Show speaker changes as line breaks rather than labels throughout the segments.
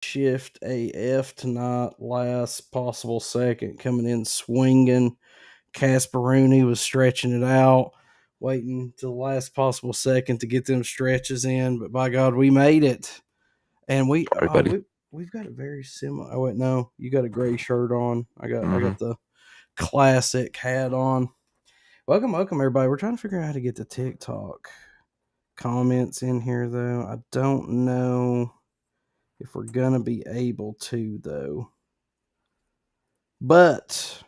shift AF tonight. Last possible second coming in swinging. Casperoni was stretching it out, waiting till the last possible second to get them stretches in. But by God, we made it, and
Sorry, buddy.
we've got a very similar. Oh wait, no, you got a gray shirt on. I
Mm-hmm.
got the classic hat on. Welcome, everybody. We're trying to figure out how to get the TikTok comments in here, though. I don't know if we're gonna be able to, though. But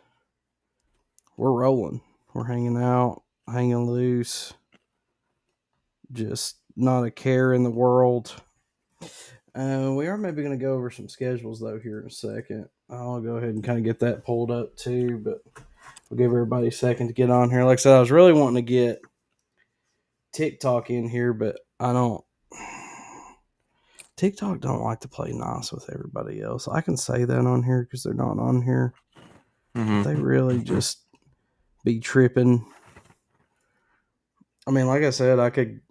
we're rolling. We're hanging out, hanging loose. Just not a care in the world. We are maybe going to go over some schedules, though, here in a second. I'll go ahead and kind of get that pulled up, too. But we'll give everybody a second to get on here. Like I said, I was really wanting to get TikTok in here, but I don't. TikTok don't like to play nice with everybody else. I can say that on here because they're not on here.
Mm-hmm.
But they really just be tripping. I mean, like I said, I could,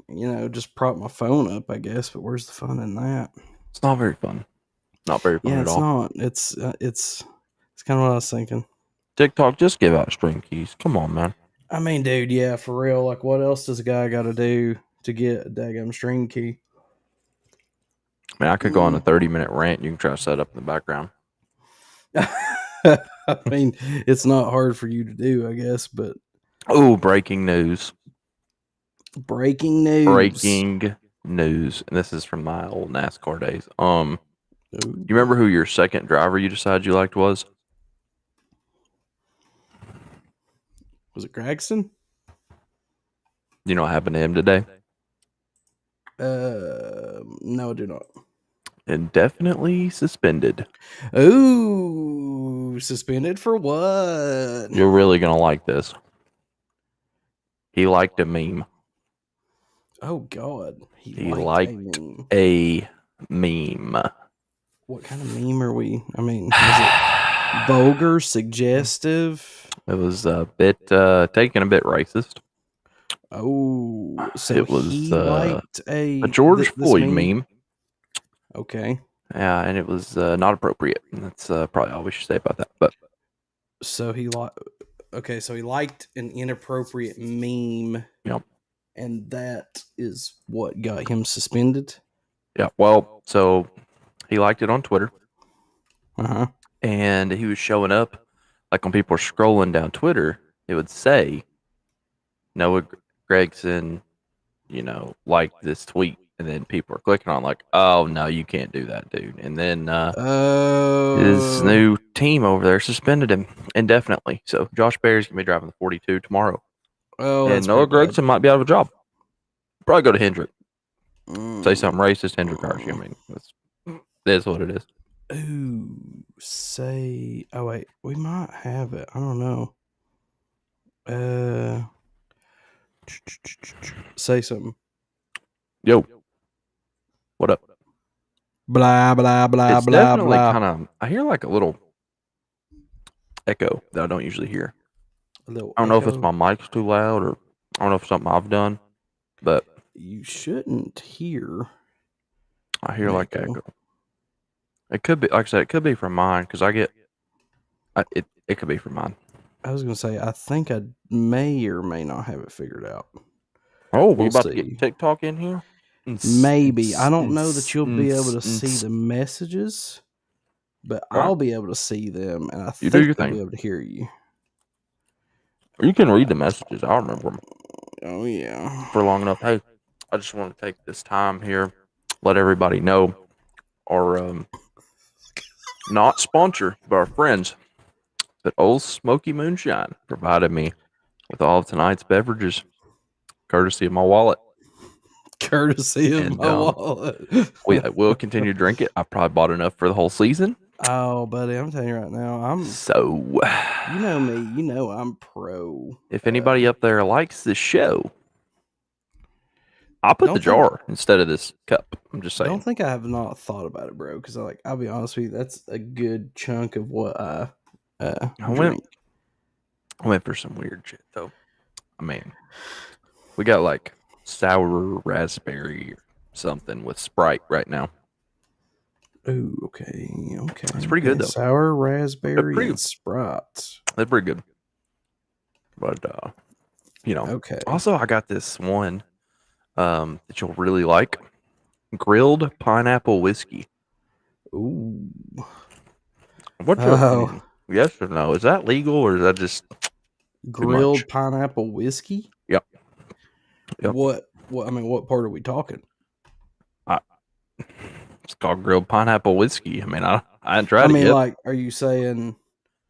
just prop my phone up, I guess, but where's the fun in that?
It's not very fun. Not very fun at
It's
all.
not. It's kind of what I was thinking.
TikTok, just give out string keys. Come on, man.
I mean, dude, yeah, for real. Like, what else does a guy got to do to get a daggum string key?
Man, I could go on a 30-minute rant. You can try to set up in the background.
I mean, it's not hard for you to do, I guess, but.
Oh, breaking news.
Breaking news.
Breaking news. And this is from my old NASCAR days. You remember who your second driver you decided you liked was?
Was it Gregson?
You know what happened to him today?
No, I do not.
Indefinitely suspended.
Ooh, suspended for what?
You're really going to like this. He liked a meme.
Oh, God.
He liked a meme.
What kind of meme are we? I mean, is it vulgar, suggestive?
It was a bit, taken a bit racist.
Oh, so
it was
he liked
a George Floyd meme.
Okay.
Yeah, and it was not appropriate. That's probably all we should say about that. But
so he liked an inappropriate meme.
Yep.
And that is what got him suspended?
Yeah, well, so he liked it on Twitter.
Uh-huh.
And he was showing up, like when people were scrolling down Twitter, it would say, Noah Gregson, liked this tweet. And then people are clicking on like, oh, no, you can't do that, dude. And then his new team over there suspended him indefinitely. So Josh Berry's going to be driving the 42 tomorrow.
Oh,
and Noah Gregson might be out of a job. Probably go to Hendrick. Say something racist, Hendrick hires you. I mean, that's what it is.
Ooh, oh wait, we might have it. I don't know. Say something.
Yo. What up?
Blah, blah, blah,
it's
blah,
definitely
blah.
kind of, I hear like a little echo that I don't usually hear. I don't know if it's my mic's too loud or I don't know if it's something I've done, but
you shouldn't hear.
I hear like echo. It could be, like I said, it could be from mine because it could be from mine.
I was going to say, I think I may or may not have it figured out.
Oh, we're about to get TikTok in here?
Maybe. I don't know that you'll be able to see the messages, but I'll be able to see them, and I think I'll be able to hear you.
You can read the messages. I'll remember them.
Oh, yeah.
For long enough. Hey, I just want to take this time here, let everybody know our not sponsor, but our friends at Old Smoky Moonshine provided me with all of tonight's beverages, courtesy of my wallet.
Courtesy of my wallet.
We'll continue to drink it. I probably bought enough for the whole season.
Oh, buddy, I'm telling you right now, you know me, you know I'm pro.
If anybody up there likes this show, I'll put the jar instead of this cup. I'm just saying.
I don't think I have not thought about it, bro, because I'll be honest with you, that's a good chunk of what I drink.
I went for some weird shit, though. I mean, we got like sour raspberry or something with Sprite right now.
Ooh, okay.
It's pretty good, though.
Sour raspberry
pretty-
and Sprite.
That's pretty good. But
Okay.
Also I got this one that you'll really like. Grilled pineapple whiskey.
Ooh.
What's your
Oh,
opinion? Yes or no? Is that legal or is that just too much?
grilled pineapple whiskey?
Yep. Yep.
What I mean, what part are we talking?
I, it's called grilled pineapple whiskey. I mean, I haven't
I
tried it
mean,
yet.
like, are you saying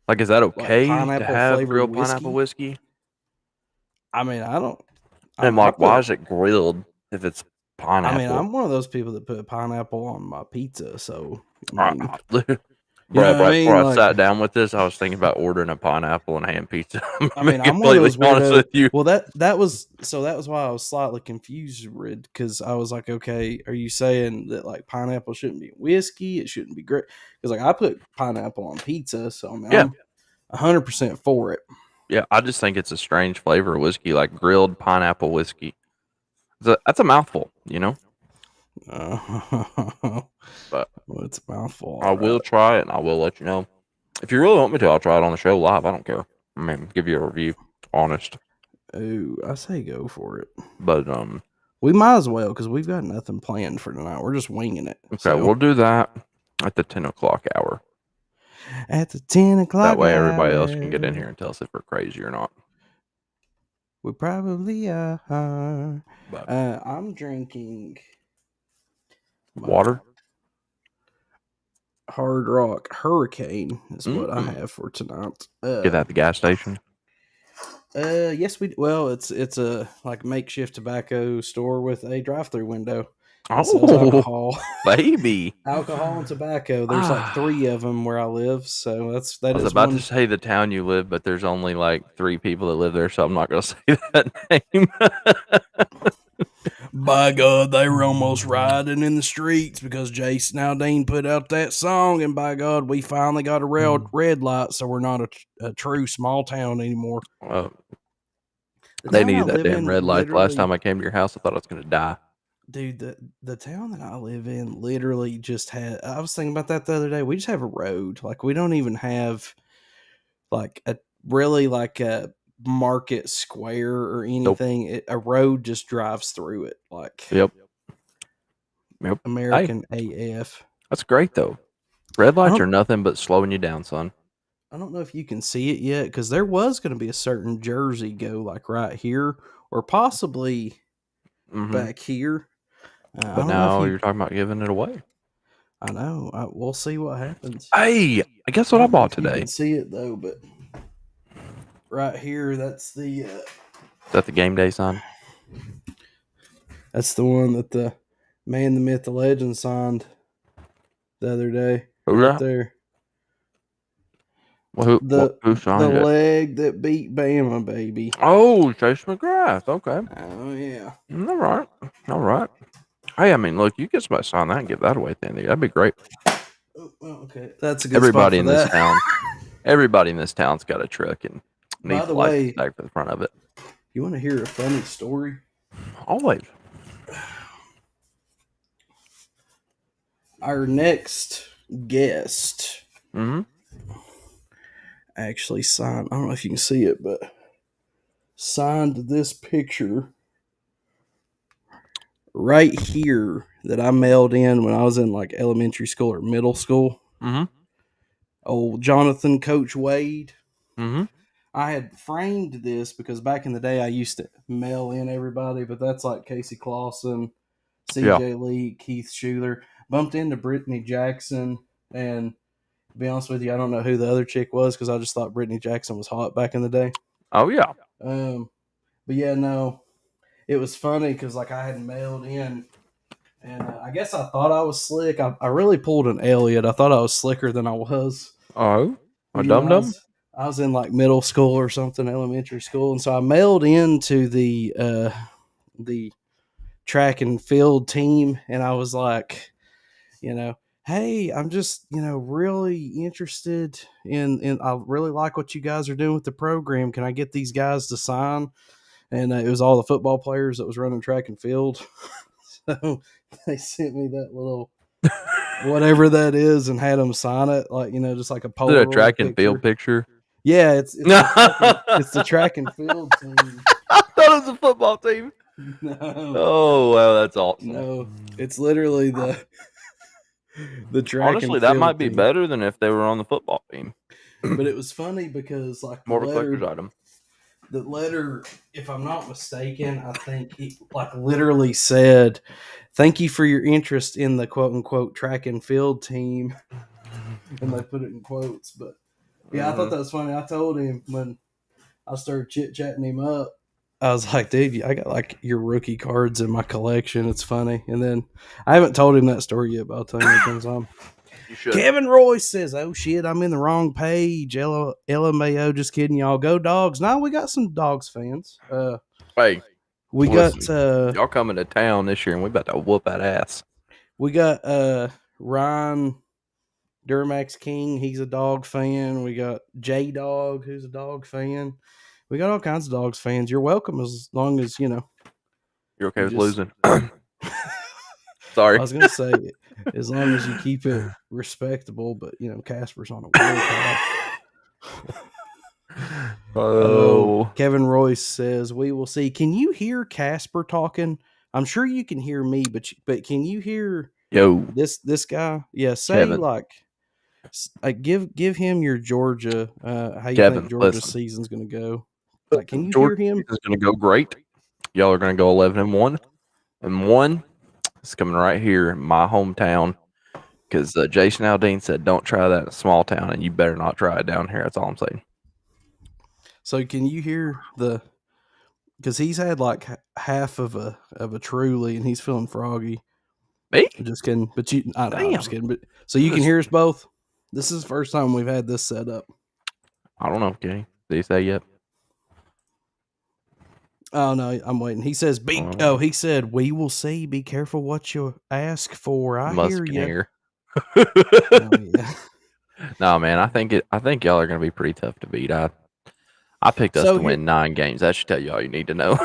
Like, is that
like
okay to
pineapple
have
flavored
grilled pineapple
whiskey?
whiskey?
I mean, I don't.
And
I
like, why
put.
is it grilled if it's
I mean,
pineapple?
I'm one of those people that put pineapple on my pizza. So, I
I-
mean, you
Bro,
know what I
right before
mean?
I
Like,
sat down with this, I was thinking about ordering a pineapple and ham pizza. I'm
I
being
mean, I'm one of
completely
those
honest
weirdo.
with you.
Well, that was why I was slightly confused, because I was like, okay, are you saying that like pineapple shouldn't be in whiskey? It shouldn't be great because like I put pineapple on pizza, so I mean,
Yeah.
I'm 100% for it.
Yeah, I just think it's a strange flavor of whiskey, like grilled pineapple whiskey. That's a mouthful, you know?
Well,
But
it's a mouthful,
I
all
will
right.
try it and I will let you know. If you really want me to, I'll try it on the show live. I don't care. I mean, give you a review, honest.
Ooh, I say go for it.
But
We might as well because we've got nothing planned for tonight. We're just winging it.
okay,
So
we'll do that at the 10 o'clock hour.
at the 10 o'clock
That way, everybody else can get in
hour,
here and tell us if we're crazy or not.
we probably are.
But
I'm drinking my
water,
Hard Rock Hurricane is what I
mm-hmm.
have for tonight.
Get that at the gas station.
Yes, well, it's a like makeshift tobacco store with a drive-through window that sells
Oh,
alcohol.
baby!
Alcohol and tobacco. There's like
Ah,
3 of them where I live, so
I
that
was
is
about to
one.
say the town you live, but there's only like 3 people that live there, so I'm not going to say that name.
By God, they were almost rioting in the streets because Jason Aldean put out that song, and by God, we finally got a red light, so we're not a true small town anymore.
Uh,
The
they
town I
needed that
live
damn
in,
red light. The last
literally,
time I came to your house, I thought I was going to die.
dude, the town that I live in literally just had. I was thinking about that the other day. We just have a road. Like we don't even have like a really like a market square or
Nope.
anything. A road just drives through it. Like
Yep. Yep. Hey,
American AF.
that's great though. Red
I
lights
don't
are nothing but slowing you down, son.
I don't know if you can see it yet because there was going to be a certain jersey go like right here or possibly
Hmm.
back here. I
But
don't know if
now
you.
you're talking about giving it away.
I know. We'll see what happens.
Hey, I guess
I
what I
don't know
bought
if you
today.
can see it though, but right here,
Is that the game day sign?
that's the one that the man, the myth, the legend signed the other day.
Who's
Right
that?
there.
Well, who
The
signed it?
leg that beat Bama, baby.
Oh, Chase McGrath. Okay.
Oh yeah.
All right. All right. Hey, I mean, look, you get somebody to sign that and give that away at the end of the year. That'd be great.
Oh, okay, that's a good spot
Everybody
for
in this
that.
town, everybody in this town's got a truck and
By
needs
the
a license
way,
tag for the front of it.
you want to hear a funny story?
Always.
Our next guest
Mm-hmm.
actually signed. I don't know if you can see it, but signed this picture right here that I mailed in when I was in like elementary school or middle school.
Mm-hmm.
Old Jonathan Coach Wade.
Mm-hmm.
I had framed this because back in the day I used to mail in everybody, but that's like Casey Clausen,
Yeah.
CJ Lee, Keith Schuler. Bumped into Brittany Jackson, and to be honest with you, I don't know who the other chick was because I just thought Brittany Jackson was hot back in the day.
Oh, yeah.
But yeah, no, it was funny because like I had mailed in, and I guess I thought I was slick. I really pulled an Elliot. I thought I was slicker than I was.
Oh, a
You know,
dum-dum?
I was in like middle school or something, elementary school, and so I mailed into the track and field team, and I was like, you know, hey, I'm just, really interested in I really like what you guys are doing with the program. Can I get these guys to sign? And it was all the football players that was running track and field. So they sent me that little whatever that is, and had them sign it, like, just like a
Is it a
Polaroid
track and field
picture.
picture?
Yeah, it's the
I
track and field team.
thought it was a football team.
No,
Oh wow, that's awesome.
no, it's literally the track
Honestly,
and
that might
field
be
team.
better than if they were on the football team.
But it was funny because like
More of a collector's item.
the letter, if I'm not mistaken, I think it like literally said, "Thank you for your interest in the quote unquote track and field team," and they put it in quotes. But yeah, I thought that was funny. I told him when I started chit chatting him up, I was like, "Dude, I got like your rookie cards in my collection. It's funny." And then I haven't told him that story yet, but I'll tell him when it comes on.
You should.
Kevin Royce says, "Oh shit, I'm in the wrong page." LMAO, just kidding, y'all. Go Dogs! No, we got some Dogs fans.
Hey,
We got
listen, y'all coming to town this year, and we about to whoop that ass.
Ryan Durmax King. He's a Dog fan. We got J Dog, who's a Dog fan. We got all kinds of Dogs fans. You're welcome as long as
You're okay
you
with
just.
losing?
I
Sorry.
was gonna say, as long as you keep it respectable, but Casper's on a warpath.
Oh,
Kevin Royce says, "We will see." Can you hear Casper talking? I'm sure you can hear me, but can you hear
yo,
this guy? Yeah, say
Kevin.
like give him your Georgia. How you think
Kevin,
Georgia's
listen.
season's gonna go? Like, can you
Georgia
hear him?
is going to go great. Y'all are going to go 11-1, and one is coming right here in my hometown. Because Jason Aldean said, "Don't try that in a small town, and you better not try it down here." That's all I'm saying.
So can you hear the? Because he's had like half of a Truly, and he's feeling froggy.
Me?
Just kidding, but I know I'm just
Damn.
kidding. But so you can hear us both. This is the first time we've had this set up.
I don't know, Kenny. Did he say yet?
Oh no, I'm waiting. He says, "Be." Oh, he said, "We will see. Be careful what you ask for." I hear
Muskin
you.
here.
Oh yeah.
No, man. I think y'all are going to be pretty tough to beat. I picked us
So
to
here,
win 9 games. That should tell you all you need to know.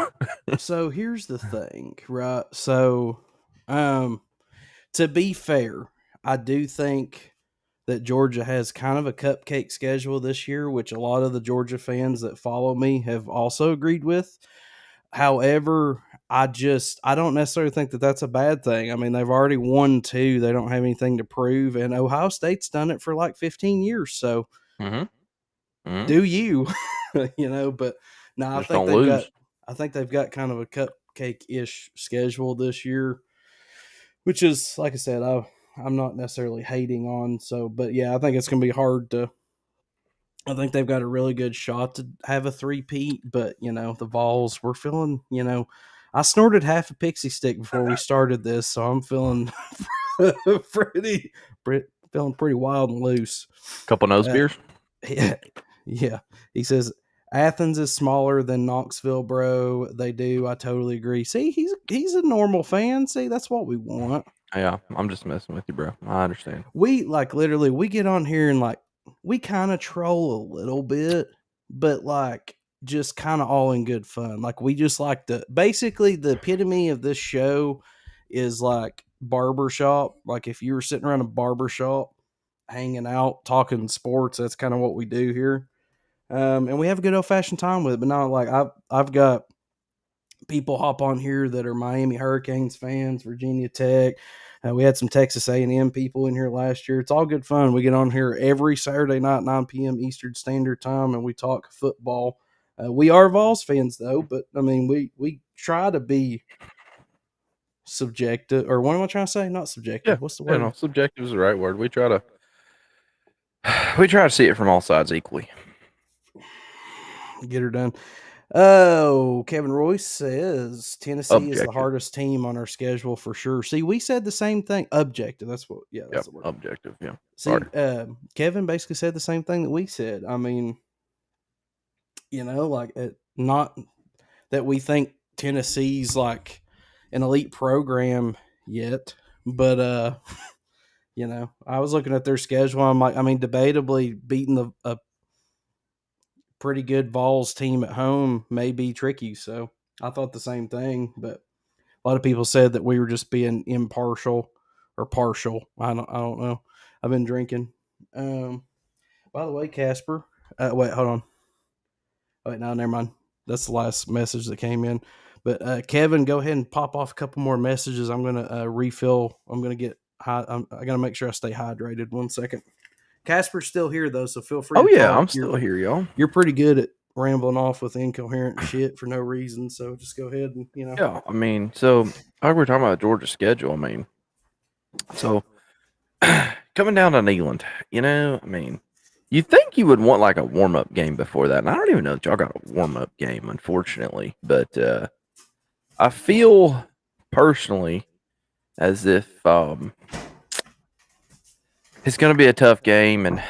so here's the thing, right? So, to be fair, I do think that Georgia has kind of a cupcake schedule this year, which a lot of the Georgia fans that follow me have also agreed with. However, I don't necessarily think that that's a bad thing. I mean, they've already won 2. They don't have anything to prove, and Ohio State's done it for like 15 years. So
Mm-hmm. Mm-hmm.
do you, But no,
Just don't lose.
I think they've got kind of a cupcake ish schedule this year, which is like I said, I'm not necessarily hating on. So, but yeah, I think it's going to be hard to. I think they've got a really good shot to have a three-peat, but the Vols, we're feeling, I snorted half a pixie stick before we started this, so I'm feeling pretty, feeling pretty wild and loose.
Couple nose
Uh,
beers.
yeah, yeah. He says Athens is smaller than Knoxville, bro. They do. I totally agree. See, he's a normal fan. See, that's what we want.
Yeah, I'm just messing with you, bro. I understand.
We like literally we get on here and like we kind of troll a little bit, but like just kind of all in good fun. Like we just like basically the epitome of this show is like barbershop. Like if you were sitting around a barbershop hanging out talking sports, that's kind of what we do here. And we have a good old fashioned time with it. But not like I've got people hop on here that are Miami Hurricanes fans, Virginia Tech. We had some Texas A&M people in here last year. It's all good fun. We get on here every Saturday night, 9 p.m. Eastern Standard Time, and we talk football. We are Vols fans, though, but I mean, we try to be subjective, or what am I trying to say? Not
Yeah,
subjective. What's the
yeah,
word?
no, subjective is the right word. We try to see it from all sides equally.
Get her done. Oh, Kevin Royce says Tennessee is the
Objective.
hardest team on our schedule for sure. See, we said the same thing. Objective. That's what. Yeah, that's
Yep,
the word.
objective. Yeah.
See,
Sorry.
Kevin basically said the same thing that we said. I mean, like not that we think Tennessee's like an elite program yet, but I was looking at their schedule. I'm like, I mean, debatably beating a pretty good Vols team at home may be tricky. So I thought the same thing, but a lot of people said that we were just being impartial or partial. I don't know. I've been drinking. By the way, Casper. Wait, hold on. Wait, no, never mind. That's the last message that came in. But Kevin, go ahead and pop off a couple more messages. I'm gonna refill. I'm gonna get high. I gotta make sure I stay hydrated. 1 second. Casper's still here though, so feel free
Oh
to
yeah,
talk.
I'm still here, y'all.
You're pretty good at rambling off with incoherent shit for no reason. So just go ahead and
Yeah, I mean, so like we're talking about Georgia's schedule. I mean, so coming down to Neyland, I mean, you think you would want like a warm up game before that, and I don't even know that y'all got a warm up game, unfortunately. But I feel personally as if it's going to be a tough game, and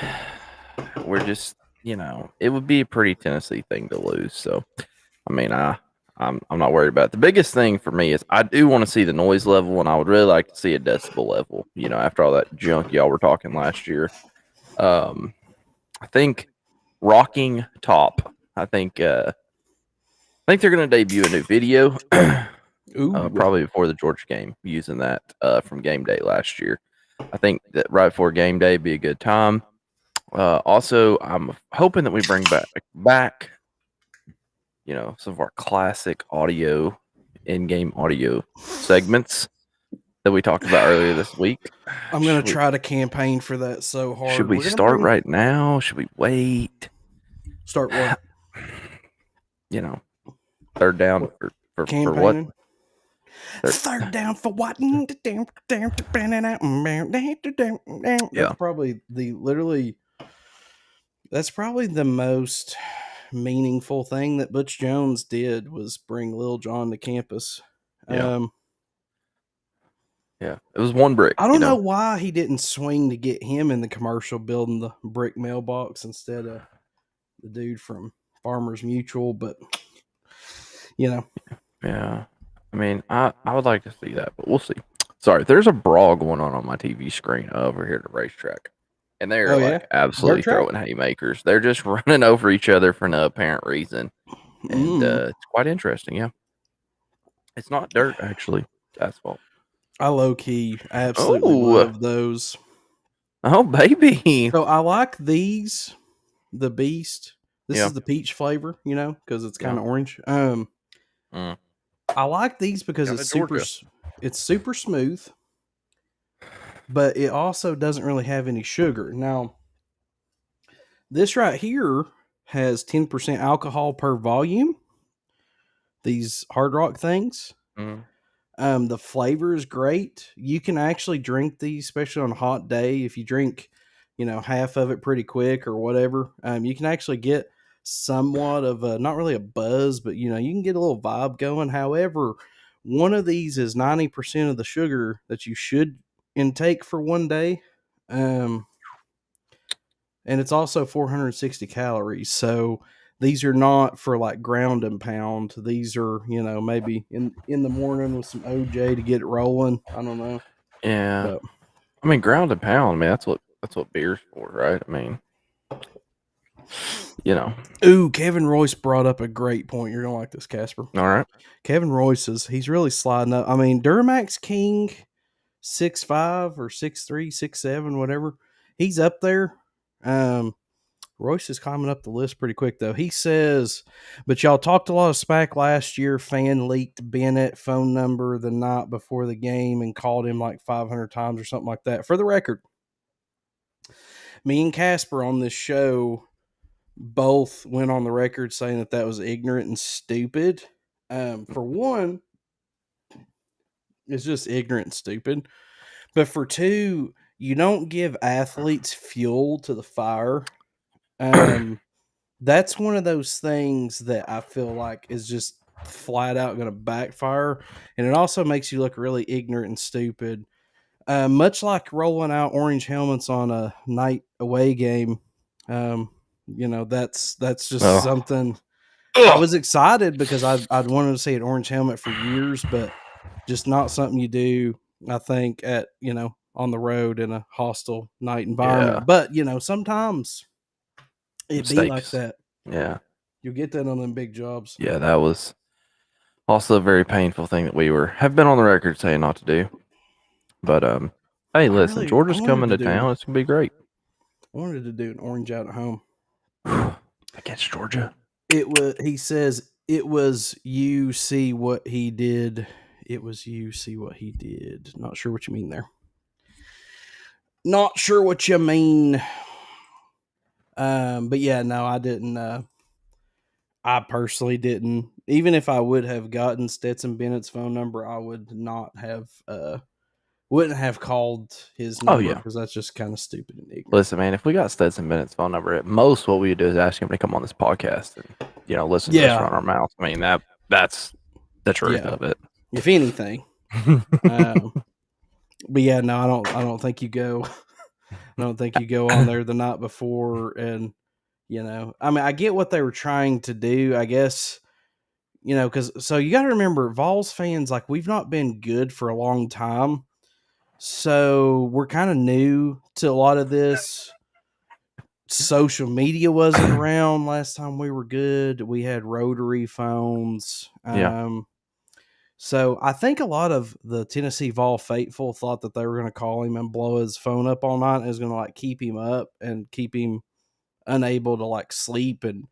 we're just, it would be a pretty Tennessee thing to lose. So, I mean, I'm not worried about it. The biggest thing for me is I do want to see the noise level, and I would really like to see a decibel level. After all that junk y'all were talking last year, I think Rocking Top. I think they're going to debut a new video, probably before the Georgia game, using that from game day last year. I think that right before game day would be a good time. Also, I'm hoping that we bring back some of our classic audio, in-game audio segments that we talked about earlier this week.
I'm going to try to campaign for that so hard.
Should we start right now? Should we wait?
Start what?
Third down for what?
Third down for what?
Yeah.
That's probably the most meaningful thing that Butch Jones did was bring Lil Jon to campus.
Yeah. It was one brick.
I don't know why he didn't swing to get him in the commercial building the brick mailbox instead of the dude from Farmers Mutual, but
Yeah. I mean, I would like to see that, but we'll see. Sorry, there's a brawl going on my TV screen over here at the racetrack. And they're absolutely throwing haymakers. They're just running over each other for no apparent reason. And it's quite interesting, yeah. It's not dirt, actually. It's asphalt.
I low-key absolutely love those.
Oh, baby.
So I like these, the Beast. This is the peach flavor, because it's kind of orange. I like these because it's super smooth, but it also doesn't really have any sugar. Now, this right here has 10% alcohol per volume. These Hard Rock things. The flavor is great. You can actually drink these, especially on a hot day. If you drink, half of it pretty quick or whatever, you can actually get somewhat of not really a buzz, but you can get a little vibe going. However, one of these is 90% of the sugar that you should intake for one day. And it's also 460 calories. So these are not for like ground and pound. These are, maybe in the morning with some OJ to get it rolling. I don't know.
Yeah. But, I mean, ground and pound, man, that's what beer's for, right? I mean,
Ooh, Kevin Royce brought up a great point. You're going to like this, Casper.
All right.
Kevin Royce he's really sliding up. I mean, Duramax King 6'5" or 6'3", 6'7", whatever. He's up there. Royce is climbing up the list pretty quick, though. He says, but y'all talked a lot of smack last year. Fan leaked Bennett phone number the night before the game and called him like 500 times or something like that. For the record, me and Casper on this show both went on the record saying that was ignorant and stupid. For one, it's just ignorant and stupid. But for two, you don't give athletes fuel to the fire. That's one of those things that I feel like is just flat out going to backfire. And it also makes you look really ignorant and stupid. Much like rolling out orange helmets on a night away game. That's just something. I was excited because I'd wanted to see an orange helmet for years, but just not something you do, I think, at, on the road in a hostile night environment. Yeah. But, sometimes it'd be like that.
Yeah.
You'll get that on them big jobs.
Yeah, that was also a very painful thing that we have been on the record saying not to do. But Hey, listen,
I
Georgia's
wanted
coming
to
to
do
town. It's gonna be great.
an orange out at home.
Against Georgia.
It was. He says it was you see what he did. It was you see what he did. Not sure what you mean there. Not sure what you mean. But yeah, no, I didn't. I personally didn't. Even if I would have gotten Stetson Bennett's phone number, I would not have. Wouldn't have called his
Oh
number
yeah.
because that's just kind of stupid and ignorant.
Listen, man, if we got Stetson Bennett's phone number, at most what we would do is ask him to come on this podcast and listen to us
Yeah,
run our mouth. I mean that's the truth
yeah.
of it.
If anything, um, but yeah, no, I don't. I don't think you go. I don't think you go on there the night before and I mean, I get what they were trying to do. I guess because so you got to remember, Vols fans, like, we've not been good for a long time, so we're kind of new to a lot of this. Social media wasn't around last time we were good. We had rotary phones.
Yeah.
So I think a lot of the Tennessee Vol faithful thought that they were going to call him and blow his phone up all night and it was going to like keep him up and keep him unable to like sleep and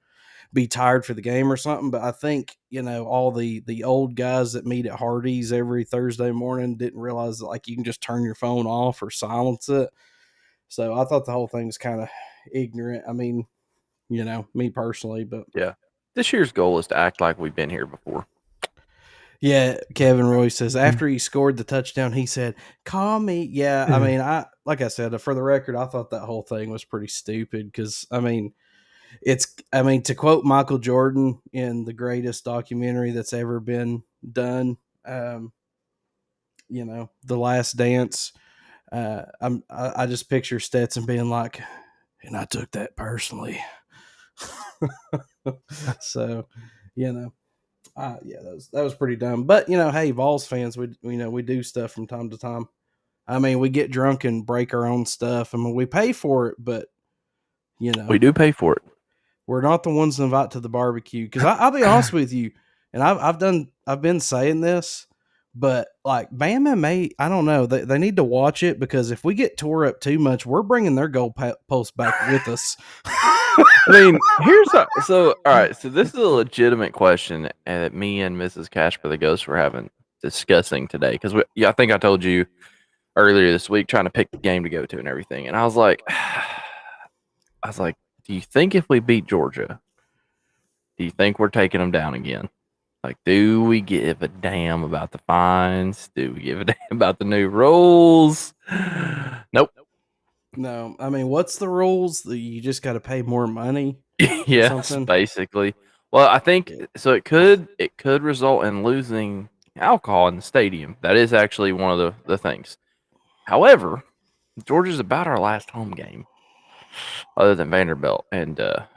be tired for the game or something. But I think, all the old guys that meet at Hardee's every Thursday morning didn't realize that like you can just turn your phone off or silence it. So I thought the whole thing was kind of ignorant. I mean, me personally, but
Yeah. This year's goal is to act like we've been here before.
yeah, Kevin Roy says after he scored the touchdown, he said, "Call me." Yeah, I mean, like I said, for the record, I thought that whole thing was pretty stupid because I mean, to quote Michael Jordan in the greatest documentary that's ever been done, The Last Dance. I just picture Stetson being like, and I took that personally. So, yeah, that was pretty dumb. But hey, Vols fans, we do stuff from time to time. I mean, we get drunk and break our own stuff. I mean, we pay for it, but
We do pay for it.
we're not the ones to invite to the barbecue. Because I'll be honest with you, and I've been saying this, but like Bama may, I don't know, they need to watch it because if we get tore up too much, we're bringing their goal post back with us.
I mean, all right. So this is a legitimate question that me and Mrs. Casper the Ghost were discussing today because I think I told you earlier this week trying to pick the game to go to and everything, and I was like, do you think if we beat Georgia, do you think we're taking them down again? Like, do we give a damn about the fines? Do we give a damn about the new rules? Nope.
No, I mean, what's the rules? You just got to pay more money.
Yes,
Something.
basically. Well, I think
Yeah.
so. It could result in losing alcohol in the stadium. That is actually one of the things. However, Georgia's about our last home game, other than Vanderbilt, and I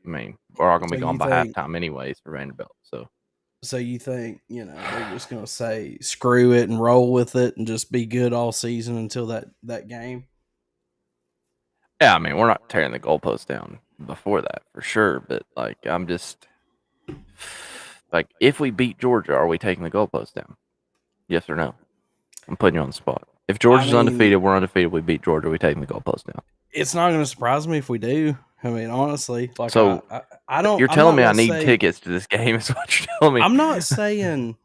mean, we're all gonna
So
be gone
you
by
think?
halftime anyways for Vanderbilt. So
So you think they're just gonna say screw it and roll with it and just be good all season until that game?
yeah, I mean, we're not tearing the goalpost down before that for sure. But like, I'm just like, if we beat Georgia, are we taking the goalpost down? Yes or no? I'm putting you on the spot. If
I
Georgia's
mean,
undefeated, we're undefeated. We beat Georgia. We taking the goalpost down.
it's not gonna surprise me if we do. I mean, honestly, like
So
I don't.
you're
I'm
telling
not
me I
gonna
need
say.
tickets to this game? Is what you're telling me?
I'm not saying.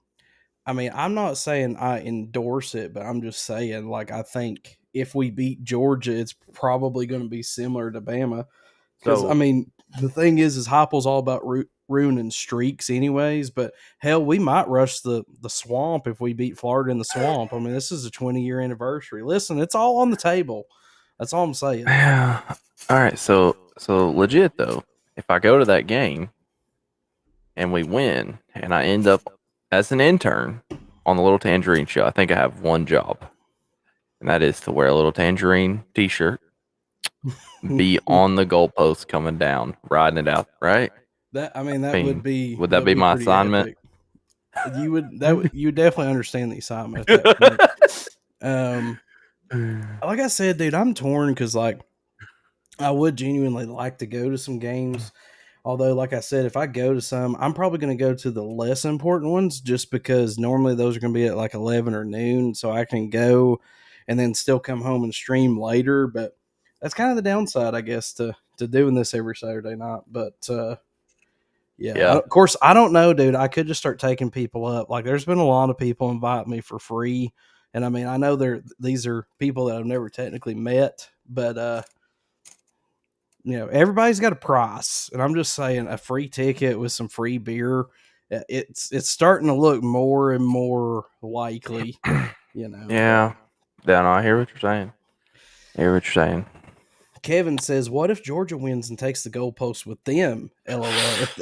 I mean, I'm not saying I endorse it, but I'm just saying, like, I think if we beat Georgia, it's probably going to be similar to Bama. Because I
So
mean, the thing is Heupel's all about ruining streaks, anyways. But hell, we might rush the swamp if we beat Florida in the swamp. I mean, this is a 20-year anniversary. Listen, it's all on the table. That's all I'm saying.
yeah. All right. So legit though, if I go to that game and we win, and I end up as an intern on the Little Tangerine Show, I think I have one job, and that is to wear a Little Tangerine T-shirt, be on the goalpost coming down, riding it out. Right?
I mean,
I mean, would that
that'd
be
be
my
pretty
assignment?
epic. You would definitely understand the assignment at that point. Um, like I said, dude, I'm torn because like I would genuinely like to go to some games. Although, like I said, if I go to some, I'm probably going to go to the less important ones just because normally those are going to be at like 11 or noon. So I can go and then still come home and stream later. But that's kind of the downside, I guess, to doing this every Saturday night. But yeah,
Yeah.
of course, I don't know, dude. I could just start taking people up. Like, there's been a lot of people invite me for free, and I mean, I know these are people that I've never technically met, but everybody's got a price, and I'm just saying, a free ticket with some free beer, it's starting to look more and more likely.
Yeah. Yeah, no, I hear what you're saying.
Kevin says, "What if Georgia wins and takes the goalpost with them?" LOL.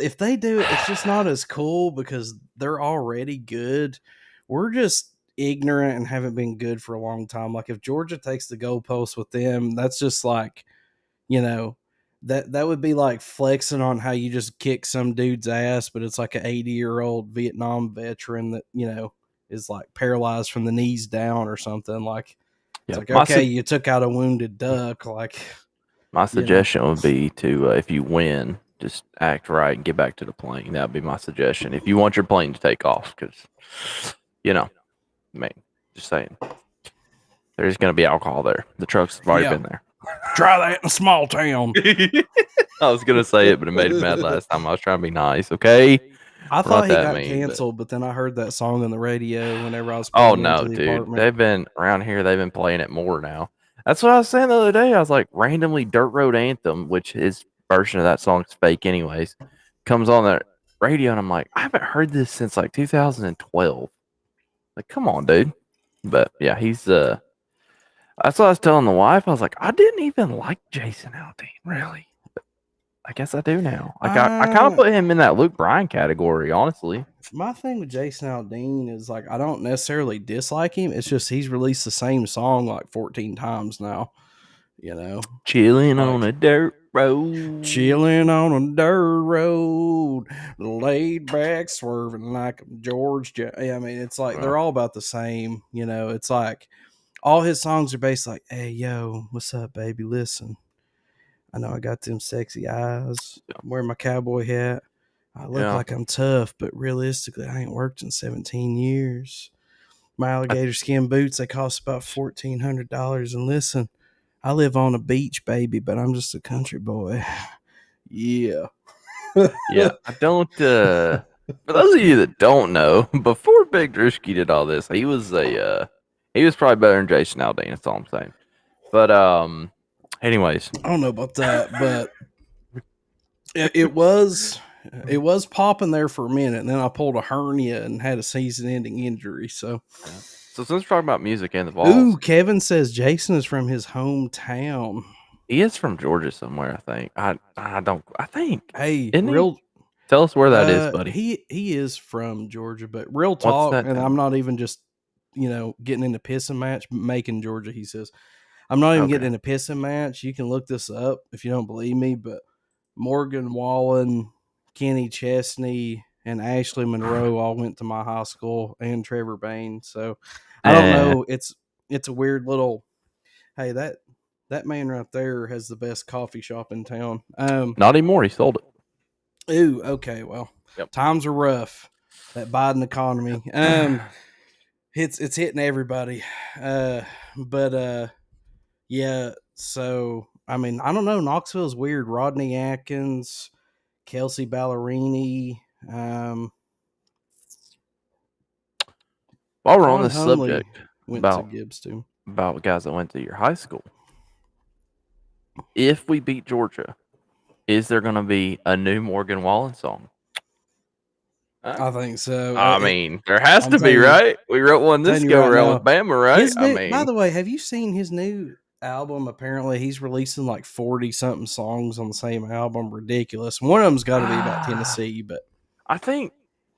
If they do it, it's just not as cool because they're already good. We're just ignorant and haven't been good for a long time. Like, if Georgia takes the goalpost with them, that's just like, you know, that would be like flexing on how you just kick some dude's ass, but it's like an 80-year-old Vietnam veteran that is like paralyzed from the knees down or something. Like, it's
Yeah.
like, okay, you took out a wounded duck, like.
My suggestion would be to, if you win, just act right and get back to the plane. That would be my suggestion. If you want your plane to take off, because, I mean, just saying. There's going to be alcohol there. The truck's already been there.
Try that in a small town.
I was going to say it, but it made him mad last time. I was trying to be nice, okay?
I thought he got canceled, but then I heard that song on the radio whenever I was pulling into the apartment.
They've been around here. They've been playing it more now. That's what I was saying the other day. I was like, randomly, Dirt Road Anthem, which his version of that song's fake, anyways, comes on the radio, and I'm like, I haven't heard this since like 2012. Like, come on, dude. But yeah, he's that's what I was telling the wife. I was like, I didn't even like Jason Aldean, really. I guess I do now. Like, I kind of put him in that Luke Bryan category, honestly.
My thing with Jason Aldean is, like, I don't necessarily dislike him. It's just he's released the same song like 14 times now.
Chilling on a dirt road.
Chilling on a dirt road. Laid back, swerving like George. I mean, it's like they're all about the same. It's like all his songs are based like, hey, yo, what's up, baby? Listen. I know I got them sexy eyes. I'm wearing my cowboy hat. I look like I'm tough, but realistically, I ain't worked in 17 years. My alligator skin boots, they cost about $1,400. And listen, I live on a beach, baby, but I'm just a country boy. Yeah.
Yeah. I don't, for those of you that don't know, before Big Drewski did all this, he was probably better than Jason Aldean. That's all I'm saying. But, anyways,
I don't know about that, but it was popping there for a minute, and then I pulled a hernia and had a season-ending injury. So
since we're talking about music and the balls,
ooh, Kevin says Jason is from his hometown.
He is from Georgia somewhere, I think. I think.
Hey,
tell us where that is, buddy.
He is from Georgia, but real talk, and I'm not even just getting into pissing match, Macon, Georgia. He says. I'm not even getting in a pissing match. You can look this up if you don't believe me, but Morgan Wallen, Kenny Chesney, and Ashley Monroe all went to my high school, and Trevor Bain. So I don't know. It's a weird little. Hey, that man right there has the best coffee shop in town.
Not anymore. He sold it.
Ooh, okay. Well, times are rough. That Biden economy. It's hitting everybody. But. Yeah, so, I mean, I don't know. Knoxville's weird. Rodney Atkins, Kelsey Ballerini.
While we're on this subject about
Gibbs too.
About guys that went to your high school, if we beat Georgia, is there going to be a new Morgan Wallen song?
I think so.
I mean, there has to be, right? We wrote one this go around with Bama, right?
By the way, have you seen his new album? Apparently he's releasing like 40 something songs on the same album. Ridiculous. One of them's got to be about Tennessee, but
I think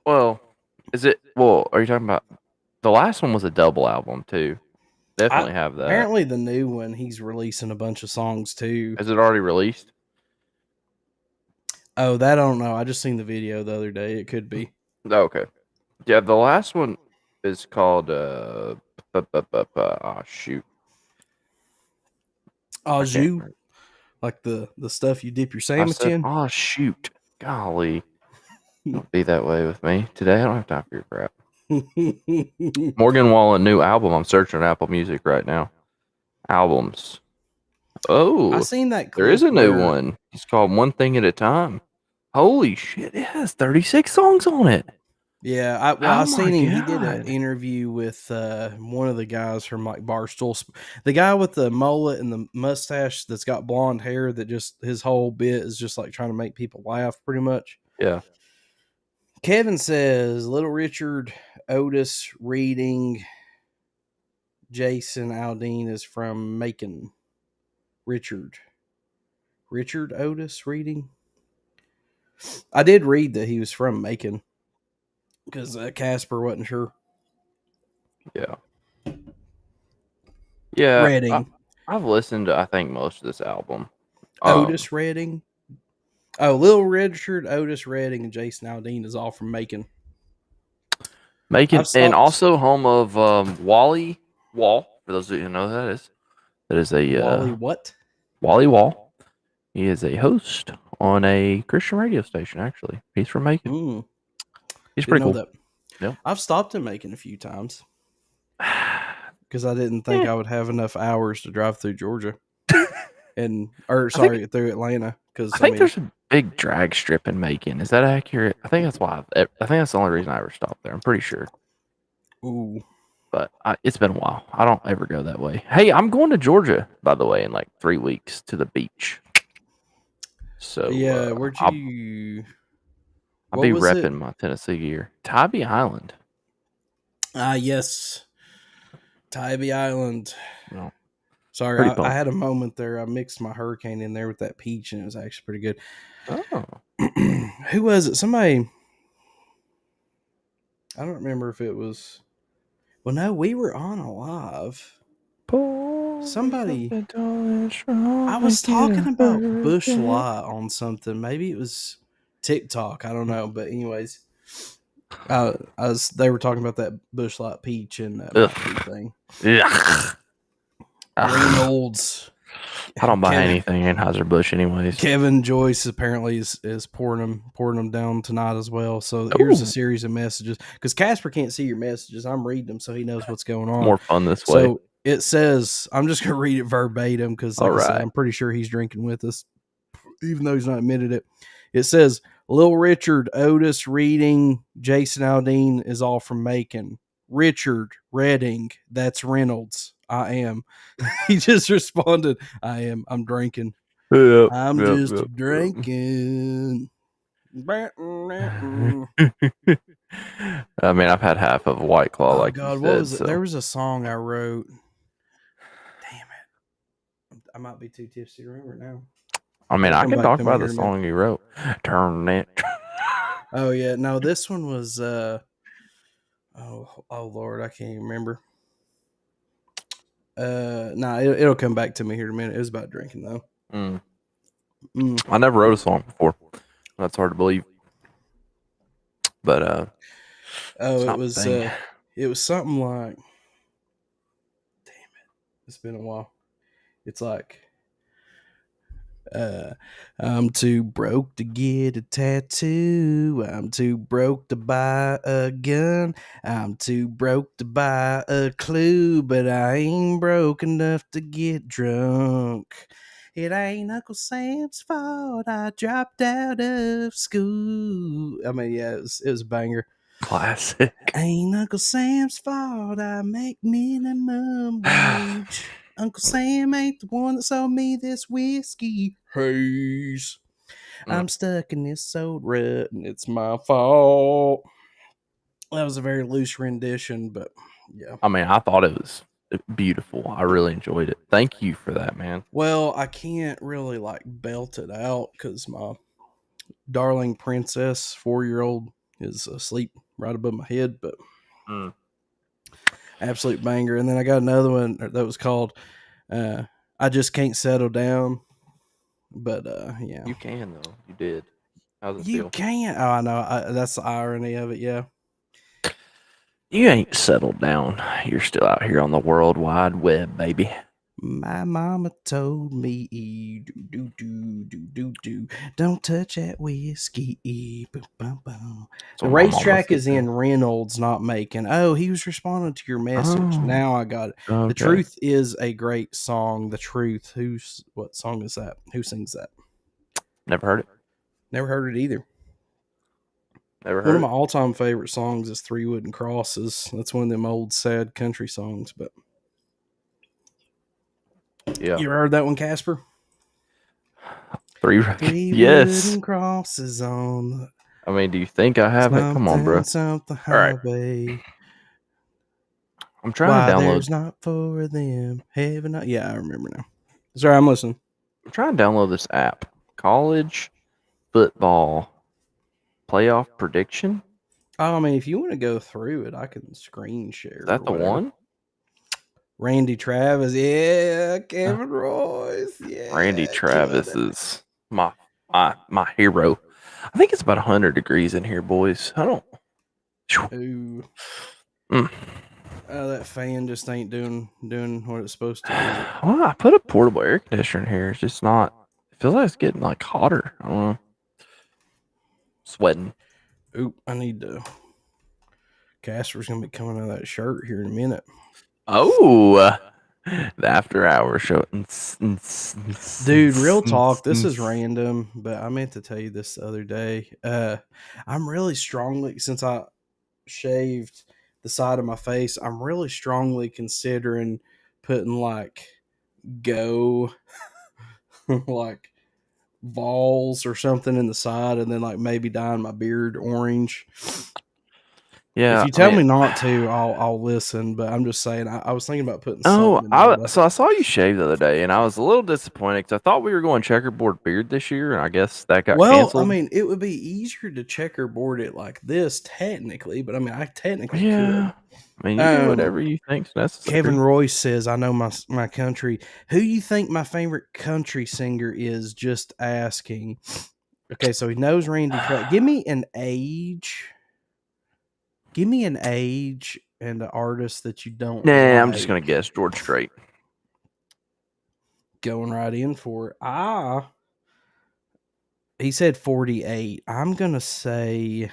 are you talking about the last one was a double album too? Definitely have that.
Apparently the new one he's releasing a bunch of songs too.
Is it already released?
Oh, that I don't know. I just seen the video the other day. It could be.
Okay. Yeah, the last one is called shoot.
Au jus, like the stuff you dip your sandwich in.
Oh shoot! Golly, don't be that way with me today. I don't have time for your crap. Morgan Wallen new album. I'm searching on Apple Music right now. albums.
I
Oh,
seen that
there is
clip
a new
where
one. It's called One Thing at a Time. Holy shit! It has 36 songs on it.
yeah,
Oh
I
my
seen him. He did an
god!
interview with one of the guys from like Barstool, the guy with the mullet and the mustache that's got blonde hair. That just his whole bit is just like trying to make people laugh, pretty much.
Yeah.
Kevin says Little Richard, Otis Reading, Jason Aldean is from Macon. Richard Otis Reading. I did read that he was from Macon because Casper wasn't sure.
Yeah. Yeah.
Reading.
I've listened to I think most of this album.
Otis Redding. Oh, Little Richard, Otis Redding, and Jason Aldean is all from Macon.
Macon,
I've
and
stopped
also home of Wally Wall. For those of you who know who that is a
Wally what?
Wally Wall. He is a host on a Christian radio station. Actually, he's from Macon. He's
Didn't
pretty
know
cool.
that.
Yep.
I've stopped in Macon a few times because I didn't think I would have enough hours to drive through Georgia through Atlanta. Because
I think there's a big drag strip in Macon. Is that accurate? I think that's why. I think that's the only reason I ever stopped there. I'm pretty sure.
Ooh.
But it's been a while. I don't ever go that way. Hey, I'm going to Georgia, by the way, in like 3 weeks to the beach. So
yeah, where'd you?
I'll be repping my Tennessee gear. Tybee Island.
Yes, Tybee Island.
No,
Sorry, I had a moment there. I mixed my hurricane in there with that peach, and it was actually pretty good.
Oh.
Who was it? Somebody. I don't remember if it was. Well, no, we were on a live. Somebody. I was talking about Bush Light on something. Maybe it was TikTok. I don't know. But anyways, they were talking about that Bush Light peach and that Mountain Dew thing.
Yeah.
Reynolds.
I don't buy anything Anheuser-Busch anyways.
Kevin Joyce apparently is pouring them down tonight as well. So here's a series of messages because Casper can't see your messages. I'm reading them so he knows what's going on.
More fun this way.
So it says, I'm just going to read it verbatim because like I said, I'm pretty sure he's drinking with us, even though he's not admitted it. It says, Lil Richard, Otis Reading, Jason Aldean is all from Macon. Richard Redding, that's Reynolds. I am. He just responded, I am. I'm drinking.
Yep,
I'm just drinking.
I mean, I've had half of a White Claw.
Oh,
like
God,
you
what
said,
was it? There was a song I wrote. Damn it. I might be too tipsy to remember now.
I mean, I can talk about the song you wrote. Turn it.
Oh, yeah. No, this one was, oh, Lord, I can't even remember. It'll come back to me here in a minute. It was about drinking, though.
I never wrote a song before. That's hard to believe. But,
it was something like, damn it, it's been a while. It's like, I'm too broke to get a tattoo. I'm too broke to buy a gun. I'm too broke to buy a clue, but I ain't broke enough to get drunk. It ain't Uncle Sam's fault I dropped out of school. I mean, yeah, it was a banger.
Classic.
Ain't Uncle Sam's fault I make minimum wage. Uncle Sam ain't the one that sold me this whiskey haze. I'm stuck in this old rut and it's my fault. That was a very loose rendition, but yeah.
I mean, I thought it was beautiful. I really enjoyed it. Thank you for that, man.
Well, I can't really like belt it out because my darling princess 4-year-old is asleep right above my head, but absolute banger. And then I got another one that was called I Just Can't Settle Down. But yeah.
You can though. You did. How's it feel?
You can't. Oh, I know. That's the irony of it, yeah.
You ain't settled down. You're still out here on the World Wide Web, baby.
My mama told me do. Don't touch that whiskey. Boom, boom, boom.
That's
The
what my mama
racetrack
said
is
too.
in Reynolds, not Macon. Oh, he was responding to your message.
Oh,
Now I got it. The
okay.
Truth is a great song. The Truth. What song is that? Who sings that?
Never heard it.
Never heard it either.
Never
One
heard
of my
it.
all-time favorite songs is Three Wooden Crosses. That's one of them old sad country songs. But
Yeah.
you ever heard that one, Casper?
Three yes.
wooden crosses on
I mean, do you think I haven't? Come on, bro.
something
All right.
highway.
I'm trying
Why
to download.
there's not for them heaven. Yeah, I remember now. Sorry, I'm listening.
I'm trying to download this app. College football playoff prediction.
Oh, I mean, if you want to go through it, I can screen share
Is that
or
the
whatever.
one?
Randy Travis, yeah. Kevin Royce, yeah.
Randy Travis is my hero. I think it's about 100 degrees in here, boys. I don't.
Ooh.
Mm.
That fan just ain't doing what it's supposed to do.
Well, I put a portable air conditioner in here. It's just not. It feels like it's getting like hotter. I don't know. Sweating.
Ooh, I need to. Casper's gonna be coming out of that shirt here in a minute.
Oh, the after hour show.
Dude, real talk. This is random, but I meant to tell you this the other day. I'm really strongly, since I shaved the side of my face, I'm really strongly considering putting like like balls or something in the side, and then like maybe dyeing my beard orange.
Yeah.
If you tell me not to, I'll listen. But I'm just saying, I was thinking about putting
Oh,
something in there.
so I saw you shave the other day, and I was a little disappointed because I thought we were going checkerboard beard this year, and I guess that got canceled.
I mean, it would be easier to checkerboard it like this technically, but I mean, I technically could.
I mean, you do whatever you think's necessary.
Kevin Royce says, "I know my country. Who you think my favorite country singer is? Just asking." Okay, so he knows Randy. Give me an age. Give me an age and an artist that you don't.
Nah,
like.
I'm just gonna guess George Strait.
Going right in for it. He said 48. I'm gonna say.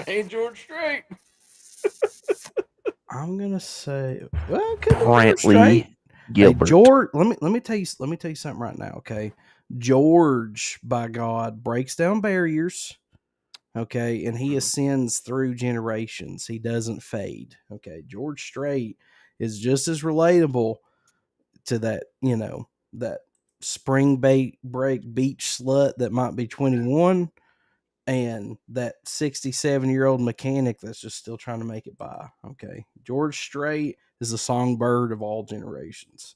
Hey, George Strait.
I'm gonna say. Well, it could be
Brantley
George Strait.
Gilbert.
Hey, George, let me tell you something right now, okay? George, by God, breaks down barriers, okay, and he ascends through generations. He doesn't fade, okay. George Strait is just as relatable to that, that spring break beach slut that might be 21 and that 67-year-old mechanic that's just still trying to make it by. Okay. George Strait is a songbird of all generations.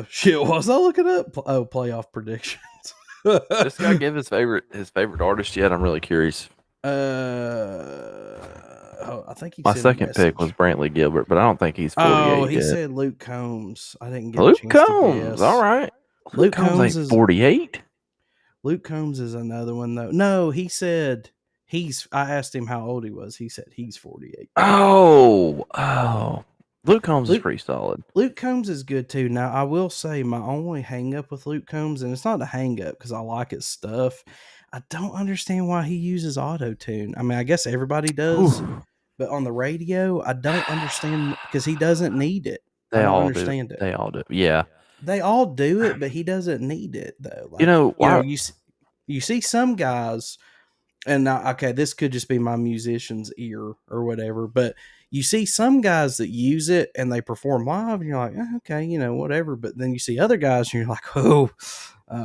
Shit, was I looking up? Playoff predictions.
This guy give his favorite artist yet? I'm really curious.
I think he
My
said
second pick was Brantley Gilbert, but I don't think he's 48
Oh, he
yet.
said Luke Combs. I didn't get
Luke
a chance
Combs.
to guess.
All right. Luke Combs ain't 48.
Luke Combs is another one though. No, he said I asked him how old he was. He said he's 48.
Oh. Luke Combs is pretty solid.
Luke Combs is good too. Now, I will say my only hang up with Luke Combs, and it's not a hang up because I like his stuff. I don't understand why he uses auto-tune. I mean, I guess everybody does, but on the radio, I don't understand because he doesn't need it. I don't understand it.
They all do. Yeah.
They all do it, but he doesn't need it though.
Like,
you see some guys, and okay, this could just be my musician's ear or whatever, but you see some guys that use it and they perform live, and you're like, okay, whatever. But then you see other guys, and you're like, oh,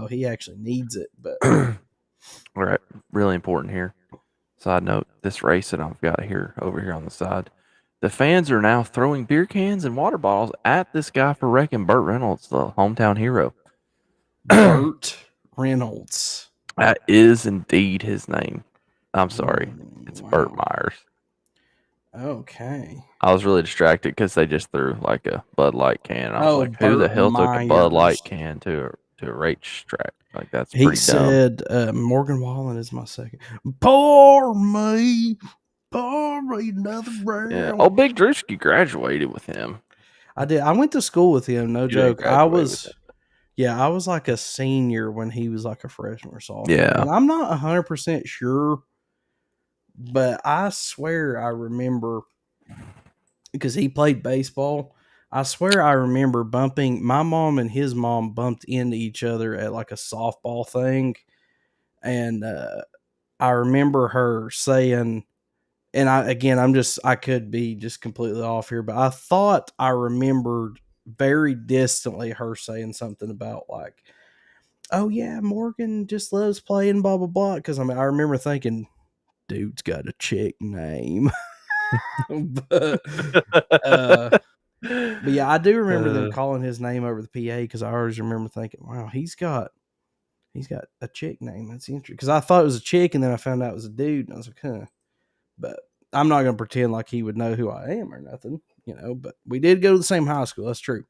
he actually needs it. But
all right, really important here. Side note: this race that I've got here over here on the side, the fans are now throwing beer cans and water bottles at this guy for wrecking Burt Reynolds, the hometown hero.
Burt Reynolds.
That is indeed his name. I'm sorry, it's wow. Burt Myers.
Okay.
I was really distracted because they just threw like a Bud Light can. I was like, who the hell took a Bud Light can to a racetrack? Like, that's pretty dumb.
He said, Morgan Wallen is my second. Pour me another round.
Yeah. Oh, Big Drewski graduated with him.
I did. I went to school with him. No joke. I was Yeah, I was like a senior when he was like a freshman or sophomore.
Yeah.
And I'm not 100% sure, but I swear I remember because he played baseball. I swear I remember bumping my mom and his mom bumped into each other at like a softball thing. And I remember her saying, and I could be just completely off here, but I thought I remembered very distantly her saying something about like, oh yeah, Morgan just loves playing blah blah blah. Because I mean, I remember thinking, dude's got a chick name, but uh, but yeah, I do remember them
Uh,
calling his name over the PA because I always remember thinking, wow, he's got a chick name. That's interesting because I thought it was a chick, and then I found out it was a dude, and I was like, huh. But I'm not gonna pretend like he would know who I am or nothing, But we did go to the same high school. That's true.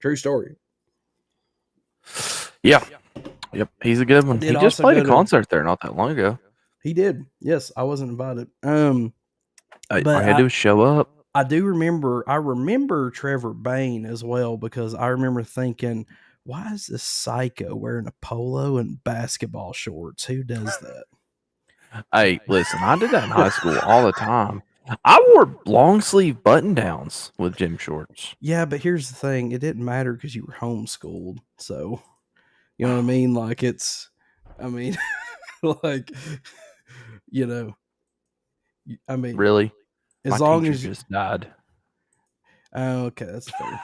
True story.
yeah. Yep. He's a good
I
one.
did
He just
also
played a
go to.
concert there not that long ago.
He did. Yes, I wasn't invited.
All
But
you had to do was show up.
I do remember. I remember Trevor Bain as well because I remember thinking, why is this psycho wearing a polo and basketball shorts? Who does that?
Hey, listen, I did that in high school all the time. I wore long sleeve button downs with gym shorts.
Yeah, but here's the thing: it didn't matter because you were homeschooled. So you know what I mean? Like I mean, like you know, I mean,
Really? My
as long
teacher
as
just died.
oh, okay, that's fair.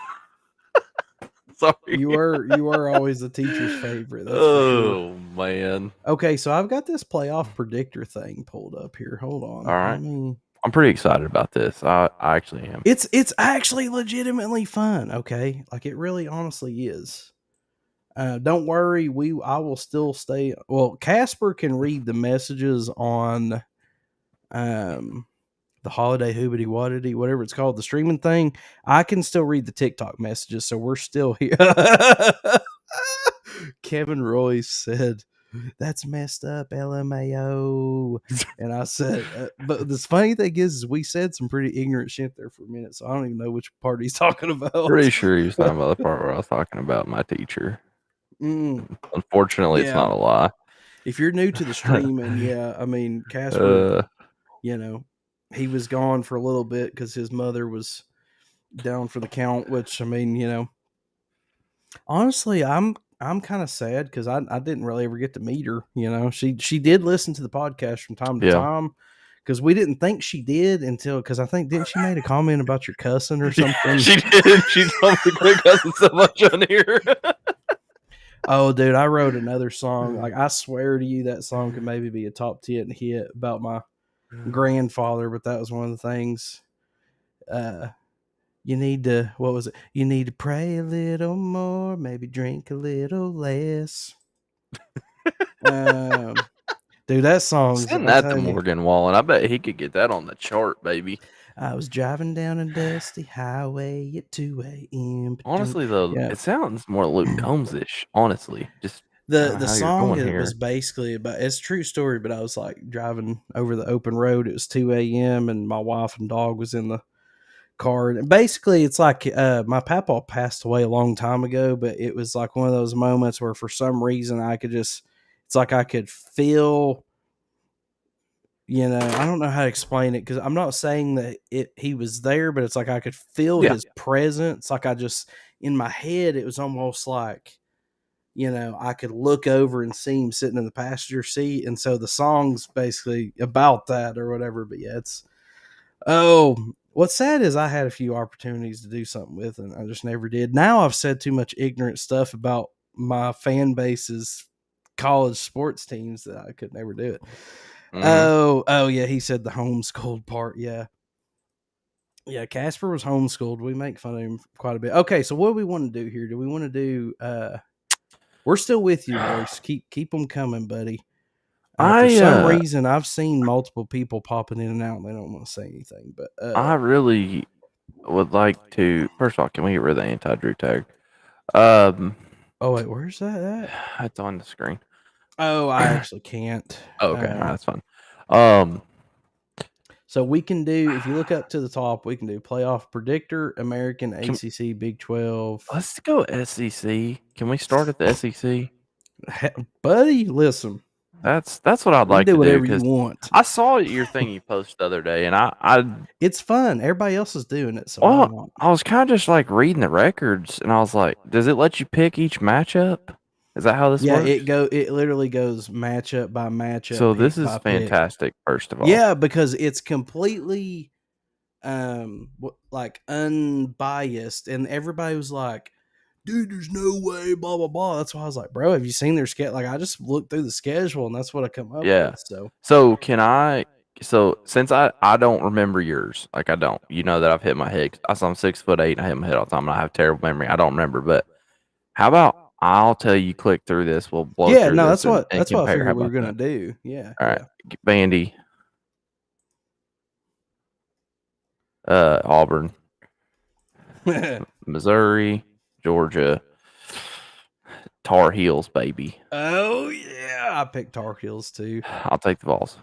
Sorry.
You were always the teacher's favorite. That's for sure.
Oh man.
Okay, so I've got this playoff predictor thing pulled up here. Hold
All
on.
right.
Let me.
I'm pretty excited about this. I actually am.
It's actually legitimately fun. Okay, like it really honestly is. Don't worry, I will still stay. Well, Casper can read the messages on um the holiday hoobity wadity, whatever it's called, the streaming thing. I can still read the TikTok messages, so we're still here. Kevin Royce said, "That's messed up, LMAO." And I said, but the funny thing is we said some pretty ignorant shit there for a minute, so I don't even know which part he's talking about.
Pretty sure he was talking about the part where I was talking about my teacher.
Mm,
Unfortunately, it's
yeah.
not a lie.
If you're new to the streaming, yeah, I mean, Casper,
uh,
he was gone for a little bit because his mother was down for the count, which I mean, honestly, I'm kind of sad because I didn't really ever get to meet her. She did listen to the podcast from time to
yeah.
time because we didn't think she did until because I think didn't she made a comment about your cousin or something?
She did. She told me quit cussing so much on here.
Oh, dude, I wrote another song. Like I swear to you, that song could maybe be a top 10 hit about my grandfather, but that was one of the things. You need to what was it? You need to pray a little more, maybe drink a little less. Dude, that song's
Send
I'm
that to
telling you.
Morgan Wallen. I bet he could get that on the chart, baby.
I was driving down a dusty highway at 2 a.m.
Honestly, though,
Yeah.
it sounds more Luke Combs-ish. Honestly, just kind of
The
how you're
song
going here.
was basically about it's a true story, but I was like driving over the open road. It was 2 a.m. and my wife and dog was in the car. And basically it's like my papa passed away a long time ago, but it was like one of those moments where for some reason it's like I could feel I don't know how to explain it because I'm not saying that he was there, but it's like I could feel
Yeah.
his presence. Like in my head, it was almost like, I could look over and see him sitting in the passenger seat. And so the song's basically about that or whatever. But yeah, what's sad is I had a few opportunities to do something with and I just never did. Now I've said too much ignorant stuff about my fan base's college sports teams that I could never do it.
Mm-hmm.
Oh yeah, he said the homeschooled part. Yeah. Yeah, Casper was homeschooled. We make fun of him quite a bit. Okay, so what do we want to do here? Do we want to do we're still with you, Royce. Keep them coming, buddy. For some
I
reason I've seen multiple people popping in and out and they don't want to say anything, but
I really would like to. First of all, can we get rid of the anti-Drew tag? Um,
oh wait, where's that at?
it's on the screen.
Oh, I actually can't.
Oh, okay, all right, that's fine. Um,
So we can do, if you look up to the top, we can do playoff predictor, American, ACC, Big 12.
Let's go SEC. Can we start at the SEC?
Buddy, listen,
That's what I'd
you can
like
do
to do
whatever you
because
want.
I saw your thing you posted the other day, and I
It's fun. Everybody else is doing it, so why
well,
not?
I was kind of just like reading the records, and I was like, does it let you pick each matchup? Is that how this
Yeah,
works?
it literally goes matchup by matchup,
So
pick
this is
by pick.
fantastic. First of all,
Yeah, because it's completely like unbiased, and everybody was like, dude, there's no way, blah blah blah. That's why I was like, bro, have you seen their schedule? Like, I just looked through the schedule, and that's what I come up
yeah.
with. So
So can I? So since I don't remember yours, like I don't, you know that I've hit my head. I'm 6'8" and I hit my head all the time, and I have terrible memory. I don't remember, but how about I'll tell you, click through this. We'll blow
yeah,
through
no,
this and
that's what I
compare. How
figured we were
about
gonna
that?
do. Yeah,
All right,
yeah.
Vandy, Auburn, Missouri, Georgia, Tar Heels, baby.
Oh yeah, I picked Tar Heels too.
I'll take the Vols.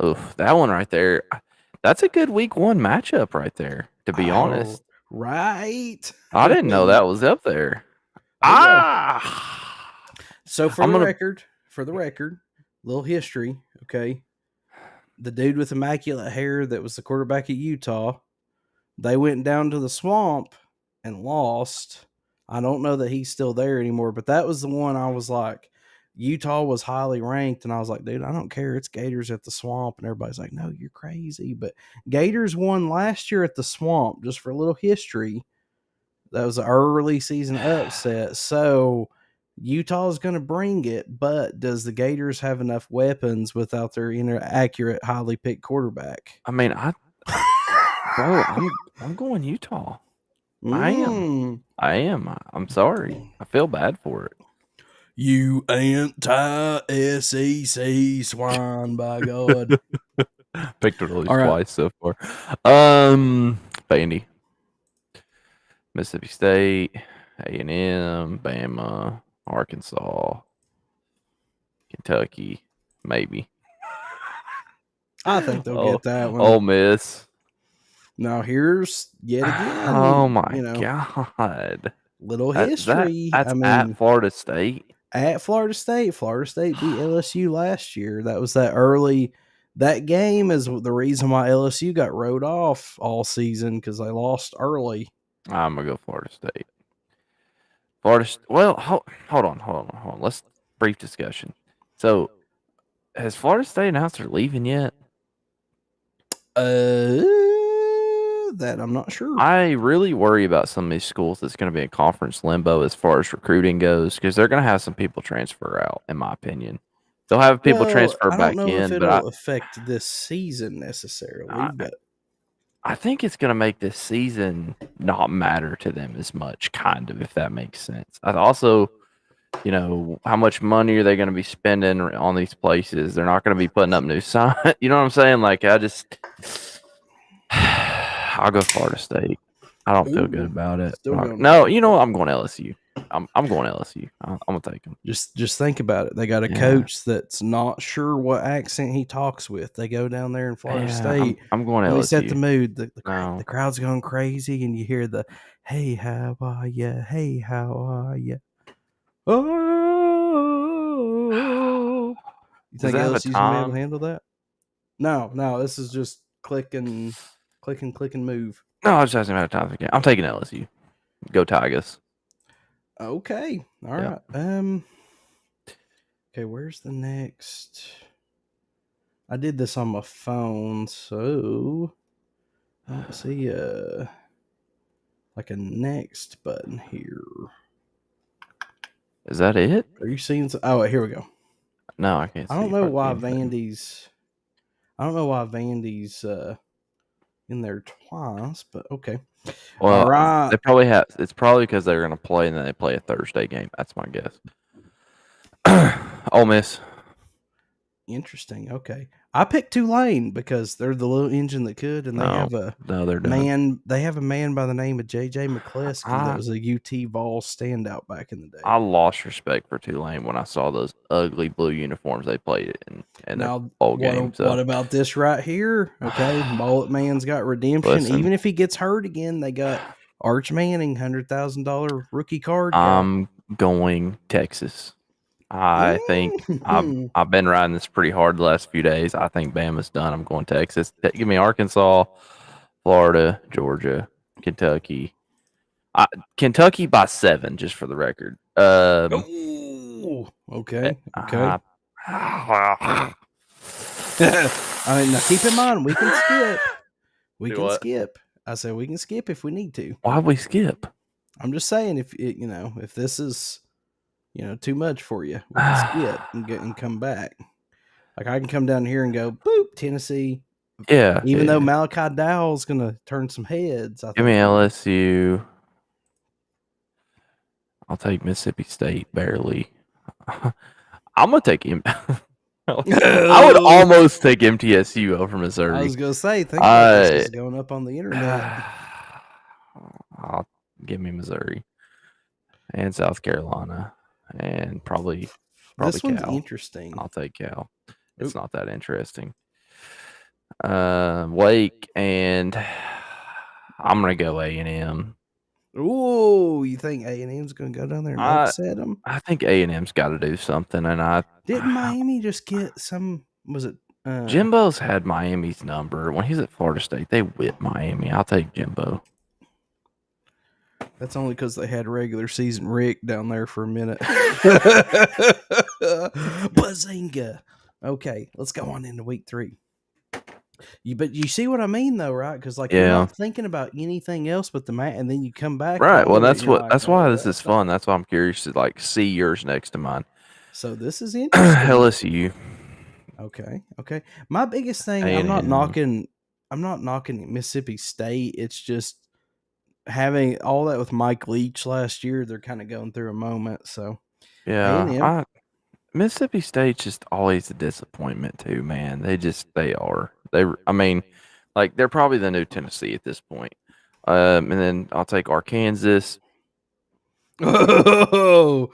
Oof, that one right there. That's a good week 1 matchup right there. To be honest,
Right.
I didn't know that was up there.
Oh yeah.
Ah,
So for
I'm
the
gonna.
record, little history, okay. The dude with immaculate hair that was the quarterback at Utah, they went down to the swamp and lost. I don't know that he's still there anymore, but that was the one I was like, Utah was highly ranked, and I was like, dude, I don't care. It's Gators at the swamp. And everybody's like, no, you're crazy. But Gators won last year at the swamp, just for a little history. That was an early season upset. So Utah's going to bring it, but does the Gators have enough weapons without their inaccurate, highly picked quarterback?
I mean, bro, I'm going Utah. I am. I am. I'm sorry. I feel bad for it.
You anti-SEC swine, by God.
Picked it at least
All right.
twice so far. Vandy, Mississippi State, A&M, Bama, Arkansas, Kentucky, maybe.
I think they'll get that one.
Ole Miss.
Now here's yet again.
Oh my God.
Little history.
That's at Florida State.
At Florida State. Florida State beat LSU last year. That was that early. That game is the reason why LSU got rode off all season, because they lost early.
I'm gonna go Florida State. Well, hold on. Let's brief discussion. So, has Florida State announced they're leaving yet?
That I'm not sure.
I really worry about some of these schools that's going to be in conference limbo as far as recruiting goes, because they're going to have some people transfer out, in my opinion. They'll have people transfer back in,
I don't know if
but
it'll affect this season necessarily. But
I think it's going to make this season not matter to them as much, kind of, if that makes sense. I also, how much money are they going to be spending on these places? They're not going to be putting up new signs. You know what I'm saying? Like, I'll go Florida State. I don't feel good about it. No, you know what? I'm going LSU. I'm going LSU. I'm gonna take them.
Just think about it. They got a coach that's not sure what accent he talks with. They go down there in Florida State.
I'm going LSU.
Let me set the mood. The crowd's going crazy, and you hear the "Hey, how are ya? Hey, how are ya?" Oh, you think LSU's gonna be able to handle that? No. This is just click and move.
No, I was just asking about time again. I'm taking LSU. Go Tigers.
Okay. All right. Okay, where's the next? I did this on my phone, so I don't see like a next button here.
Is that it?
Are you seeing oh, here we go.
No, I can't see.
I don't know why Vandy's in there twice, but okay.
Well,
all right.
They probably have. It's probably because they're going to play and then they play a Thursday game. That's my guess. Ole Miss.
Interesting. Okay. I picked Tulane because they're the little engine that could, and they have a
they're done.
man. They have a man by the name of J.J. McCleskey that was a UT Vols standout back in the day.
I lost respect for Tulane when I saw those ugly blue uniforms they played in their
Now,
bowl game. So
what about this right here? Okay, Mullet Man's got redemption.
Listen.
Even if he gets hurt again, they got Arch Manning, $100,000 rookie card guy.
I'm going Texas. I think I've been riding this pretty hard the last few days. I think Bama's done. I'm going Texas. Give me Arkansas, Florida, Georgia, Kentucky. Kentucky by 7, just for the record.
Okay. I mean, now keep in mind we can skip. We can skip. I said we can skip if we need to.
Why we skip?
I'm just saying if if this is too much for you, we can skip and come back. Like I can come down here and go boop Tennessee.
Yeah.
Even though Malachi Dowell's gonna turn some heads.
Give me LSU. I'll take Mississippi State barely. I'm gonna take him. I would almost take MTSU over Missouri.
I was gonna say, think about this is going up on the internet.
I'll give me Missouri and South Carolina and probably
this one's
Cal.
Interesting.
I'll take Cal. It's not that interesting. Wake and I'm gonna go A&M.
Ooh, you think A&M's gonna go down there and upset them?
I think A&M's got to do something, and
didn't Miami just get some? Was it?
Jimbo's had Miami's number when he's at Florida State. They whipped Miami. I'll take Jimbo.
That's only because they had regular season Rick down there for a minute. Bazinga. Okay, let's go on into week 3. But you see what I mean, though, right? Because you're not thinking about anything else but the match, and then you come back.
Right. Well, that's why this is fun. That's why I'm curious to see yours next to mine.
So this is interesting.
LSU.
Okay. My biggest thing, I'm not knocking Mississippi State. It's just having all that with Mike Leach last year. They're kind of going through a moment. So
yeah, Mississippi State's just always a disappointment too, man. They are. They're probably the new Tennessee at this point. And then I'll take Arkansas.
Oh,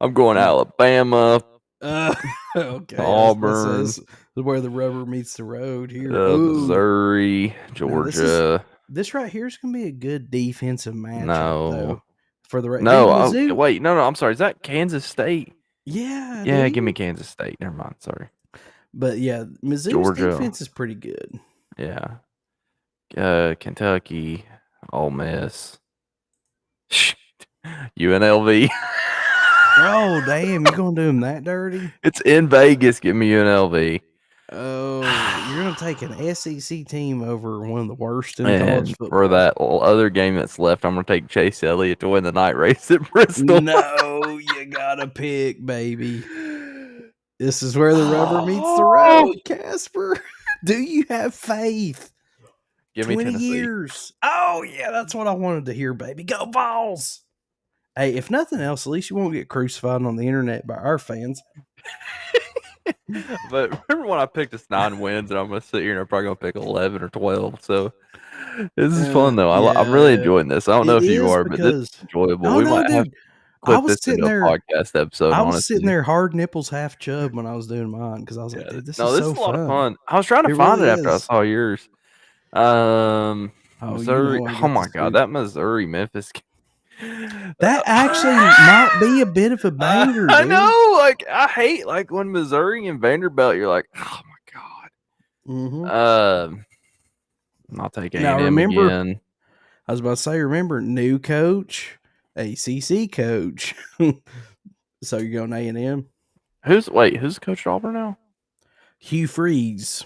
I'm going Alabama.
Okay.
Auburn.
This is where the rubber meets the road here.
Missouri, Georgia.
This right here is going to be a good defensive matchup.
No.
Though, for the
wait, no, I'm sorry. Is that Kansas State?
Yeah.
Yeah, give me Kansas State. Never mind. Sorry.
But yeah, Missouri's defense is pretty good.
Yeah. Kentucky, Ole Miss, UNLV.
Oh, damn. You're going to do them that dirty?
It's in Vegas. Give me UNLV.
Oh, you're going to take an SEC team over one of the worst in college football.
For that other game that's left, I'm going to take Chase Elliott to win the night race at Bristol.
No, you got to pick, baby. This is where the rubber meets the road, Casper. Do you have faith?
Give me
20
Tennessee.
years. Oh, yeah, that's what I wanted to hear, baby. Go Vols. Hey, if nothing else, at least you won't get crucified on the internet by our fans.
But remember when I picked us 9 wins, and I'm going to sit here and I'm probably going to pick 11 or 12. So this is fun, though. I'm really enjoying this. I don't know if you are, but this is enjoyable.
Oh,
we
no,
might have
dude.
put this into a podcast episode.
I was sitting there hard nipples, half chub when I was doing mine because I was like, dude, this is so
a lot of fun. I was trying to find it after I saw yours. Missouri. Oh my God, that Missouri Memphis game.
That actually might be a bit of a banger.
I know. I hate when Missouri and Vanderbilt. You're like, oh my God.
Mm-hmm.
I'll take A&M again.
I was about to say, remember, new coach, ACC coach. So you're going A&M.
Who's coach at Auburn now?
Hugh Freeze.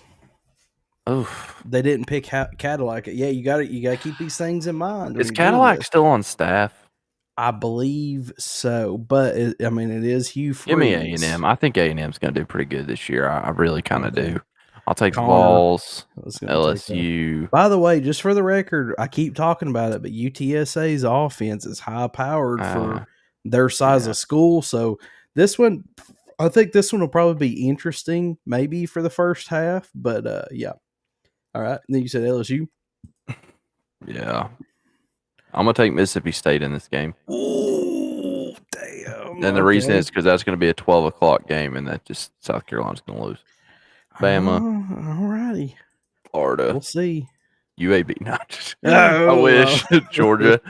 Oh,
they didn't pick Cadillac. Yeah, you got to keep these things in mind.
Is Cadillac still on staff?
I believe so, but it is Hugh Freeze.
Give me A&M. I think A&M's going to do pretty good this year. I really kind of do. I'll take the Vols, LSU.
By the way, just for the record, I keep talking about it, but UTSA's offense is high powered for their size of school. So this one, I think this one will probably be interesting, maybe for the first half, but yeah. All right. Then you said LSU.
Yeah. I'm going to take Mississippi State in this game.
Oh, damn.
And the reason
Okay.
is because that's going to be a 12 o'clock game, and that just South Carolina's going to lose. Bama,
All righty.
Florida,
We'll see.
UAB. Not. I
Oh,
wish Georgia.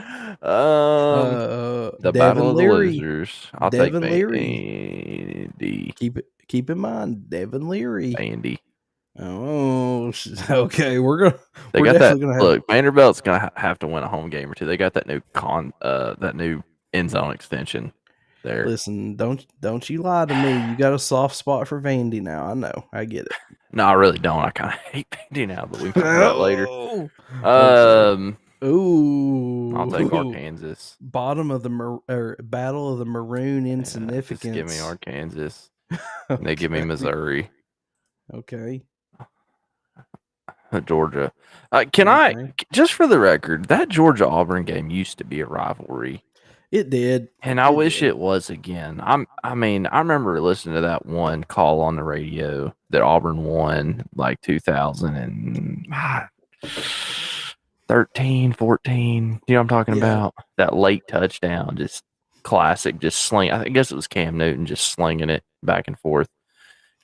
The Battle
Devin
of the
Leary.
Losers. I'll take
Devin Leary.
Vandy.
Keep in mind, Devin Leary.
Vandy.
Oh, okay.
They
We're
got that.
definitely gonna have.
Look, Vanderbilt's gonna have to win a home game or two. They got that new end zone extension there.
Listen, don't you lie to me. You got a soft spot for Vandy now. I know. I get it.
No, I really don't. I kind of hate Vandy now, but we can talk about that later.
Oh, okay. Ooh,
I'll take Arkansas.
Bottom of the battle of the maroon
Yeah,
insignificance.
just give me Arkansas.
Okay.
They give me Missouri.
Okay.
Georgia. Can I, just for the record, that Georgia Auburn game used to be a rivalry.
It did.
And I wish it was again. I mean, I remember listening to that one call on the radio that Auburn won like 2013, 14. You know what I'm talking about? That late touchdown, just classic, just sling. I guess it was Cam Newton just slinging it back and forth.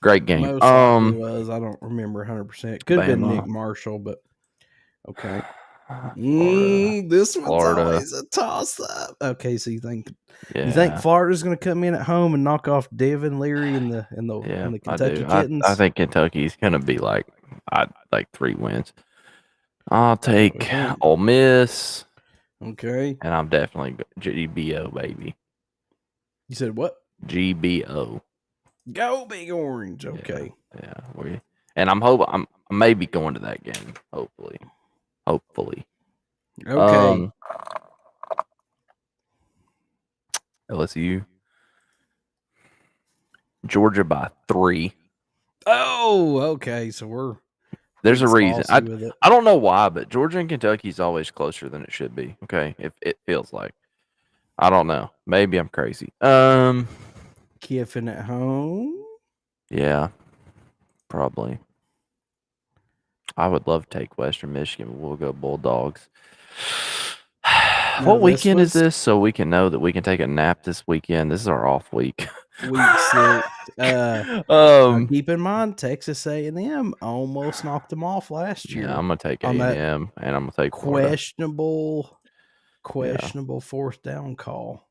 Great game.
Most likely was. I don't remember 100%. Could have been Nick Marshall, but okay. This one's always a toss up. Okay, so you think Florida's going to come in at home and knock off Devin Leary and the Kentucky Kittens?
I think Kentucky's going to be like 3 wins. I'll take Ole Miss.
Okay.
And I'm definitely GBO, baby.
You said what?
GBO.
Go Big Orange. Okay.
Yeah. And I'm maybe going to that game. Hopefully.
Okay.
LSU. Georgia by 3.
Oh, okay. So
there's a reason. I don't know why, but Georgia and Kentucky is always closer than it should be. Okay, if it feels like. I don't know. Maybe I'm crazy.
Kiffin at home.
Yeah, probably. I would love to take Western Michigan, but we'll go Bulldogs. What weekend is this? So we can know that we can take a nap this weekend. This is our off week.
Week 6. Keep in mind, Texas A&M almost knocked them off last year.
Yeah, I'm gonna take A&M, and I'm gonna take
questionable fourth down call.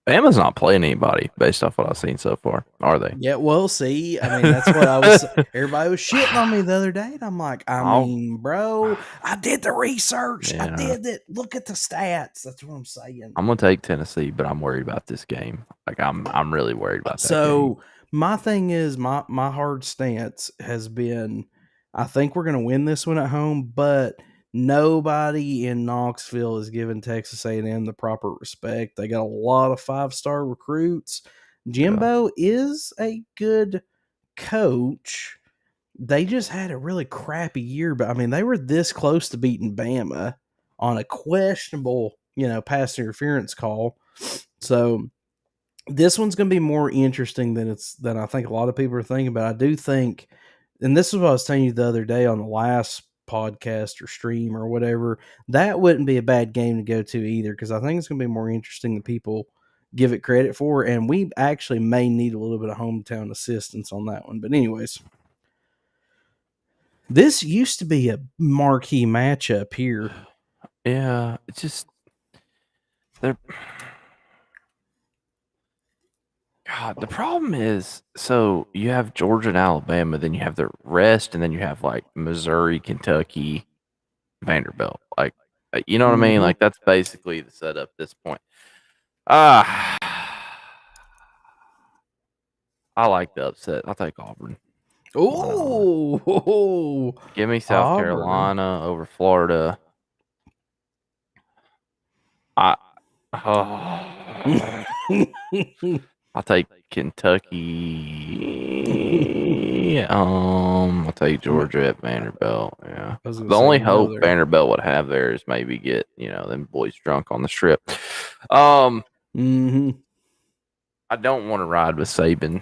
Bama's not playing anybody based off what I've seen so far, are they?
Yeah, well, see, I mean, that's what I was. Everybody was shitting on me the other day, and I'm like, bro, I did the research. Yeah. I did it. Look at the stats. That's what I'm saying.
I'm gonna take Tennessee, but I'm worried about this game. Like, I'm really worried about that.
So game. My thing is, my hard stance has been, I think we're gonna win this one at home, but nobody in Knoxville is giving Texas A&M the proper respect. They got a lot of 5-star recruits. Jimbo is a good coach. They just had a really crappy year, but I mean, they were this close to beating Bama on a questionable, pass interference call. So this one's going to be more interesting than I think a lot of people are thinking. But I do think, and this is what I was telling you the other day on the last podcast or stream or whatever, that wouldn't be a bad game to go to either, because I think it's going to be more interesting than people give it credit for, and we actually may need a little bit of hometown assistance on that one. But anyways, this used to be a marquee matchup here.
Yeah, it's just God, the problem is, so you have Georgia and Alabama, then you have the rest, and then you have like Missouri, Kentucky, Vanderbilt. Like, you know what I mean? Like, that's basically the setup at this point. I like the upset. I'll take Auburn.
Oh,
give me South Carolina over Florida. I'll take Kentucky. I'll take Georgia at Vanderbilt. Yeah. The only hope Vanderbilt would have there is maybe get them boys drunk on the strip.
Mm-hmm.
I don't want to ride with Saban.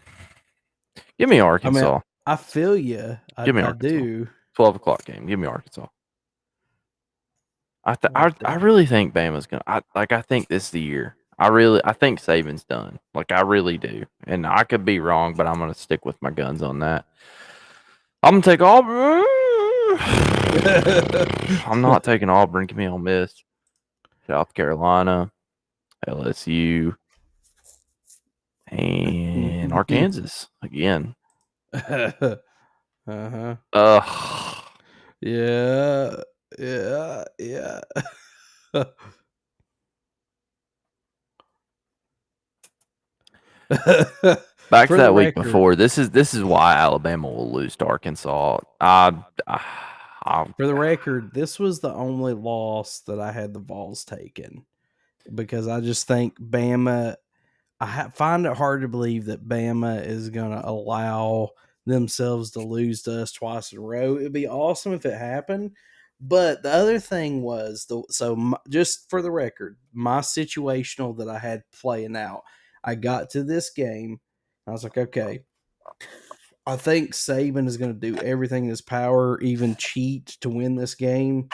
Give me
I mean,
Arkansas.
I feel you.
Give me
I
Arkansas.
do.
12 o'clock game. Give me Arkansas. I
Okay.
really think Bama's gonna. I think this is the year. I think Saban's done. Like I really do, and I could be wrong, but I'm gonna stick with my guns on that. I'm gonna take Auburn. I'm not taking Auburn. Give me Ole Miss, South Carolina, LSU, and Arkansas again.
Uh-huh.
Ugh.
Yeah. Yeah. Yeah.
Back to
For the
that week
record,
before. This is why Alabama will lose to Arkansas.
for the record, this was the only loss that I had the Vols taken because I just think Bama. Find it hard to believe that Bama is going to allow themselves to lose to us twice in a row. It'd be awesome if it happened. But the other thing was just for the record, my situational that I had playing out. I got to this game. I was like, okay, I think Saban is going to do everything in his power, even cheat to win this game.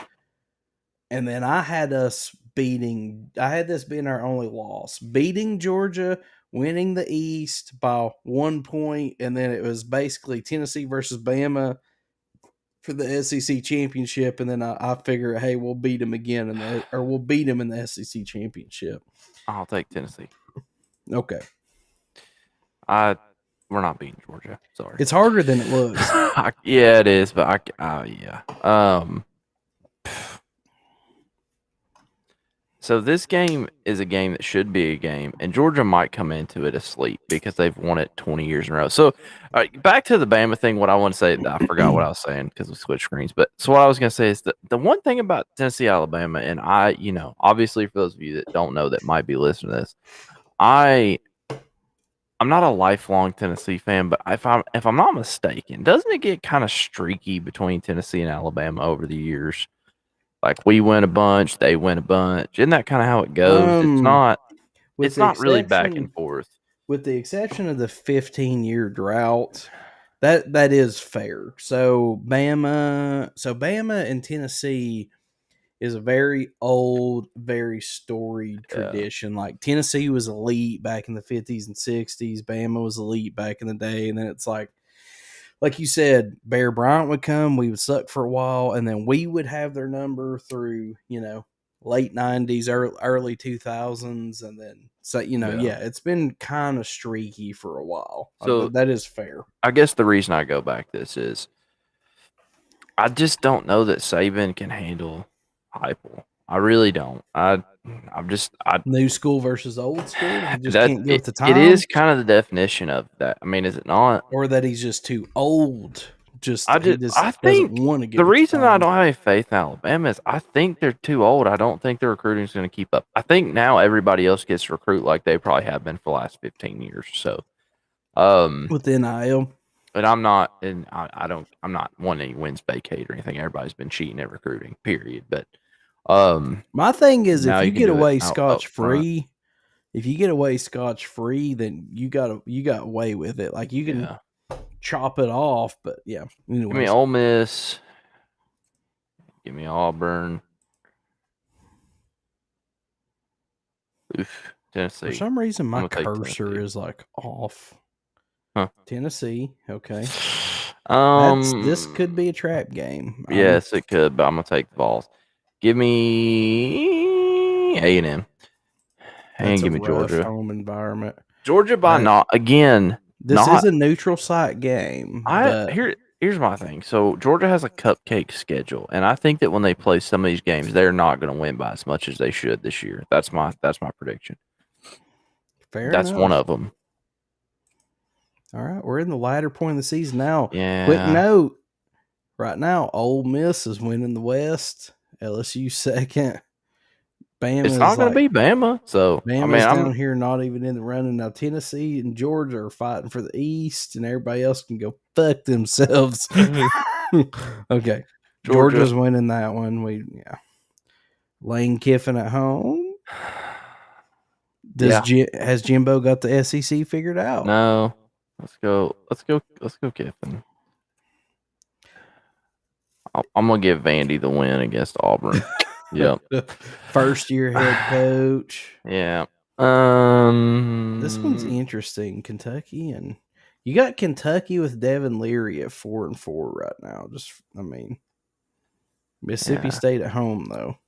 And then I had this being our only loss, beating Georgia, winning the East by 1 point, and then it was basically Tennessee versus Bama for the SEC championship. And then I figure, hey, we'll beat them again we'll beat them in the SEC championship.
I'll take Tennessee.
Okay,
We're not beating Georgia. Sorry.
it's harder than it looks.
Yeah, it is, but yeah. So this game is a game that should be a game, and Georgia might come into it asleep because they've won it 20 years in a row. So, back to the Bama thing. What I want to say, I forgot what I was saying because we switched screens. But so what I was going to say is that the one thing about Tennessee, Alabama, and obviously for those of you that don't know that might be listening to this, I'm not a lifelong Tennessee fan, but if I'm not mistaken, doesn't it get kind of streaky between Tennessee and Alabama over the years? Like we win a bunch, they win a bunch. Isn't that kind of how it goes? It's
um,
not.
with
It's
the
not really back and
exception
forth.
with the exception of the 15-year drought, that is fair. So Bama and Tennessee is a very old, very storied
Yeah.
tradition. Like Tennessee was elite back in the 50s and 60s, Bama was elite back in the day, and then it's like you said, Bear Bryant would come, we would suck for a while, and then we would have their number through, late 90s, early 2000s, and then
Yeah.
it's been kind of streaky for a while.
So
That is fair.
I guess the reason I go back this is I just don't know that Saban can handle Heupel. I really don't. I'm just I
New school versus old school. He just
that
can't go with the
it is
times,
kind of the definition of that. I mean, is it not?
or that he's just too old. He just
I
doesn't
think
want to get
the
with the
reason I
times.
don't have any faith in Alabama is I think they're too old. I don't think the recruiting is going to keep up. I think now everybody else gets to recruit like they probably have been for the last 15 years or so.
With NIL.
But I'm not, and I'm not wanting any wins vacate or anything. Everybody's been cheating at recruiting, period. But
My thing is,
now
if you
you can
get
do it
away
out up
scotch
front.
free, then you got away with it. Like you can
Yeah.
chop it off, but yeah.
Give me
Anyways,
Ole Miss. Give me Auburn. Oof, Tennessee.
for some reason my
I'm gonna take
cursor
Tennessee.
is like off.
Huh.
Tennessee, okay. This
Um.
could be a trap game.
Yes, it could, but I'm gonna take the balls. Give me A&M,
That's
and
a
give me
rough
Georgia.
home environment.
Georgia by
Uh,
not again.
This is
Not
a neutral site game, but
here's my thing. So Georgia has a cupcake schedule, and I think that when they play some of these games, they're not going to win by as much as they should this year. That's my prediction.
fair
That's one
enough.
of them.
All right, we're in the latter point of the season now.
Yeah.
Quick note: right now, Ole Miss is winning the West. LSU second.
It's not going to be Bama. So
Bama's down here, not even in the running. Now Tennessee and Georgia are fighting for the East, and everybody else can go fuck themselves. Okay, Georgia's winning that one. Lane Kiffin at home. Has Jimbo got the SEC figured out?
No. Let's go. Kiffin. I'm gonna give Vandy the win against Auburn. Yep.
First year head coach.
Yeah.
This one's interesting. Kentucky, and you got Kentucky with Devin Leary at 4-4 right now. Mississippi State at home though.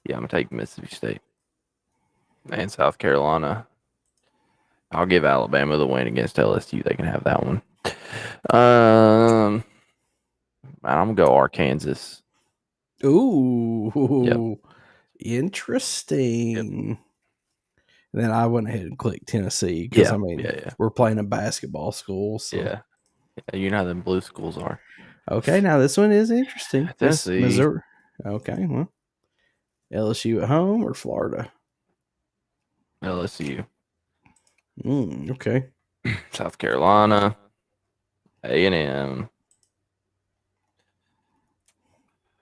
Yeah, I'm gonna take Mississippi State and South Carolina. I'll give Alabama the win against LSU. They can have that one. I'm gonna go Arkansas.
Ooh, interesting. Yep. And then I went ahead and clicked Tennessee because we're playing a basketball school. So.
Yeah, you know how them blue schools are.
Okay, now this one is interesting.
Tennessee,
Missouri. Okay, well, LSU at home or Florida?
LSU.
Okay.
South Carolina, A&M,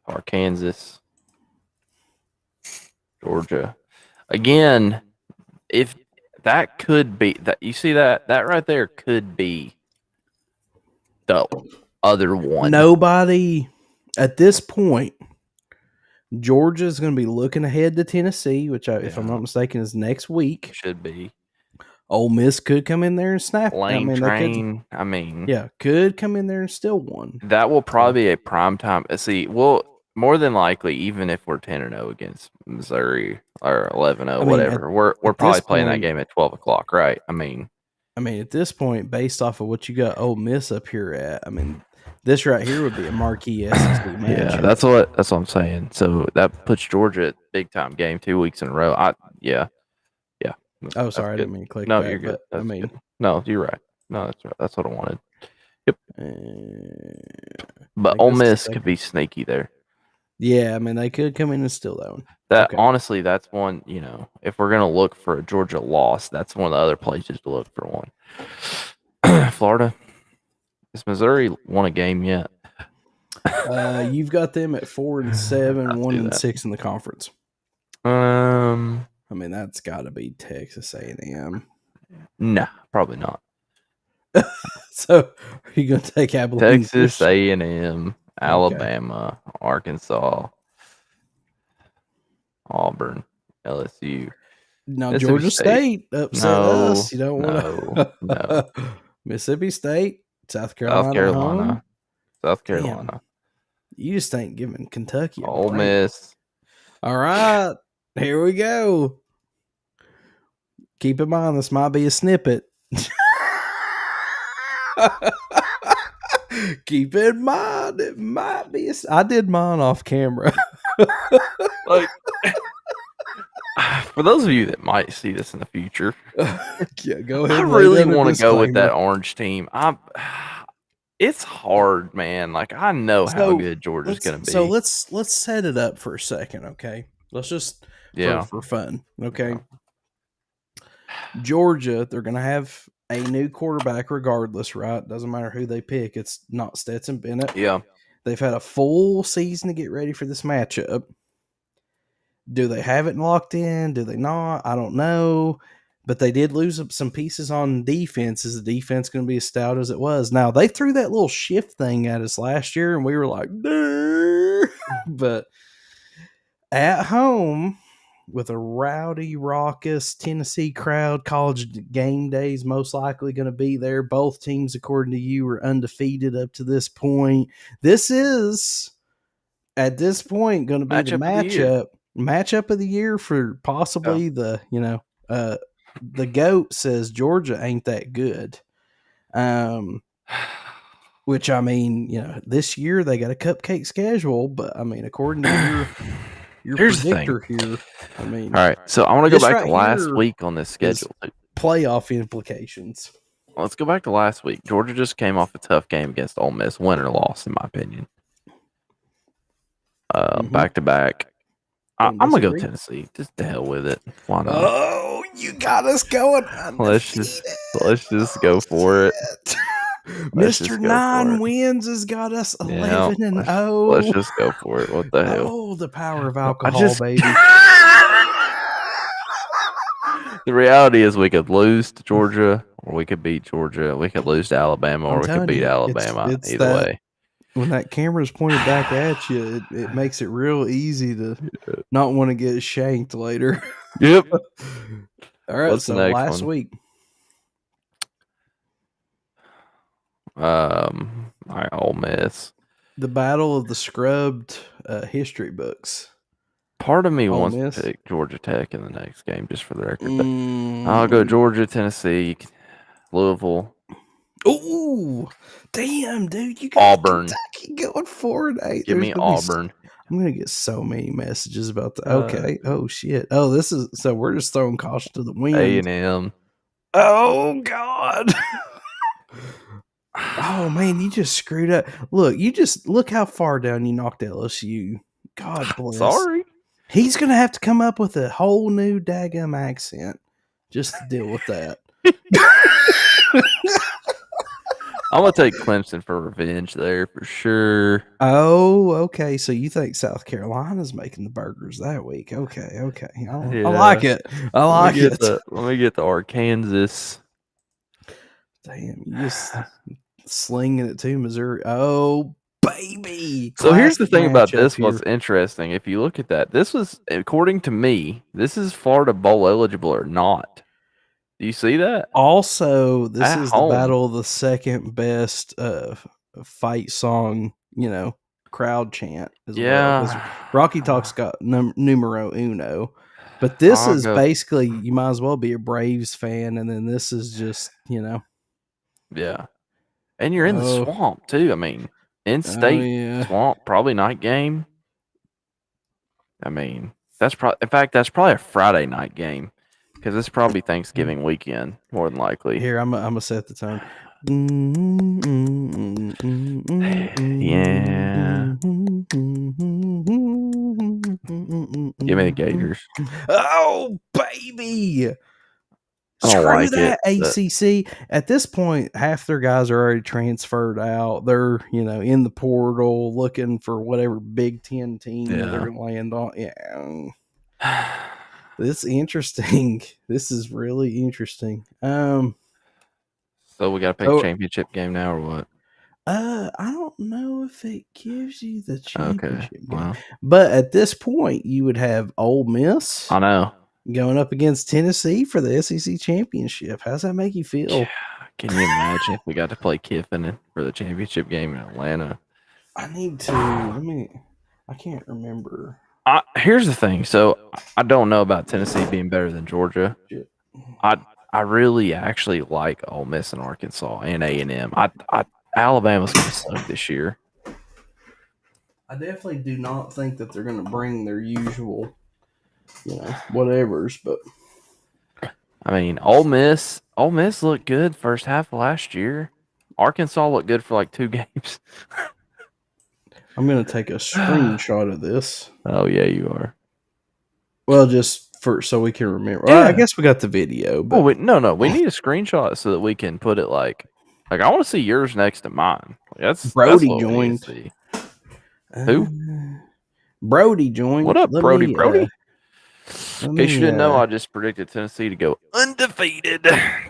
Arkansas, Georgia. Again, if that could be that, you see that right there could be the other one.
Nobody at this point. Georgia's going to be looking ahead to Tennessee, which, if I'm not mistaken, is next week.
Should be.
Ole Miss could come in there and snap.
Train.
Could come in there and steal one.
That will probably be a prime time. See, well, more than likely, even if we're 10-0 against Missouri or 11-0, whatever, we're probably playing that game at 12 o'clock, right? I mean,
at this point, based off of what you got Ole Miss up here at, this right here would be a marquee SEC match.
Yeah, that's what I'm saying. So that puts Georgia at big time game 2 weeks in a row. Yeah.
Oh, sorry, I didn't mean to click.
No, you're good. Good. No, you're right. No, that's right. That's what I wanted. Yep. But Ole Miss could be sneaky there.
Yeah, they could come in and steal that one.
Honestly, that's one. If we're gonna look for a Georgia loss, that's one of the other places to look for one. Florida. Has Missouri won a game yet?
You've got them at 4-7, 1-6 in the conference. That's got to be Texas A&M.
Nah, probably not.
So, are you going to take Abilene?
Texas A&M, Alabama, Arkansas, Auburn, LSU.
No, Georgia State upset us. You don't want
to. No.
Mississippi State, South Carolina. Damn. You just ain't giving Kentucky a
Ole Miss.
All right, here we go. Keep in mind, this might be a snippet. Keep in mind, it might be. I did mine off camera.
For those of you that might see this in the future,
yeah, go ahead.
I really want to go with that orange team. It's hard, man. I know how good Georgia's going to be.
So let's set it up for a second, okay? Let's just for fun, okay? Yeah. Georgia, they're going to have a new quarterback regardless, right? Doesn't matter who they pick. It's not Stetson Bennett.
Yeah.
They've had a full season to get ready for this matchup. Do they have it locked in? Do they not? I don't know. But they did lose some pieces on defense. Is the defense going to be as stout as it was? Now, they threw that little shift thing at us last year, and we were like, duh. But at home, with a rowdy, raucous Tennessee crowd, college game days most likely going to be there. Both teams, according to you, are undefeated up to this point. This is, at this point, going to be the matchup of the year for possibly the GOAT says Georgia ain't that good. Which, this year they got a cupcake schedule, but, according to your predictor here,
all right, so I want to go back to last week on this schedule.
Playoff implications.
Let's go back to last week. Georgia just came off a tough game against Ole Miss, win or loss, in my opinion. Back to back. I'm gonna go Tennessee. Just the hell with it. Why not?
Oh, you got us going.
Let's just go for it.
Mr. 9 wins has got us 11-0.
Let's just go for it. What the hell?
Oh, the power of alcohol, baby.
The reality is we could lose to Georgia, or we could beat Georgia. We could lose to Alabama,
I'm
or we could
telling
beat
you,
Alabama.
it's
Either
that
way.
when that camera's pointed back at you, it makes it real easy to not want to get shanked later.
Yep.
All right,
What's the
so
next
last
one?
week,
All right, Ole Miss.
the battle of the scrubbed history books.
Part of me
Ole
wants to
Miss.
pick Georgia Tech in the next game, just for the record. But I'll go Georgia, Tennessee, Louisville.
Oh, damn, dude! You got
Auburn.
Kentucky going 4-8.
Give me Auburn.
I'm gonna get so many messages about that. Okay. Oh shit. Oh, this is so we're just throwing caution to the wind.
A&M.
Oh God. Oh man, you just screwed up. Look how far down you knocked LSU. God bless.
Sorry.
He's gonna have to come up with a whole new daggum accent just to deal with that.
I'm gonna take Clemson for revenge there for sure.
Oh, okay. So you think South Carolina's making the burgers that week? Okay. I
Yeah.
like it. I like it.
Let me get the Arkansas.
Damn, you just slinging it to Missouri. Oh, baby.
So here's the
Classic
thing about
matchup
this.
here.
What's interesting, if you look at that, this was, according to me, this is Florida Bowl eligible or not. Do you see that?
Also, this
At
is
home.
the battle of the second best fight song, crowd chant as well. 'Cause Rocky Talk's got numero uno. But this is basically, you might as well be a Braves fan, and then this is just,
Yeah. And you're in the swamp, too. I mean, in-state swamp, probably night game. I mean, that's probably a Friday night game. Because it's probably Thanksgiving weekend, more than likely.
Here, I'm gonna set the tone.
Yeah. Give me the Gators.
Oh, baby.
Screw
that ACC. At this point, half their guys are already transferred out. They're, in the portal looking for whatever Big Ten team that they're going to land on. Yeah. This is interesting. This is really interesting.
So we got to pick championship game now or what?
I don't know if it gives you the championship game.
Wow.
But at this point, you would have Ole Miss.
I know.
Going up against Tennessee for the SEC championship. How's that make you feel?
Can you imagine if we got to play Kiffin for the championship game in Atlanta?
I need to. I can't remember.
Here's the thing. So I don't know about Tennessee being better than Georgia. I really actually like Ole Miss and Arkansas and A&M. Alabama's going to suck this year.
I definitely do not think that they're going to bring their usual, whatevers. But
I mean, Ole Miss looked good first half of last year. Arkansas looked good for like 2 games.
I'm going to take a screenshot of this.
Oh, yeah, you are.
Well, just so we can remember. Yeah. I guess we got the video. But
we need a screenshot so that we can put it like I want to see yours next to mine. That's
Brody
what
joined.
Who?
Brody joined.
What up, Brody? In case you didn't know, I just predicted Tennessee to go undefeated.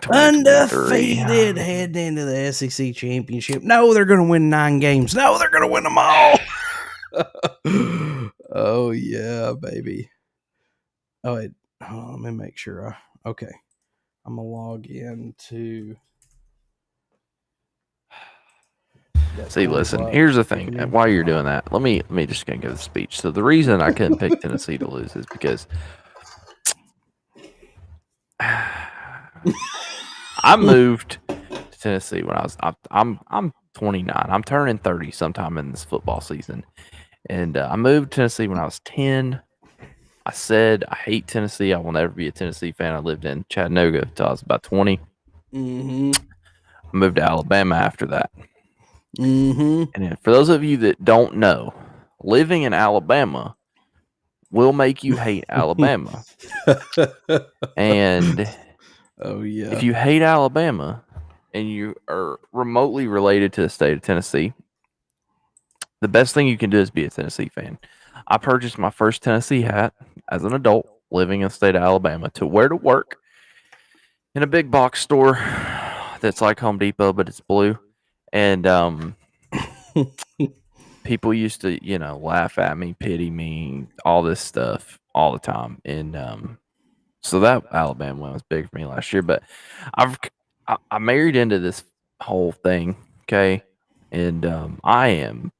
Undefeated heading into the SEC championship. No, they're going to win 9 games. No, they're going to win them all. Oh, yeah, baby. Oh, wait. Hold on, let me make sure. Okay. I'm going to log in to...
See, listen, here's the thing. While you're doing that, let me just give the speech. So the reason I couldn't pick Tennessee to lose is because I moved to Tennessee when I'm 29. I'm turning 30 sometime in this football season. And I moved to Tennessee when I was 10. I said I hate Tennessee. I will never be a Tennessee fan. I lived in Chattanooga until I was about 20.
Mm-hmm.
I moved to Alabama after that.
Mm-hmm.
And for those of you that don't know, living in Alabama will make you hate Alabama. And if you hate Alabama and you are remotely related to the state of Tennessee, the best thing you can do is be a Tennessee fan. I purchased my first Tennessee hat as an adult living in the state of Alabama to wear to work in a big box store that's like Home Depot, but it's blue. And people used to, laugh at me, pity me, all this stuff all the time. And so that Alabama win was big for me last year. But I've I married into this whole thing, okay, and I am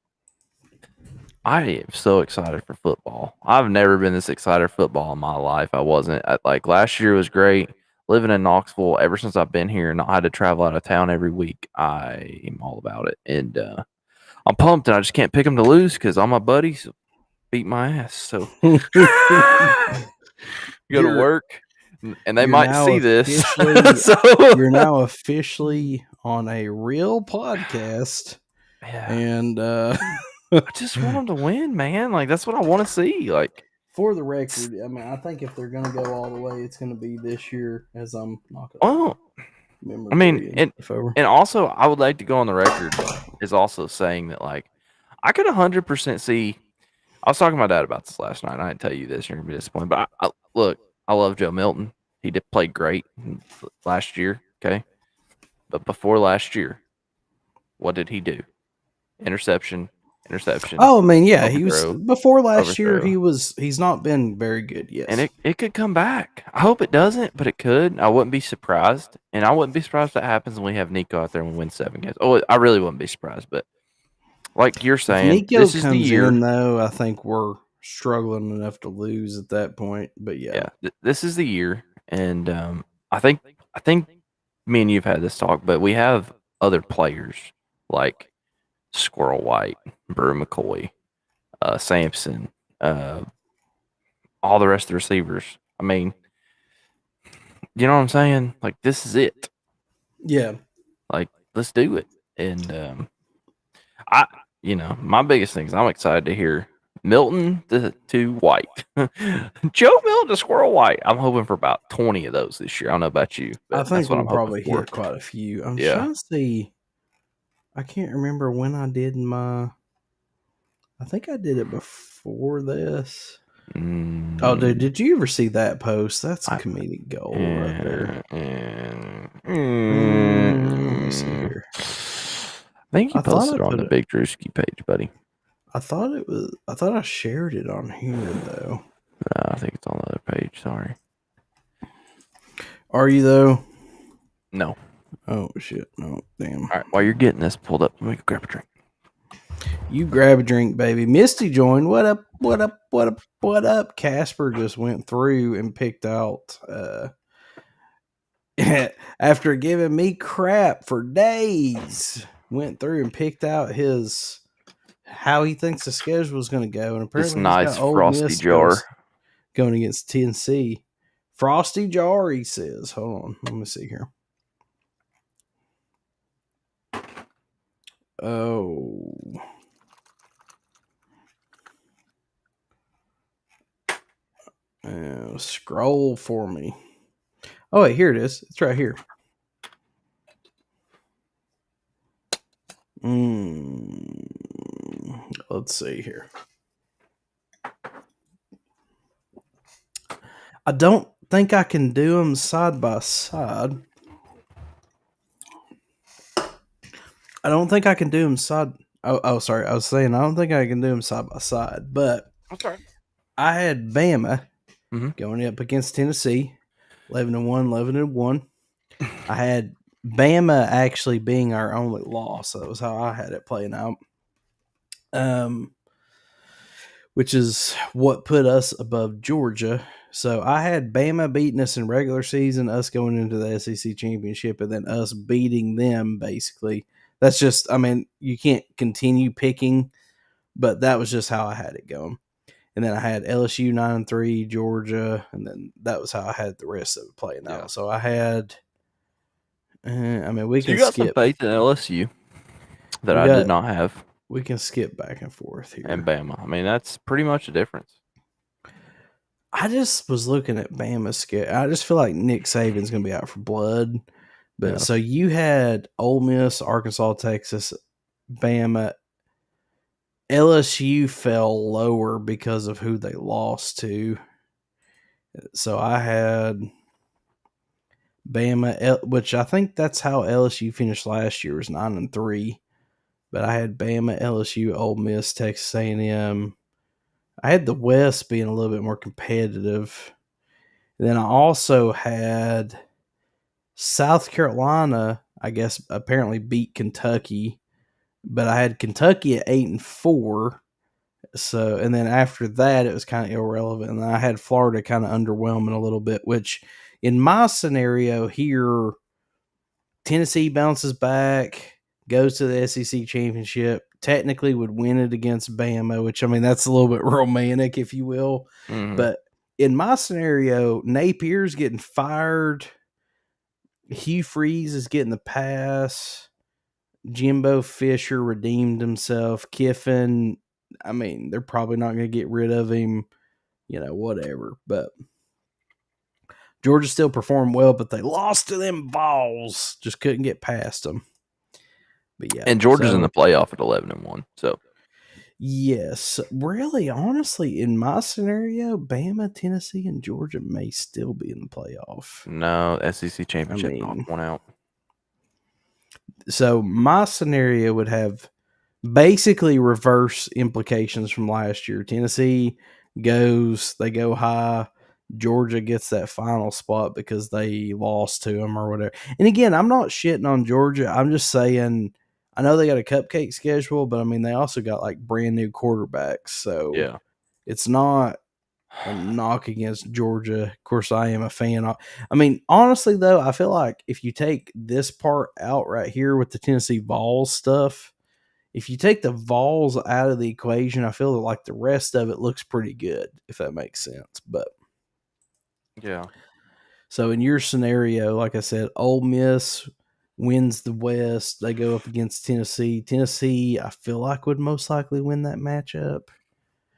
so excited for football. I've never been this excited for football in my life. I wasn't. Like last year was great. Living in Knoxville, ever since I've been here and I had to travel out of town every week, I am all about it. And I'm pumped, and I just can't pick them to lose because all my buddies beat my ass. So go to
you're
work, and they
you're
might
now
see this.
officially
So
you're now officially on a real podcast,
yeah,
and
I just want them to win, man. Like that's what I want to see. Like,
for the record, I mean, I think if they're going to go all the way, it's going to be this year. As I'm knocking
oh, I mean,
memorabilia and
and
stuff over.
and also I would like to go on the record is also saying that like I could 100% see. I was talking to my dad about this last night. And I didn't tell you this. You're gonna be disappointed. But look, I love Joe Milton. He did play great last year. Okay, but before last year, what did he do? Interception, interception,
Oh, I mean, yeah, he was
overthrow,
before last year.
overthrow.
He's not been very good.
And
Yes,
it could come back. I hope it doesn't, but it could. I wouldn't be surprised. And I wouldn't be surprised if that happens when we have Nico out there and we win 7 games. Oh, I really wouldn't be surprised. But like you're
if
saying,
Nico
this is the
comes
year.
in though, I think we're struggling enough to lose at that point. But yeah,
Yeah, this is the year. And I think I think me and you've had this talk, but we have other players like Squirrel White, Brew McCoy, Sampson, uh, all the rest of the receivers. I mean, you know what I'm saying? Like this is it.
yeah,
Like let's do it. And I, my biggest thing is I'm excited to hear Milton to White, Joe Milton to Squirrel White. I'm hoping for about 20 of those this year. I don't know about you,
I
but that's
think
what
we'll
I'm hoping
probably
for.
hit quite a few. I'm
Yeah.
trying to see. I can't remember when I did my. I think I did it before this. Oh, dude, did you ever see that post? That's
I,
comedic gold right there. Let me see here.
I think you
I thought I
posted on
put
the
it.
Big Drewski page, buddy.
I thought it was. I thought I shared it on here though.
I think it's on the other page. Sorry.
Are you though?
No.
Oh shit! No, damn.
All right. While you're getting this pulled up, let me go grab a drink.
You grab a drink, baby. Misty joined. What up? What up? What up? What up? Casper just went through and picked out. After giving me crap for days, went through and picked out his how he thinks the schedule is going to go, and
This
apparently he's
nice
got Ole
frosty
Miss
jar.
going against Tennessee. Frosty jar, he says. Hold on, let me see here. Oh. Scroll for me. Oh, wait, here it is. It's right here. Let's see here. I don't think I can do them side by side. I don't think I can do them side. Oh, sorry. I was saying I don't think I can do them side by side. But
Okay.
I had Bama
Mhm.
going up against Tennessee, 11-1, 11-1. I had Bama actually being our only loss. That was how I had it playing out. Which is what put us above Georgia. So I had Bama beating us in regular season, us going into the SEC championship, and then us beating them basically. That's just, I mean, you can't continue picking, but that was just how I had it going. And then I had LSU 9-3, Georgia, and then that was how I had the rest of it playing out.
Yeah.
So I had, I mean, we
So
can
you got some
skip.
faith in LSU that
We
I did
got,
not have,
we can skip back and forth here.
and Bama. I mean, that's pretty much the difference.
I just was looking at Bama's schedule. I just feel like Nick Saban's going to be out for blood. But
Yeah.
so you had Ole Miss, Arkansas, Texas, Bama. LSU fell lower because of who they lost to. So I had Bama, which I think that's how LSU finished last year, was 9-3. But I had Bama, LSU, Ole Miss, Texas A&M. I had the West being a little bit more competitive. And then I also had South Carolina, I guess, apparently beat Kentucky, but I had Kentucky at 8-4. So, and then after that, it was kind of irrelevant. And I had Florida kind of underwhelming a little bit, which in my scenario here, Tennessee bounces back, goes to the SEC championship, technically would win it against Bama, which, I mean, that's a little bit romantic, if you will.
Mm-hmm.
But in my scenario, Napier's getting fired. Hugh Freeze is getting the pass. Jimbo Fisher redeemed himself. Kiffin, I mean, they're probably not going to get rid of him, whatever. But Georgia still performed well, but they lost to them balls. Just couldn't get past them. But yeah.
And Georgia's in the playoff at 11-1. So
yes, really, honestly, in my scenario, Bama, Tennessee, and Georgia may still be in the playoff.
no, SEC championship knocked one out.
So my scenario would have basically reverse implications from last year. Tennessee they go high. Georgia gets that final spot because they lost to them or whatever. And again, I'm not shitting on Georgia. I'm just saying, I know they got a cupcake schedule, but I mean, they also got like brand new quarterbacks. So
yeah,
it's not a knock against Georgia. Of course, I am a fan. I mean, honestly, though, I feel like if you take this part out right here with the Tennessee Vols stuff, if you take the Vols out of the equation, I feel like the rest of it looks pretty good, if that makes sense. But
yeah.
So in your scenario, like I said, Ole Miss wins the West. They go up against Tennessee. Tennessee, I feel like, would most likely win that matchup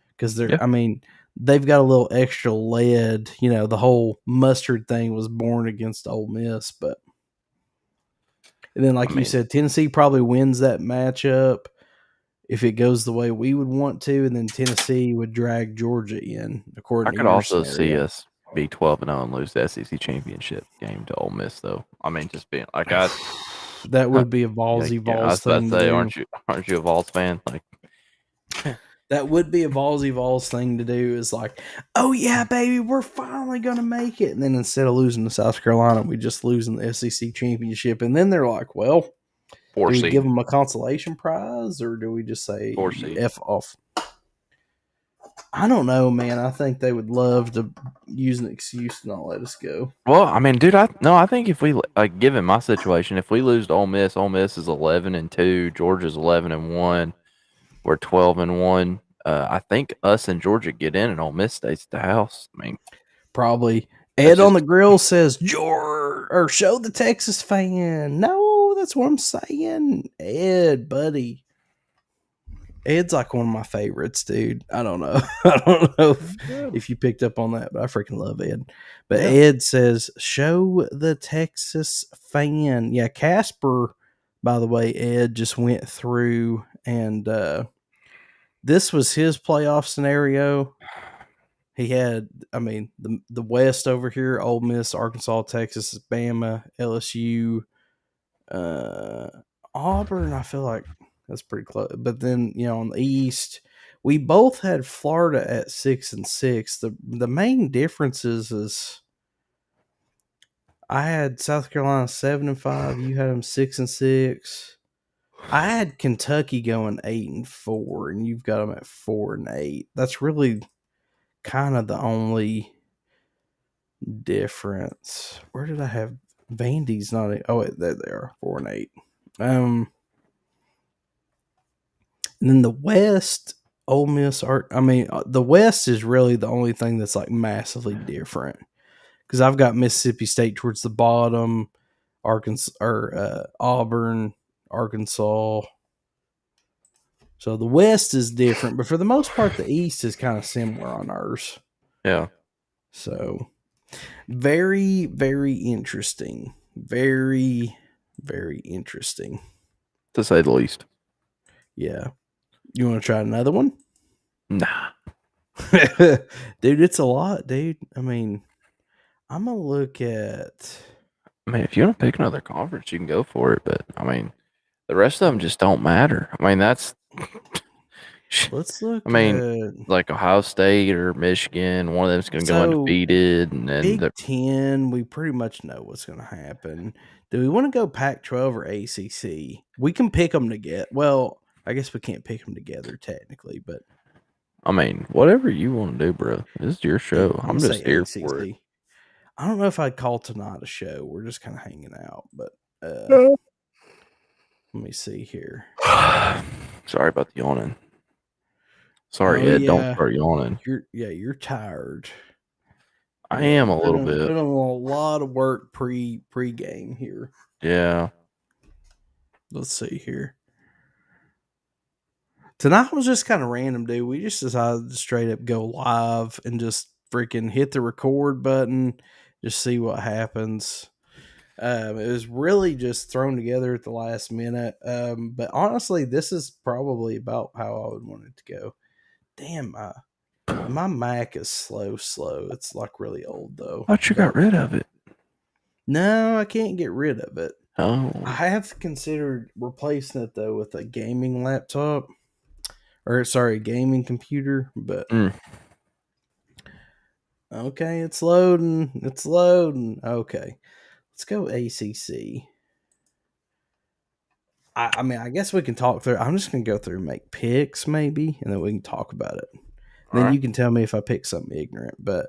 because
Yeah.
I mean, they've got a little extra lead. The whole mustard thing was born against Ole Miss, but and then, like you said, Tennessee probably wins that matchup if it goes the way we would want to, and then Tennessee would drag Georgia in. According
I
to
could
your
also
scenario.
see us be 12-0 and lose the SEC championship game to Ole Miss, though. I mean, just being like
that would be a ballsy
I was
Vols
about
thing
to
to
say,
do.
aren't you a Vols fan? Like,
that would be a ballsy Vols thing to do. Is like, oh yeah, baby, we're finally gonna make it, and then instead of losing to South Carolina, we just losing the SEC championship, and then they're like, well, do we give them a consolation prize or do we just say F off? I don't know, man. I think they would love to use an excuse to not let us go.
Well, I mean, dude, I think if we given my situation, if we lose to Ole Miss is 11-2, Georgia's 11-1, we're 12-1. I think us and Georgia get in, and Ole Miss stays at the house. I mean,
probably. Ed on the grill says, George, or show the Texas fan. No, that's what I'm saying. Ed, buddy. Ed's like one of my favorites, dude. I don't know. I don't know if you picked up on that, but I freaking love Ed. But yeah. Ed says, show the Texas fan. Yeah, Casper, by the way, Ed just went through and this was his playoff scenario. He had, I mean, the West over here, Ole Miss, Arkansas, Texas, Bama, LSU, Auburn. I feel like that's pretty close. But then, on the East, we both had Florida at 6-6. The main differences is I had South Carolina 7-5. You had them 6-6. I had Kentucky going 8-4, and you've got them at 4-8. That's really kind of the only difference. Where did I have Vandy's not? Oh, wait, there they are, 4-8. And then the West, Ole Miss the West is really the only thing that's like massively different because I've got Mississippi State towards the bottom, Arkansas or Auburn, Arkansas. So the West is different, but for the most part, the East is kind of similar on ours.
Yeah.
So very, very interesting. Very, very interesting.
To say the least.
Yeah. You want to try another one?
Nah.
Dude, it's a lot, dude. I mean, I'm going to look at...
I mean, if you want to pick another conference, you can go for it. But I mean, the rest of them just don't matter. I mean, that's.
Let's
I
look
mean,
at
like Ohio State or Michigan, one of them's going to go
so
undefeated, and then
Big Ten. We pretty much know what's going to happen. Do we want to go Pac-12 or ACC? We can pick them together. Well, I guess we can't pick them together technically, but
I mean, whatever you want to do, bro. This is your
yeah,
show.
I'm gonna
I'm
say
just here for it.
ACC. I don't know if I'd call tonight a show. We're just kind of hanging out, but let me see here.
Sorry about the yawning.
Oh
Sorry, Ed. Don't
yeah,
start yawning.
you're tired.
I am a little
Been
bit.
on a lot of work pre-game here.
Yeah.
Let's see here. Tonight was just kind of random, dude. We just decided to straight up go live and just freaking hit the record button, just see what happens. It was really just thrown together at the last minute. But honestly, this is probably about how I would want it to go. Damn, my Mac is slow. It's like really old though.
Thought you got
But
rid of it.
no, I can't get rid of it.
Oh.
I have considered replacing it though with a gaming laptop, or sorry, a gaming computer. But okay, it's loading. It's loading. Okay, let's go ACC. I mean, I guess we can talk through. I'm just gonna go through and make picks, maybe, and then we can talk about it. Then
Alright.
you can tell me if I pick something ignorant. But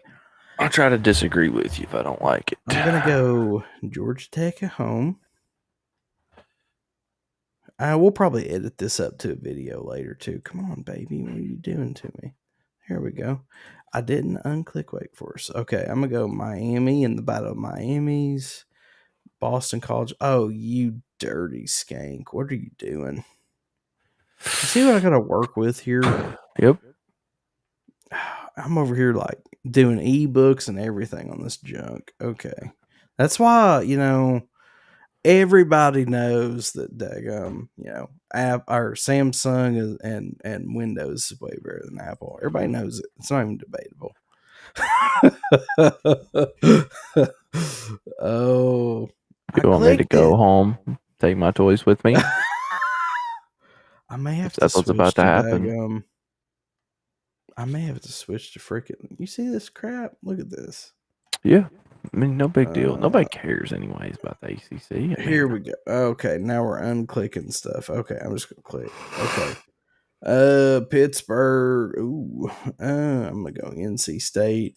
I'll try to disagree with you if I don't like it.
I'm gonna go Georgia Tech at home. We'll probably edit this up to a video later too. Come on, baby, what are you doing to me? Here we go. I didn't unclick Wake Forest. Okay, I'm gonna go Miami in the Battle of Miami's. Boston College. Oh, you dirty skank! What are you doing? You see what I gotta work with here?
Yep.
I'm over here like doing ebooks and everything on this junk. Okay. That's why, everybody knows that app or Samsung and Windows is way better than Apple. Everybody knows it. It's not even debatable. Oh, I
You want me to
clicked
go
it.
home, take my toys with me?
I may have to
That's what's about
switch
to
to
happen.
I may have to switch to freaking. You see this crap? Look at this.
Yeah. I mean, no big deal. Nobody
Uh,
cares anyways about the ACC. I
Here
mean,
we go. Okay, now we're unclicking stuff. Okay, I'm just gonna click. Okay. Pittsburgh. Ooh. I'm gonna go NC State.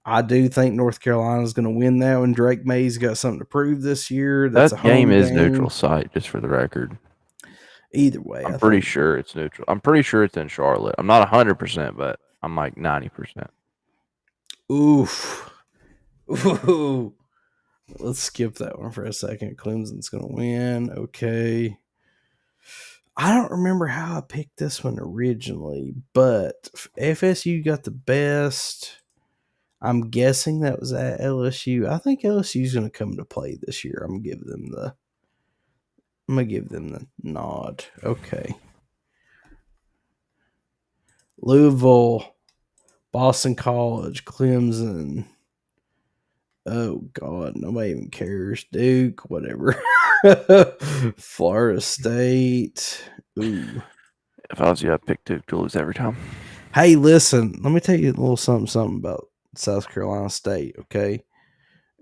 I do think North Carolina's gonna win that one. Drake May's got something to prove this year. That's a
that game
home
is neutral
game.
site, just for the record.
Either way,
I'm
I
pretty
think.
sure it's neutral. I'm pretty sure it's in Charlotte. I'm not 100%, but I'm like 90%.
Oof. Ooh. Let's skip that one for a second. Clemson's gonna win. Okay. I don't remember how I picked this one originally, but FSU got the best. I'm guessing that was at LSU. I think LSU's going to come to play this year. I'm gonna give them the nod. Okay. Louisville, Boston College, Clemson. Oh God, nobody even cares. Duke, whatever. Florida State. Ooh.
If I was you, I'd pick Duke to lose every time.
Hey, listen, let me tell you a little something about South Carolina State, okay?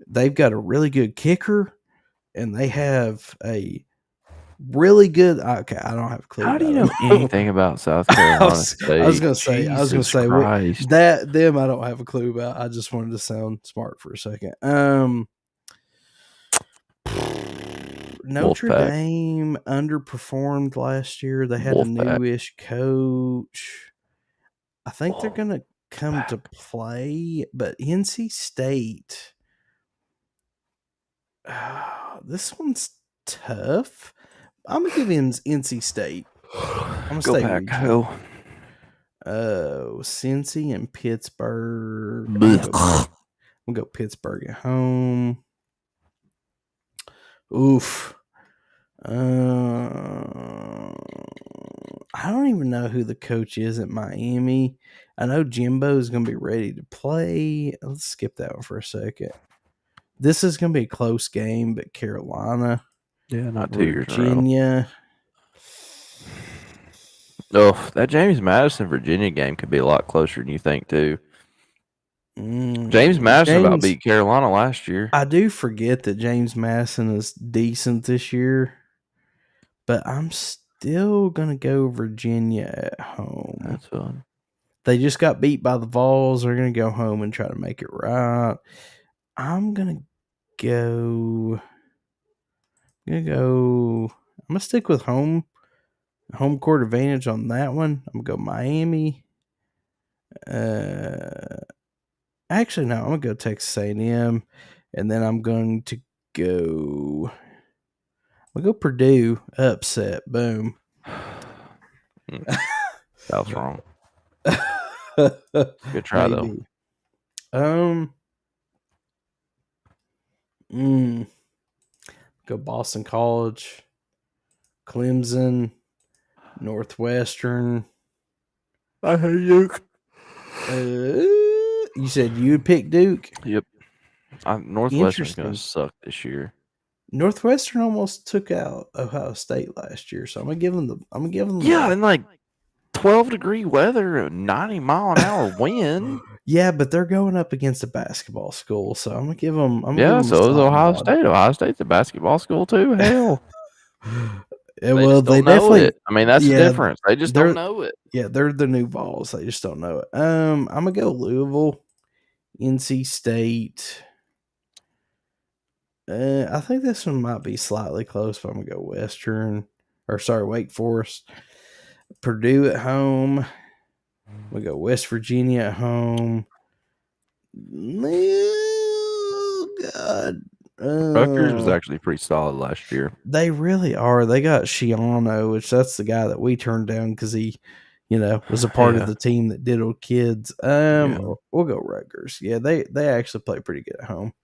They've got a really good kicker, and they have a really good. Okay, I don't have a clue
How do you
about
know
them.
anything about South
I
Carolina
was, I was
State?
gonna say,
Jesus Christ.
that them I don't have a clue about. I just wanted to sound smart for a second. Notre
Wolfpack.
Dame underperformed last year. They had a
Wolfpack.
newish coach. I think they're gonna come to play, but NC State. This one's tough. I'm gonna give him NC State. I'm gonna
Go
stay
back.
regional.
Go.
Cincy and Pittsburgh.
Blech.
I'm gonna go Pittsburgh at home. Oof. I don't even know who the coach is at Miami. I know Jimbo is gonna be ready to play. Let's skip that one for a second. This is going to be a close game, but Carolina,
Yeah, not 2 years in a row.
Virginia.
Oh, that James Madison Virginia game could be a lot closer than you think too. James Madison about beat Carolina last year.
I do forget that James Madison is decent this year, but I'm still gonna go Virginia at home.
That's fun.
They just got beat by the Vols. They're gonna go home and try to make it right. I'm gonna go. I'm gonna stick with home court advantage on that one. I'm gonna go Miami. Actually, no, I'm gonna go Texas A&M, and then I'm going to go. I'm gonna go Purdue upset. Boom.
That was wrong. Good try
Maybe.
though.
Go Boston College, Clemson, Northwestern.
I hate Duke.
You said you would pick Duke?
Yep. Northwestern's going to suck this year.
Northwestern almost took out Ohio State last year, so I'm gonna give them.
Yeah, in like 12-degree weather, a 90-mile-an-hour wind.
Yeah, but they're going up against a basketball school, so I'm gonna give them.
So is Ohio State. Ohio State's a basketball school too. Hell.
They
definitely. It. I mean, that's the difference. They just don't know it.
Yeah, they're the new Vols. They just don't know it. I'm gonna go Louisville, NC State. I think this one might be slightly close, but I'm gonna go Wake Forest. Purdue at home. We go West Virginia at home. Oh, God.
Rutgers was actually pretty solid last year.
They really are. They got Shiano, which that's the guy that we turned down because he, was a part of the team that diddled kids. We'll go Rutgers. Yeah, they actually play pretty good at home.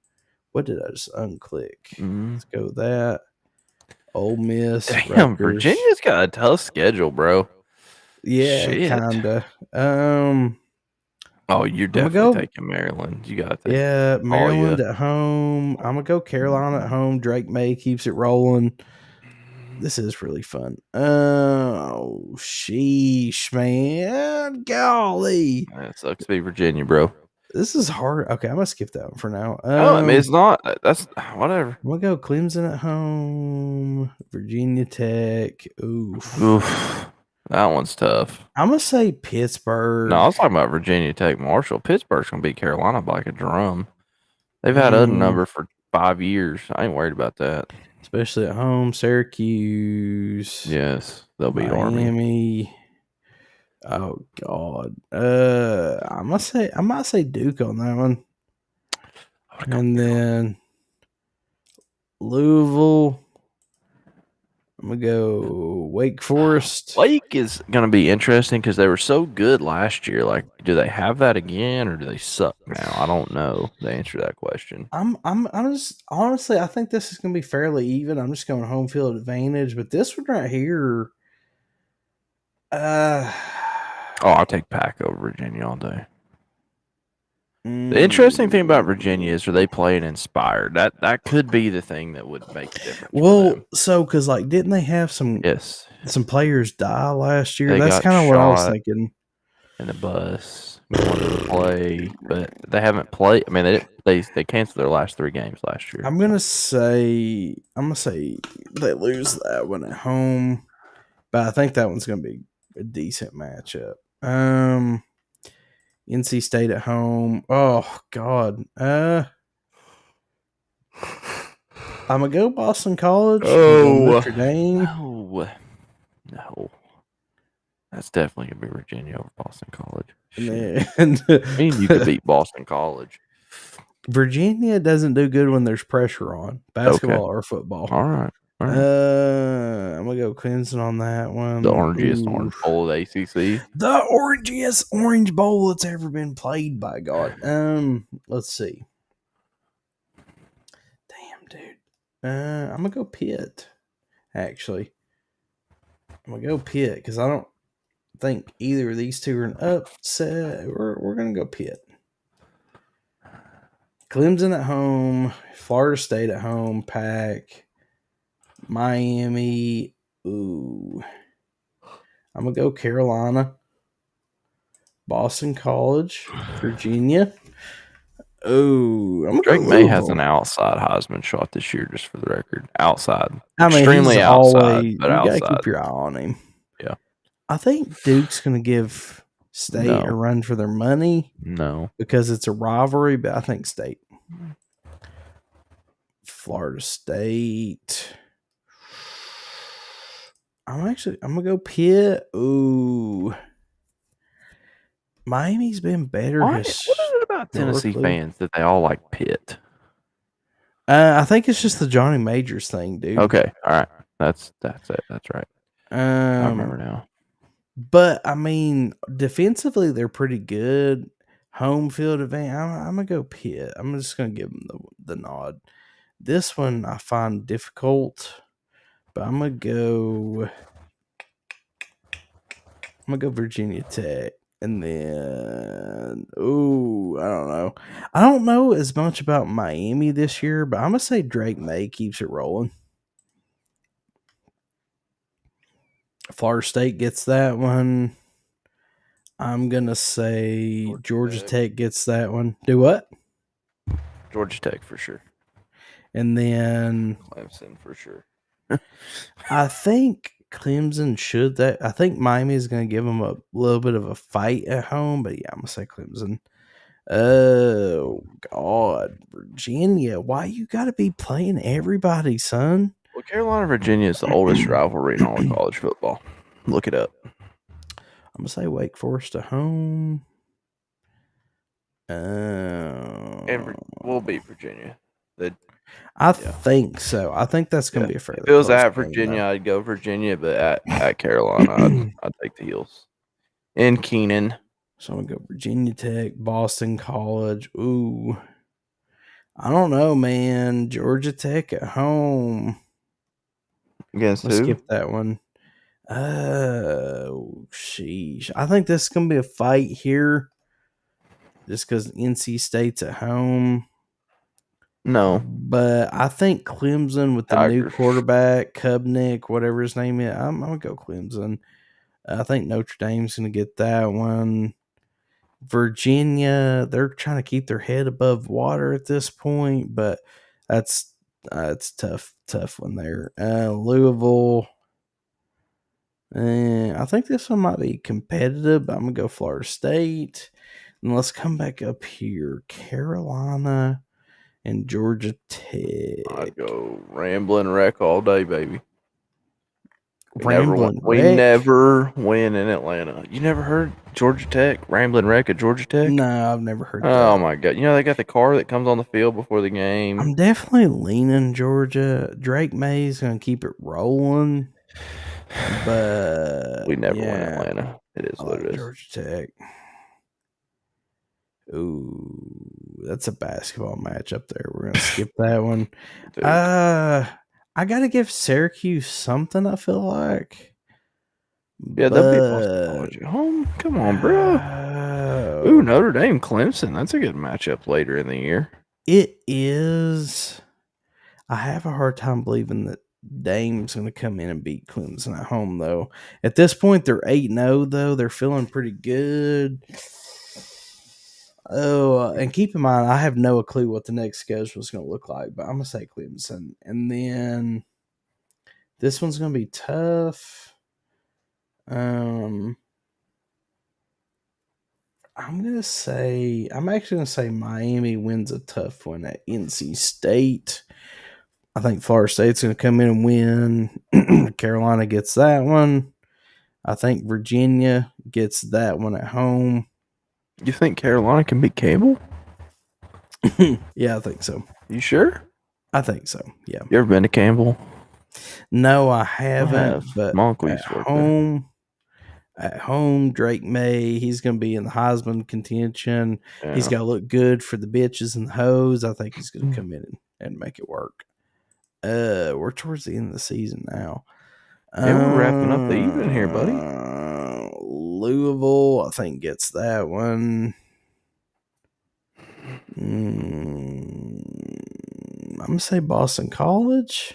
What did I just unclick? Let's go with that. Ole Miss.
Damn, Rutgers. Virginia's got a tough schedule, bro.
Yeah, kinda.
Oh, you're definitely taking Maryland. You got to take
Maryland at home. I'm gonna go Carolina at home. Drake May keeps it rolling. This is really fun. Oh, sheesh, man. Golly.
That sucks to be Virginia, bro.
This is hard. Okay, I'm gonna skip that one for now.
I mean, it's not. That's whatever.
I'm gonna go Clemson at home. Virginia Tech. Oof.
That one's tough.
I'm gonna say Pittsburgh.
No, I was talking about Virginia Tech, Marshall. Pittsburgh's gonna beat Carolina by like a drum. They've had a number for 5 years. I ain't worried about that.
Especially at home, Syracuse.
Yes, they'll beat
Miami.
Army.
Oh God. I might say Duke on that one. And then Louisville. I'm gonna go Wake Forest.
Wake is gonna be interesting because they were so good last year. Like, do they have that again, or do they suck now? I don't know the answer to that question.
I'm just honestly, I think this is gonna be fairly even. I'm just going home field advantage, but this one right here.
I'll take Pac over Virginia all day. The interesting thing about Virginia is, are they playing inspired? That could be the thing that would make a difference.
Well, so because didn't they have some players die last year? That's kind of what I was thinking.
In the bus, wanted to play, but they haven't played. I mean, they canceled their last 3 games last year.
I'm gonna say they lose that one at home, but I think that one's gonna be a decent matchup. NC State at home. Oh God. I'm gonna go Boston College. Notre Dame.
No. That's definitely gonna be Virginia over Boston College.
And
I mean, you could beat Boston College.
Virginia doesn't do good when there's pressure on basketball or football.
All right.
I'm gonna go Clemson on that one.
The orangiest orange bowl of the ACC.
The orangiest orange bowl that's ever been played, by God. Let's see. Damn, dude. I'm gonna go Pitt. Actually, I'm gonna go Pitt because I don't think either of these two are an upset. We're gonna go Pitt. Clemson at home, Florida State at home, Pack, Miami. Ooh. I'm going to go Carolina, Boston College, Virginia. Oh, I'm going to go
Drake May has an
Louisville.
outside Heisman shot this year, just for the record. Outside.
I mean, he's
Extremely outside,
always,
but
you got to
outside.
keep your eye on him.
Yeah.
I think Duke's going to give State a
No.
run for their money
No.
because it's a rivalry, but I think State. Florida State. I'm going to go Pitt. Ooh. Miami's been better.
What is it about Tennessee
historically.
fans that they all like Pitt?
I think it's just the Johnny Majors thing, dude.
Okay. All right. That's it. That's right. I remember now.
But I mean, defensively, they're pretty good. Home field advantage. I'm gonna go Pitt. I'm just gonna give them the nod. This one I find difficult, but I'm gonna go Virginia Tech, and then I don't know. I don't know as much about Miami this year, but I'm gonna say Drake May keeps it rolling. Florida State gets that one. I'm gonna say Georgia Tech gets that one. Do what?
Georgia Tech for sure.
And then
Clemson for sure.
I think Clemson should that. I think Miami is going to give them a little bit of a fight at home, but yeah, I'm gonna say Clemson. Oh God, Virginia! Why you got to be playing everybody, son?
Well, Carolina, Virginia is the oldest rivalry in all of college football. Look it up.
I'm gonna say Wake Forest at home.
And we'll beat Virginia.
I think so. I think that's going to be a fairly
If it was
close
at
game,
Virginia,
though.
I'd go Virginia, but at Carolina, I'd take the heels. And Keenan.
So I'm gonna go Virginia Tech, Boston College. Ooh, I don't know, man. Georgia Tech at home.
Against
Let's
who?
skip that one. Oh, sheesh. I think this is gonna be a fight here, just because NC State's at home.
No.
But I think Clemson with the new quarterback, Kubnik, whatever his name is, I'm gonna go Clemson. I think Notre Dame's gonna get that one. Virginia, they're trying to keep their head above water at this point, but it's tough one there. Louisville, I think this one might be competitive, but I'm gonna go Florida State. And let's come back up here, Carolina and Georgia Tech.
I'd go Ramblin' Wreck all day, baby.
Ramblin'
We
Wreck?
never win in Atlanta. You never heard Georgia Tech? Ramblin' Wreck at Georgia Tech?
No, I've never heard that.
Oh, my God. You know, they got the car that comes on the field before the game.
I'm definitely leaning Georgia. Drake May's going to keep it rolling. But
we never win Atlanta. It is what it is.
Georgia Tech. Ooh, that's a basketball match up there. We're gonna skip that one. I gotta give Syracuse something. I feel like.
Yeah, they'll beat Boston College at home. Come on, bro. Ooh, Notre Dame, Clemson. That's a good matchup later in the year.
It is. I have a hard time believing that Dame's going to come in and beat Clemson at home, though. At this point, they're 8-0, though. They're feeling pretty good. Oh, and keep in mind, I have no clue what the next schedule is going to look like, but I'm going to say Clemson. And then this one's going to be tough. I'm actually going to say Miami wins a tough one at NC State. I think Florida State's going to come in and win. Carolina gets that one. I think Virginia gets that one at home.
You think Carolina can beat Campbell?
Yeah, I think so.
You sure?
I think so, yeah.
You ever been to Campbell?
No, I haven't.
I have.
But
my uncle used to work there.
At home, Drake May, he's going to be in the Heisman contention. Yeah. He's got to look good for the bitches and the hoes. I think he's going to come in and make it work. We're towards the end of the season now.
Yeah, we're wrapping up the evening here, buddy.
Louisville, I think, gets that one. I'm gonna say Boston College.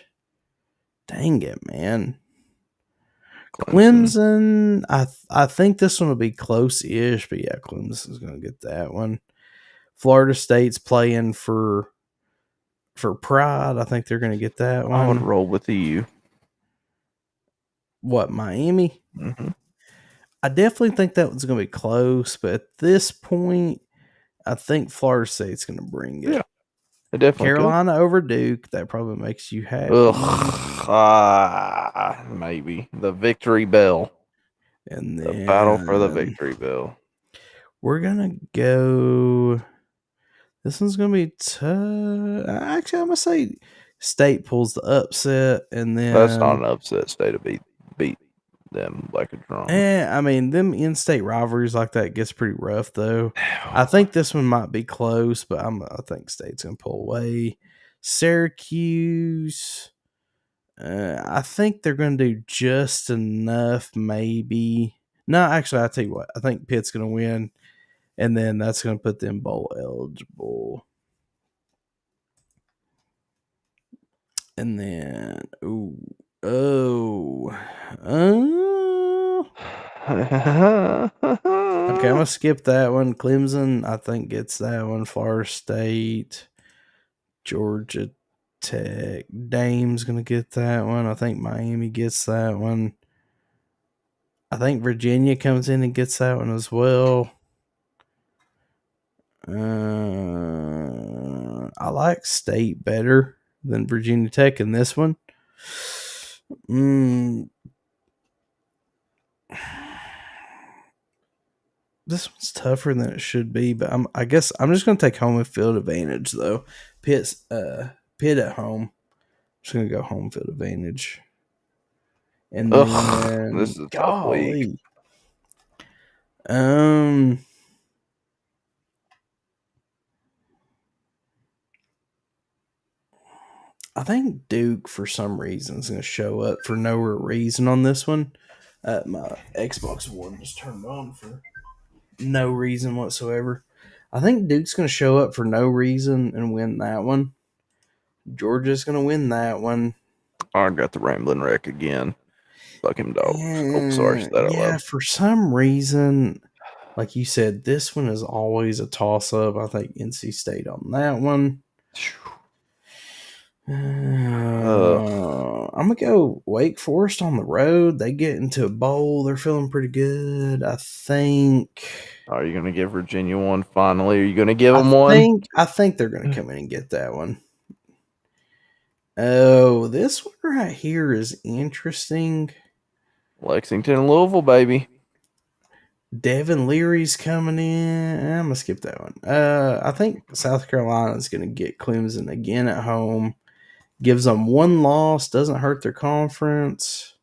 Dang it, man. Clemson. I think this one will be close-ish, but yeah, Clemson's gonna get that one. Florida State's playing for pride. I think they're gonna get that one.
I would roll with you.
What, Miami?
Mm-hmm.
I definitely think that one's gonna be close, but at this point, I think Florida State's gonna bring it.
Yeah, it definitely
Carolina over Duke. That probably makes you happy.
Ugh, maybe the victory bell.
And
The
then
battle for the victory bell.
we're gonna go. This one's gonna be tough. Actually, I'm gonna say State pulls the upset, and then
That's not an upset. State to beat them like a drum.
I mean, them in-state rivalries like that gets pretty rough, though. I think this one might be close, but I think State's gonna pull away. Syracuse. I think they're gonna do just enough, maybe. No, actually, I'll tell you what. I think Pitt's gonna win, and then that's gonna put them bowl eligible. And then, okay, I'm gonna skip that one. Clemson, I think, gets that one. Florida State, Georgia Tech, Dame's gonna get that one. I think Miami gets that one. I think Virginia comes in and gets that one as well. I like State better than Virginia Tech in this one. This one's tougher than it should be, but I guess I'm just going to take home field advantage though. Pitt at home. Just going to go home field advantage. And then
this is a tough week.
I think Duke, for some reason, is going to show up for no reason on this one. My Xbox One just turned on for no reason whatsoever. I think Duke's going to show up for no reason and win that one. Georgia's going to win that one.
I got the rambling wreck again. Fuck him, dog. Oh, sorry.
Yeah, for some reason, like you said, this one is always a toss-up. I think NC State on that one. I'm gonna go Wake Forest on the road. They get into a bowl. They're feeling pretty good. I think.
Are you gonna give Virginia one finally? Are you gonna give them one?
I think they're gonna come in and get that one. Oh, this one right here is interesting.
Lexington, Louisville, baby.
Devin Leary's coming in. I'm gonna skip that one. I think South Carolina is gonna get Clemson again at home. Gives them one loss, doesn't hurt their conference.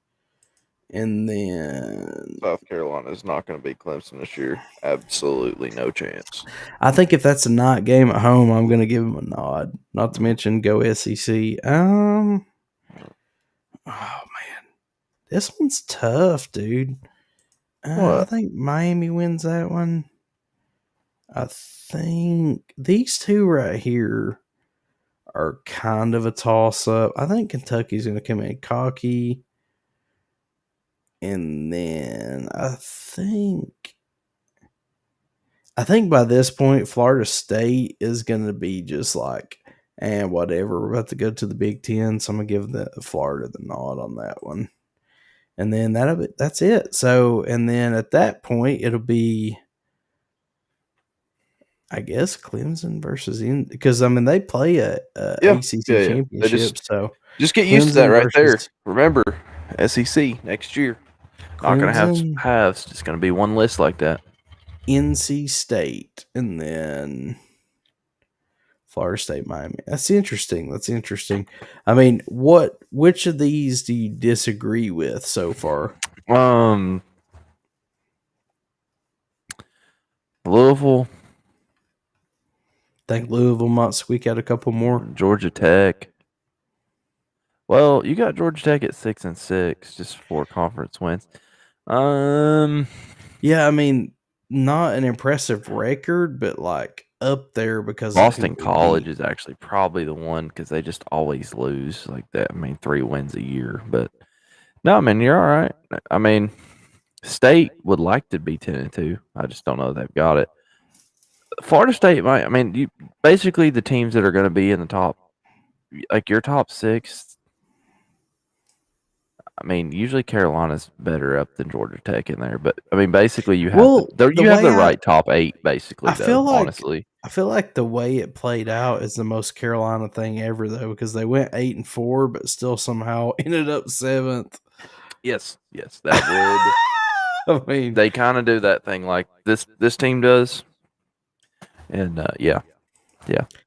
And then
South Carolina is not going to beat Clemson this year. Absolutely no chance.
I think if that's a night game at home, I'm going to give them a nod. Not to mention go SEC. Oh man, this one's tough, dude. I think Miami wins that one. I think these two right here are kind of a toss-up. I think Kentucky's going to come in cocky. And then I think by this point, Florida State is going to be just like, whatever. We're about to go to the Big Ten, so I'm going to give the Florida the nod on that one. And then that's it. So, and then at that point, it'll be, I guess, Clemson versus because I mean they play a ACC championship, so
just get used to that right there. Remember, SEC next year. Not going to have halves. Just going to be one list like that.
NC State and then Florida State, Miami. That's interesting. I mean, which of these do you disagree with so far?
Louisville.
Think Louisville might squeak out a couple more.
Georgia Tech. Well, you got Georgia Tech at 6-6, just 4 conference wins.
Yeah, I mean, not an impressive record, but like up there because of who
Boston
they
College
beat.
is actually probably the one because they just always lose like that. I mean, 3 wins a year, but no, I mean you're all right. I mean, State would like to be 10-2. I just don't know if they've got it. Florida State might. I mean, you basically the teams that are going to be in the top, like your top six. I mean, usually Carolina's better up than Georgia Tech in there, but I mean, basically you have
Well, the
you have
way
the right top eight,
I
basically though.
feel like
Honestly,
I feel like the way it played out is the most Carolina thing ever, though, because they went 8-4, but still somehow ended up seventh.
yes, that would.
I mean,
They kind of do that thing like this team does, and yeah,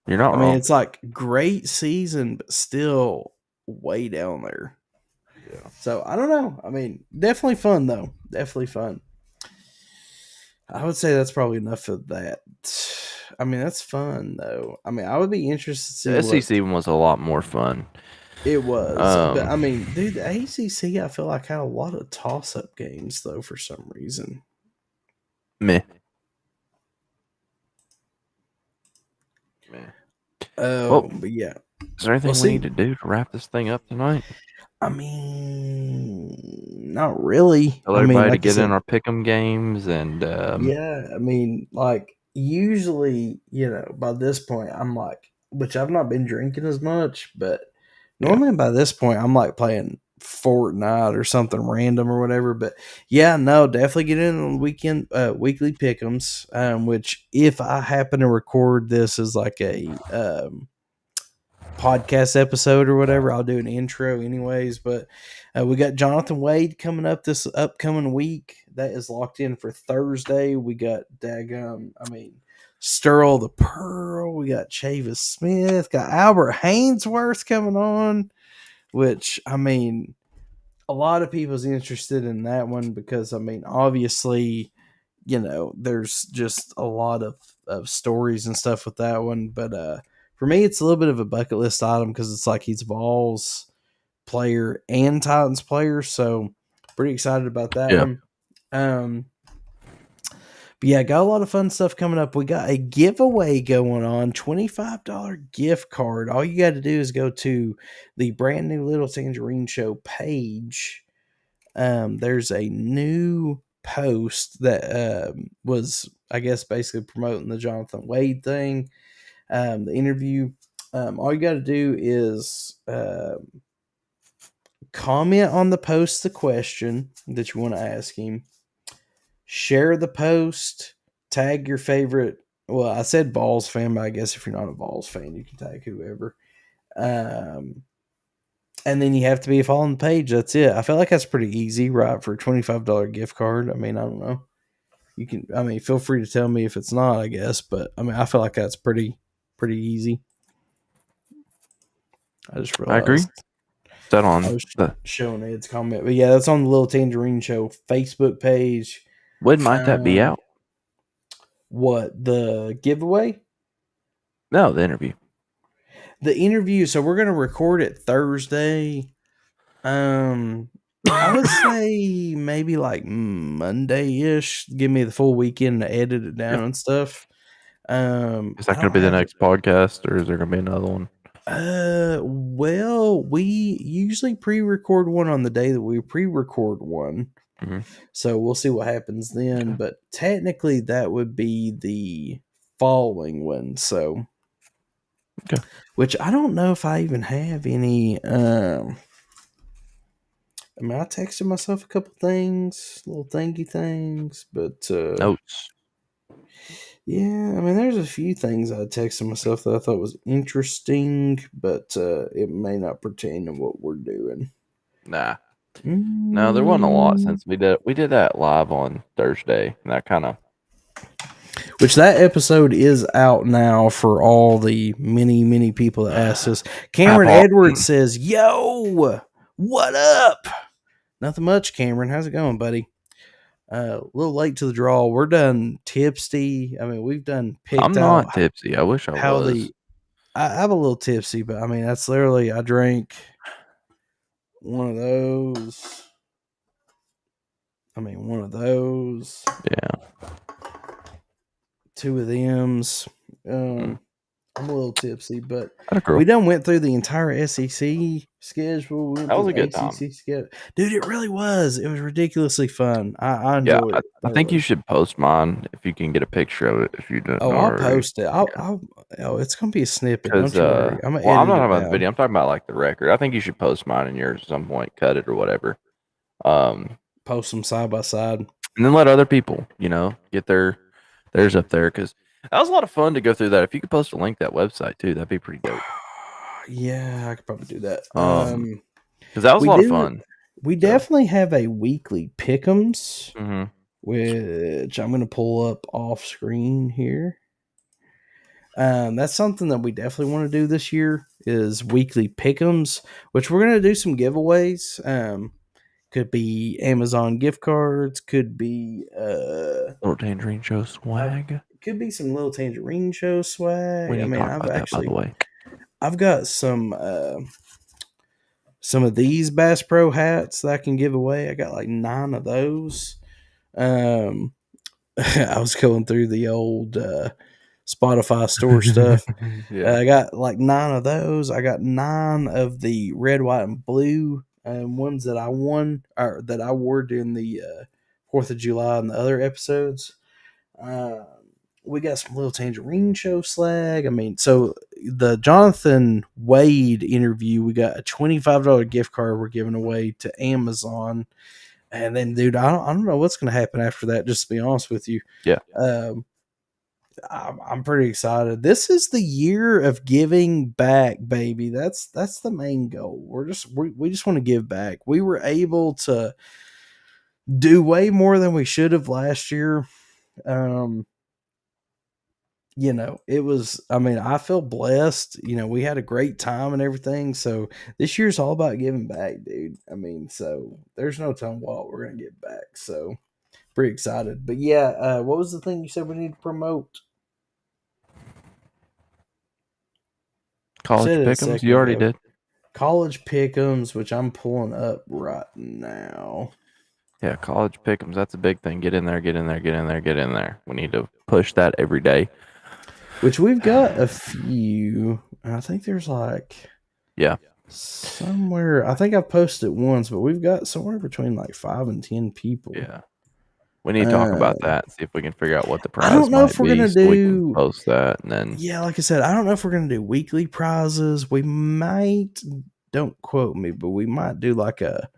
you're not wrong.
it's like great season, but still way down there.
Yeah.
So I don't know. I mean, definitely fun though. Definitely fun. I would say that's probably enough of that. I mean, that's fun though. I mean, I would be interested to see
The
what
SEC one was a lot more fun.
it was. But
Um,
I mean, dude, the ACC, I feel like had a lot of toss up games though for some reason.
meh, meh. Well,
Oh, but yeah.
is there
We'll
anything we need
see.
to do to wrap this thing up tonight?
I mean, not really.
Tell
I mean,
everybody to
like I
get in
said,
our pick'em games and
yeah. I mean, like usually, by this point, I'm like, which I've not been drinking as much, but
yeah,
normally by this point, I'm like playing Fortnite or something random or whatever. But yeah, no, definitely get in on the weekend, weekly pick'ems. Which if I happen to record this as like a podcast episode or whatever, I'll do an intro anyways. But we got Jonathan Wade coming up this upcoming week. That is locked in for Thursday. We got Sterl the Pearl. We got Chavis Smith. Got Albert Hainsworth coming on, which a lot of people's interested in that one because obviously, there's just a lot of stories and stuff with that one. But for me, it's a little bit of a bucket list item because it's like he's Vols player and Titans player. So pretty excited about that
yeah.
one. But yeah, got a lot of fun stuff coming up. We got a giveaway going on, $25 gift card. All you got to do is go to the brand new Little Tangerine Show page. There's a new post that was, I guess, basically promoting the Jonathan Wade thing, the interview. All you got to do is comment on the post the question that you want to ask him, share the post, tag your favorite. Well, I said Vols fan, but I guess if you're not a Vols fan, you can tag whoever. And then you have to be following the page. That's it. I feel like that's pretty easy, right? For a $25 gift card. I don't know. You can, feel free to tell me if it's not, I guess. But I feel like that's pretty easy. I just
I agree.
realized
Is that
I
on
was
the?
showing Ed's comment. But yeah, that's on the Little Tangerine Show Facebook page.
When might that be out?
What, the giveaway?
No, the interview.
The interview. So we're gonna record it Thursday. I would say maybe like Monday ish. Give me the full weekend to edit it
Yeah.
down and stuff.
Is
I
that going to
don't
be the
have.
next podcast, or is there going to be another one?
Well, we usually pre-record one on the day that we pre-record one.
Mm-hmm.
So we'll see what happens then.
Okay.
But technically, that would be the following one. So,
Okay.
which I don't know if I even have any. I texted myself a couple things, little thanky things, but
Notes.
yeah, there's a few things I texted myself that I thought was interesting, but it may not pertain to what we're doing.
Nah. No, there wasn't a lot
Mm.
since we did that live on Thursday, and that kind of.
Which that episode is out now for all the many people that asked us. Cameron Edwards says, "Yo, what up?" Nothing much, Cameron. How's it going, buddy? A little late to the draw. We're done tipsy. We've done picked
I'm
out
not tipsy. I wish I
how
was.
I'm a little tipsy, but that's literally I drank one of those. One of those.
Yeah.
Two of them's.
Mm.
I'm a little tipsy, but
That a girl.
we done went through the entire SEC schedule. We went
That
through
was a
the
good time.
ACC schedule. Dude, it really was. It was ridiculously fun. I
Yeah,
enjoyed it
I think you
thoroughly.
should post mine if you can get a picture of it if you don't
Oh,
know
I'll
already.
post it. Oh, it's gonna be a snippet.
Because,
Don't you worry. I'm gonna
well, I'm
edit
not talking
it
about the
down.
video. I'm talking about like the record. I think you should post mine and yours at some point, cut it or whatever. Um,
Post them side by side.
and then let other people, get theirs up there because that was a lot of fun to go through that. If you could post a link to that website too, that'd be pretty dope.
Yeah, I could probably do that.
Because that was a
We
lot of
do.
fun.
We
So,
definitely have a weekly pick'ems,
hmm
which I'm gonna pull up off screen here. That's something that we definitely want to do this year is weekly pick'ems, which we're gonna do some giveaways. Could be Amazon gift cards, could be
little Tangerine Show swag.
could be some little Tangerine Show
We
swag. I
need to
mean,
talk about that, by the way.
I've got some of these Bass Pro hats that I can give away. I got like 9 of those. Um, I was going through the old Spotify store stuff.
Yeah.
I got like 9 of those. I got 9 of the red, white, and blue ones that I won or that I wore during the 4th of July and the other episodes. Uh, we got some little Tangerine Show slag. I mean, so the Jonathan Wade interview, we got a $25 gift card we're giving away to Amazon. And then, dude, I don't know what's going to happen after that, just to be honest with you.
Yeah.
Um, I'm pretty excited. This is the year of giving back, baby. That's the main goal. We just want to give back. We were able to do way more than we should have last year. Um, it was, I mean, I feel blessed. We had a great time and everything. So this year's all about giving back, dude. I mean, so there's no telling what we're going to get back. So pretty excited. But yeah, what was the thing you said we need to promote?
College
Said it a
pick'ems.
second
You already
ago.
did.
College pick'ems, which I'm pulling up right now.
Yeah, college pick'ems. That's a big thing. Get in there. Get in there. Get in there. Get in there. We need to push that every day.
Which we've got a few. I think there's like
Yeah.
somewhere. I think I've posted once, but we've got somewhere between like 5 and 10 people.
Yeah. We need to talk about that. See if we can figure out what the
I don't
prize
know
might
if we're
be,
gonna
so we can
do.
post that and then.
Yeah, like I said, I don't know if we're gonna do weekly prizes. We might. Don't quote me, but we might do like a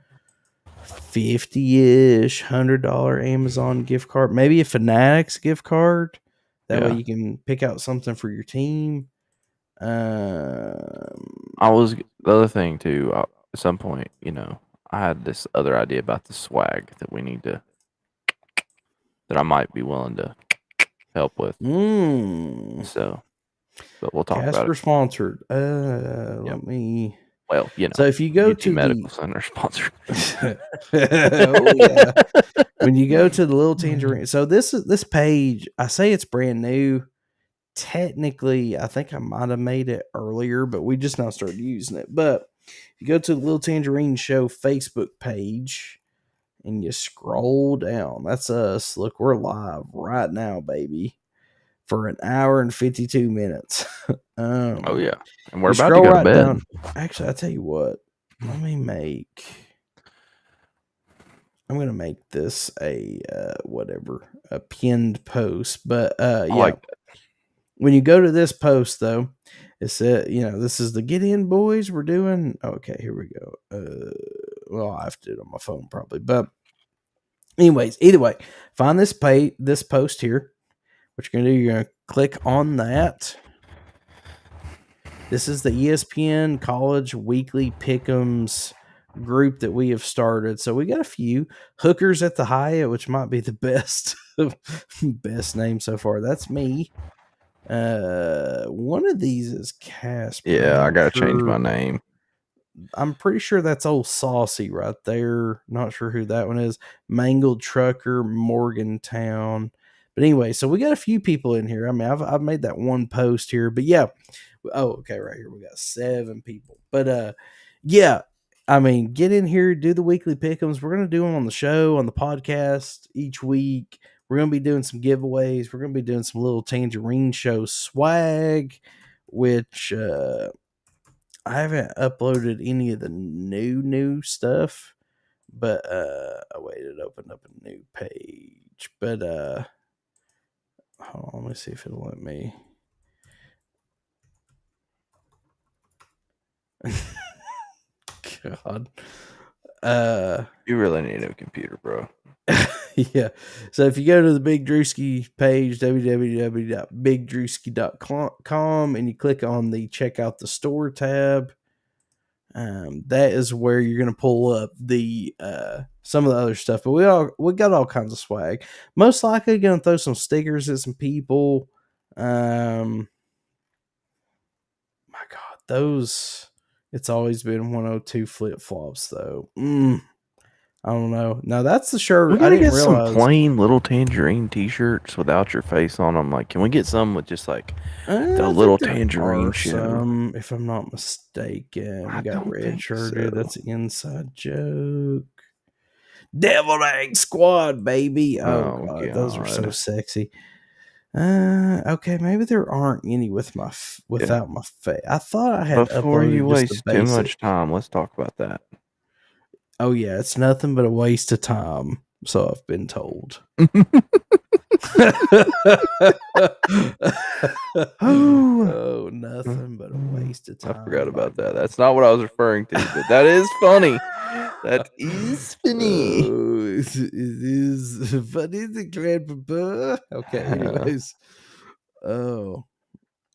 50-ish $100 Amazon gift card, maybe a Fanatics gift card. That way
Yeah.
you can pick out something for your team.
The other thing too. At some point, I had this other idea about the swag that we need to. That I might be willing to help with. So, but we'll talk about
Casper
it.
sponsored.
Yep.
Let me.
Well,
So if you go
UT
to
Medical Center sponsored.
oh yeah, when you go to the little Tangerine. So this page. I say it's brand new. Technically, I think I might have made it earlier, but we just now started using it. But if you go to the Little Tangerine Show Facebook page and you scroll down, that's us. Look, we're live right now, baby, for an hour and 52 minutes.
Oh yeah, and we're
You
about to
scroll
go to
right
bed.
down. Actually, I tell you what. I'm gonna make this a a pinned post. But
I
yeah.
like that.
When you go to this post, though, it said, this is the get in, boys. We're doing. Okay, here we go. Well, I have to do it on my phone probably. But, anyways, either way, find this post here. What you're going to do, you're going to click on that. This is the ESPN College Weekly Pick'ems group that we have started. So we got a few hookers at the Hyatt, which might be the best name so far. That's me. One of these is Casper.
Yeah, I gotta change my name.
I'm pretty sure that's old Saucy right there. Not sure who that one is. Mangled Trucker, Morgantown. But anyway, so we got a few people in here. I mean, I've made that one post here, but yeah. Oh, okay, right here we got 7 people. But yeah. I mean, get in here, do the weekly pick'ems. We're gonna do them on the show, on the podcast each week. we're gonna be doing some giveaways. We're gonna be doing some little Tangerine Show swag, which I haven't uploaded any of the new stuff. But oh wait, it opened up a new page. But hold on, let me see if it'll let me. God.
You really need a computer, bro.
Yeah. So if you go to the Big Drewski page, www.bigdrewski.com, and you click on the check out the store tab, that is where you're gonna pull up the some of the other stuff. But we got all kinds of swag. Most likely gonna throw some stickers at some people. My God, those, it's always been 102 flip flops though. I don't know. Now that's the shirt.
We
I
gotta
didn't
get some
realize.
plain little Tangerine T-shirts without your face on them. Like, can we get some with just like the
I
little
think there
Tangerine
are
show?
some, if I'm not mistaken.
I
We got
don't
red
think
shirted.
so.
That's an inside joke. Devil Egg Squad, baby. Oh God, those are so
God.
sexy. Okay, maybe there aren't any with my without my face. I thought I had
Before you
uploaded just the
waste too
basic.
much time, let's talk about that.
Oh yeah, it's nothing but a waste of time. So I've been told. Oh, nothing but a waste of
I
time.
forgot about that. That's not what I was referring to, but that is funny. That is funny.
Oh, it is funny, the grandpapa. Okay, anyways. Oh,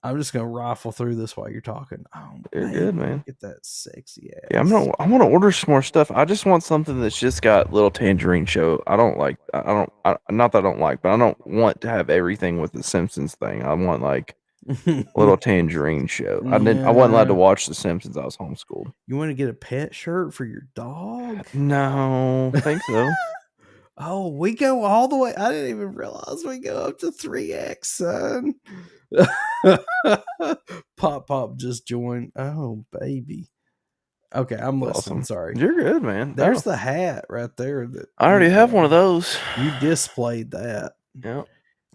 I'm just gonna rifle through this while you're talking. Oh,
You're
baby,
good, man.
look at that sexy ass.
Yeah, I want to order some more stuff. I just want something that's just got little Tangerine show. I don't like. Not that I don't like, but I don't want to have everything with the Simpsons thing. I want like a little Tangerine show. I wasn't allowed to
Yeah.
watch the Simpsons. I was homeschooled.
You want to get a pet shirt for your dog?
No, think so.
Oh, we go all the way. I didn't even realize we go up to 3X, son. Pop just joined. Oh, baby. Okay, I'm listening.
Awesome.
Sorry.
You're good, man.
There's the hat right there. That
I already have one of those.
You displayed that.
Yep,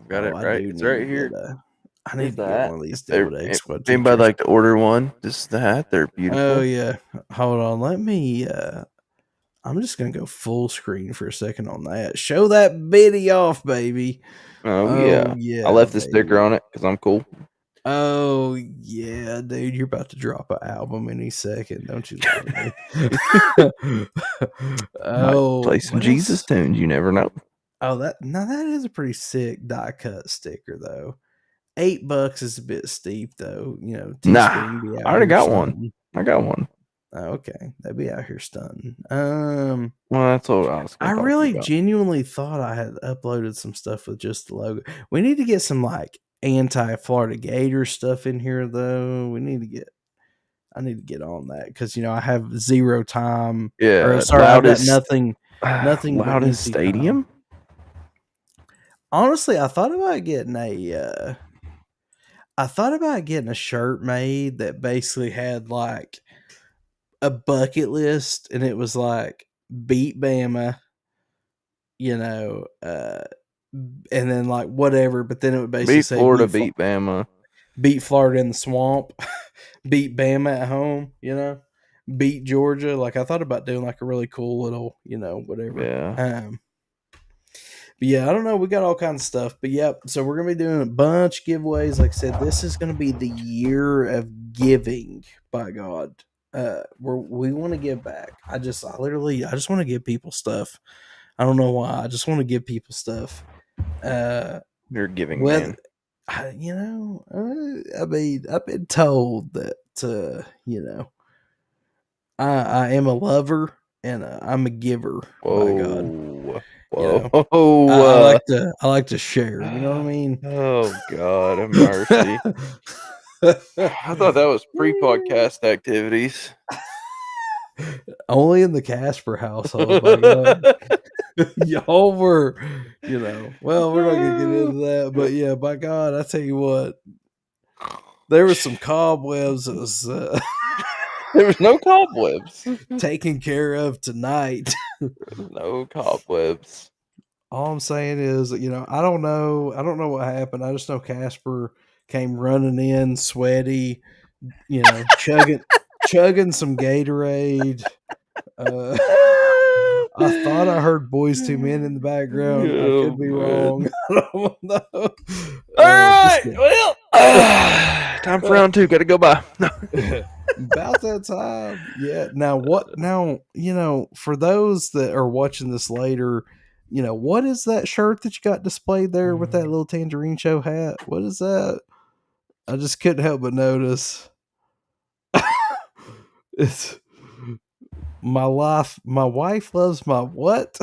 got it
I
right.
do
It's
need
right
to
here.
get a. I
Here's
need to
the
get
hat.
one of these
If
Devil Egg Squad
anybody
t-shirts.
like to order one, this is the hat. They're beautiful.
Oh yeah. Hold on. Let me. I'm just gonna go full screen for a second on that. Show that bitty off, baby.
Oh yeah. I left the sticker on it because I'm cool.
Oh yeah, dude, you're about to drop an album any second, don't you love me?
Might play some
What
Jesus
else?
tunes. You never know.
Oh, that is a pretty sick die cut sticker though. $8 is a bit steep though. You know,
Nah,
Teespring be out
I already
here
got one.
stunting.
I got one.
Oh, okay, they be out here stunting.
Well, that's what I was.
I really genuinely thought I had uploaded some stuff with just the logo. We need to get some like anti-Florida Gator stuff in here though. I need to get on that because I have zero time.
Yeah,
Or sorry, I've got nothing but
loudest
empty
stadium.
time. Honestly, I thought about getting a shirt made that basically had like a bucket list, and it was like beat Bama, and then like whatever, but then it would basically
Beat
say
Florida, beat Bama,
beat Florida in the swamp, beat Bama at home, beat Georgia. Like I thought about doing like a really cool little, whatever.
Yeah.
But yeah, I don't know. We got all kinds of stuff. But yep, so we're gonna be doing a bunch of giveaways. Like I said, this is gonna be the year of giving. By God, we want to give back. I just want to give people stuff. I don't know why. I just want to give people stuff.
You're a giving
man.
man.
I mean, I've been told that I am a lover and I'm a giver. By God.
Whoa.
I like to share. You know what I mean?
Oh God, have mercy. I thought that was pre-podcast activities.
Only in the Casper household. By God. Y'all were, well, we're not gonna get into that, but yeah, by God, I tell you what, there was some cobwebs that was
there was no cobwebs
taken care of tonight.
no cobwebs.
All I'm saying is, I don't know. I don't know what happened. I just know Casper came running in, sweaty, chugging some Gatorade. Uh, I thought I heard Boys Two Men in the background. I
Oh,
could be
man.
wrong. I don't know.
All
Just
right. Well, time for round two. Got to go by.
about that time. Yeah. Now, what? Now, for those that are watching this later, what is that shirt that you got displayed there with that little Tangerine Show hat? What is that? I just couldn't help but notice. It's my life. My wife loves my what?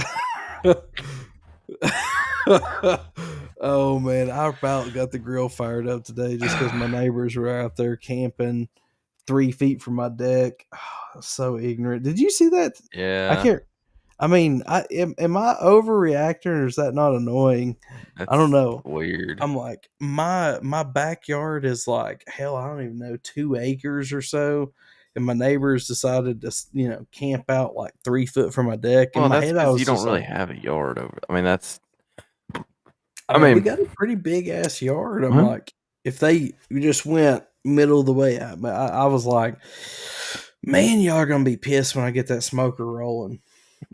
Oh man, I about got the grill fired up today just because my neighbors were out there camping 3 feet from my deck. So ignorant. Did you see that? I
Yeah,
can't. I mean, am I overreacting or is that not annoying? I don't
that's
know.
weird.
I'm like my backyard is like hell. I don't even know 2 acres or so, and my neighbors decided to camp out like 3 foot from my deck. In
Well,
my
that's
head, I
because you
was
don't
just
really
like,
have a yard over. I mean, that's.
I
I
mean, we
mean,
got a pretty big ass yard. I'm
well,
like, if they just went middle of the way out, but I was like, man, y'all are gonna be pissed when I get that smoker rolling.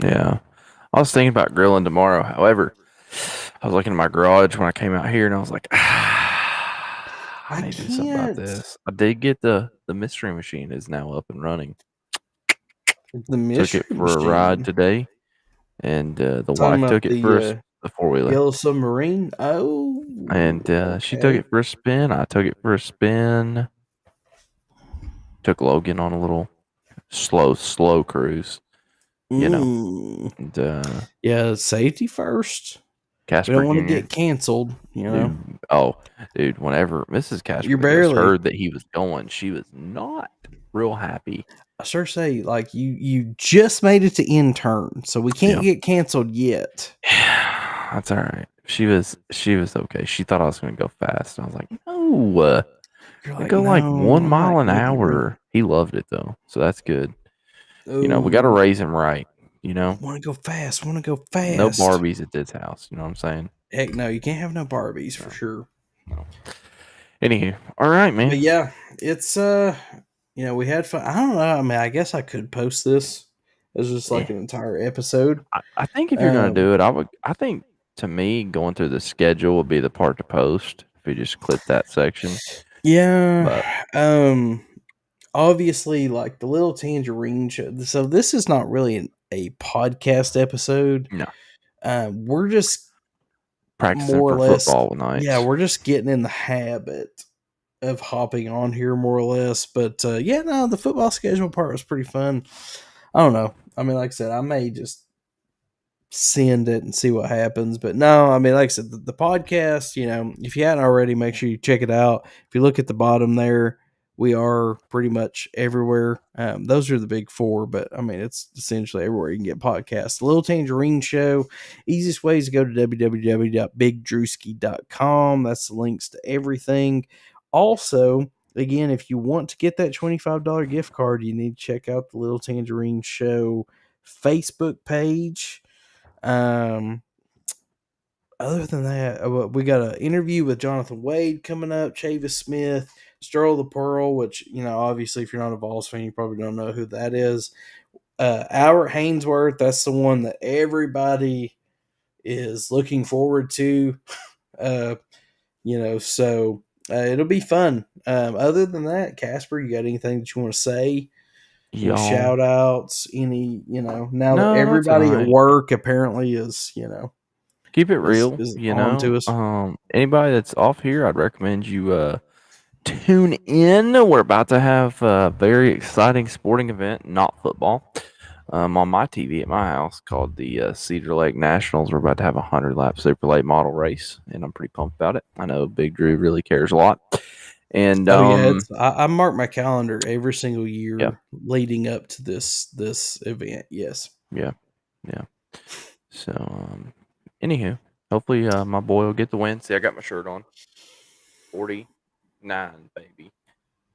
yeah. I was thinking about grilling tomorrow. However, I was looking at my garage when I came out here, and I was like, I
I
need to do something about
can't.
this. I did get the mystery machine is now up and running.
The
Took it
mystery
for a ride
machine.
today, and the
Talking
wife
about
took it for
the
the four wheeler,
yellow submarine. Oh,
and she took
okay.
it for a spin. I took it for a spin. Took Logan on a little slow cruise, you know.
Mm.
And
Yeah, safety first. We
Casper
don't want to
Jr.
get canceled.
Dude, oh, dude, whenever Mrs.
You're
Casper, I guess,
barely.
heard that he was going, she was not real happy.
I sure say, like you just made it to intern, so we can't
Yeah.
get canceled yet.
That's all right. She was okay. She thought I was going to go fast. I was like, no,
You're
we
like,
go like
no,
one
I'm not
mile an
gonna make it run.
hour. He loved it though, so that's good. We got to
Oh,
raise him right.
want to go fast. Want to go
No
fast.
Barbies at this house. You know what I'm saying?
Heck no, you can't have no Barbies for
No,
sure.
no. Anywho, all right,
But
man.
yeah, it's we had fun. I don't know. I mean, I guess I could post this as just like
Yeah.
an entire episode.
I think if you're gonna
Um,
do it, I would. I think to me, going through the schedule would be the part to post. If you just clip that section,
yeah.
but
Obviously, like the little tangerine show. So this is not really a podcast episode.
no,
We're just
practicing
more or
for
less,
football
yeah,
nights.
we're just getting in the habit of hopping on here more or less. But yeah, no, the football schedule part was pretty fun. I don't know. I mean, like I said, I may just send it and see what happens. But no, I mean, like I said, the podcast, if you hadn't already, make sure you check it out. If you look at the bottom there, we are pretty much everywhere. Those are the big four, but I mean, it's essentially everywhere you can get podcasts. The Little Tangerine Show, easiest way is to go to www.bigdrewski.com. That's the links to everything. Also, again, if you want to get that $25 gift card, you need to check out the Little Tangerine Show Facebook page. Other than that, we got an interview with Jonathan Wade coming up, Chavis Smith, Stroll the Pearl, which, obviously, if you're not a Vols fan, you probably don't know who that is. Albert Hainsworth, that's the one that everybody is looking forward to. Uh, so it'll be fun. Other than that, Casper, you got anything that you want to say? Any
Y'all,
shout outs? Any, now that
no, that's all
everybody at
right.
work apparently is,
Keep it real.
is on to us.
Anybody that's off here, I'd recommend you tune in. We're about to have a very exciting sporting event, not football, on my TV at my house called the Cedar Lake Nationals. We're about to have a 100-lap super late model race, and I'm pretty pumped about it. I know Big Drew really cares a lot. And
Oh yeah, I mark my calendar every single
yeah,
year leading up to this event. Yes.
yeah, yeah. So, anywho, hopefully my boy will get the win. See, I got my shirt on. 49, baby,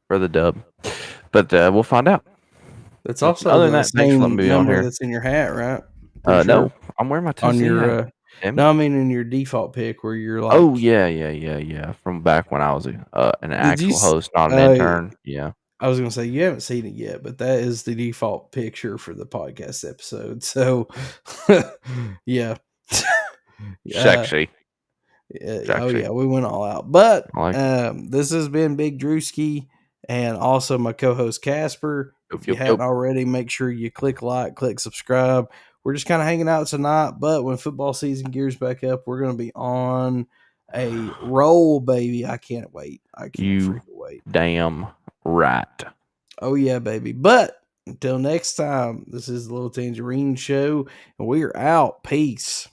for the dub. But we'll find out.
That's
So,
also
other than
the
that, thanks for letting
same
me be on
number
here.
that's in your hat, right? Pretty
No,
sure
I'm wearing my
on
Tennessee
your
hat. Him?
No, I mean in your default pick where you're
Oh
like,
yeah. From back when I was an
did you?
actual host, not an
Uh,
intern. Yeah.
I was gonna say you haven't seen it yet, but that is the default picture for the podcast episode. So, yeah, uh,
Sexy.
oh
Sexy.
yeah, we went all out. But
I like it.
this has been Big Drewski and also my co-host Casper. If you hadn't
Yup.
already, make sure you click like, click subscribe. We're just kind of hanging out tonight, but when football season gears back up, we're gonna be on a roll, baby. I can't wait. I can't
You
freaking wait.
damn right.
Oh yeah, baby. But until next time, this is the Little Tangerine Show, and we are out. Peace.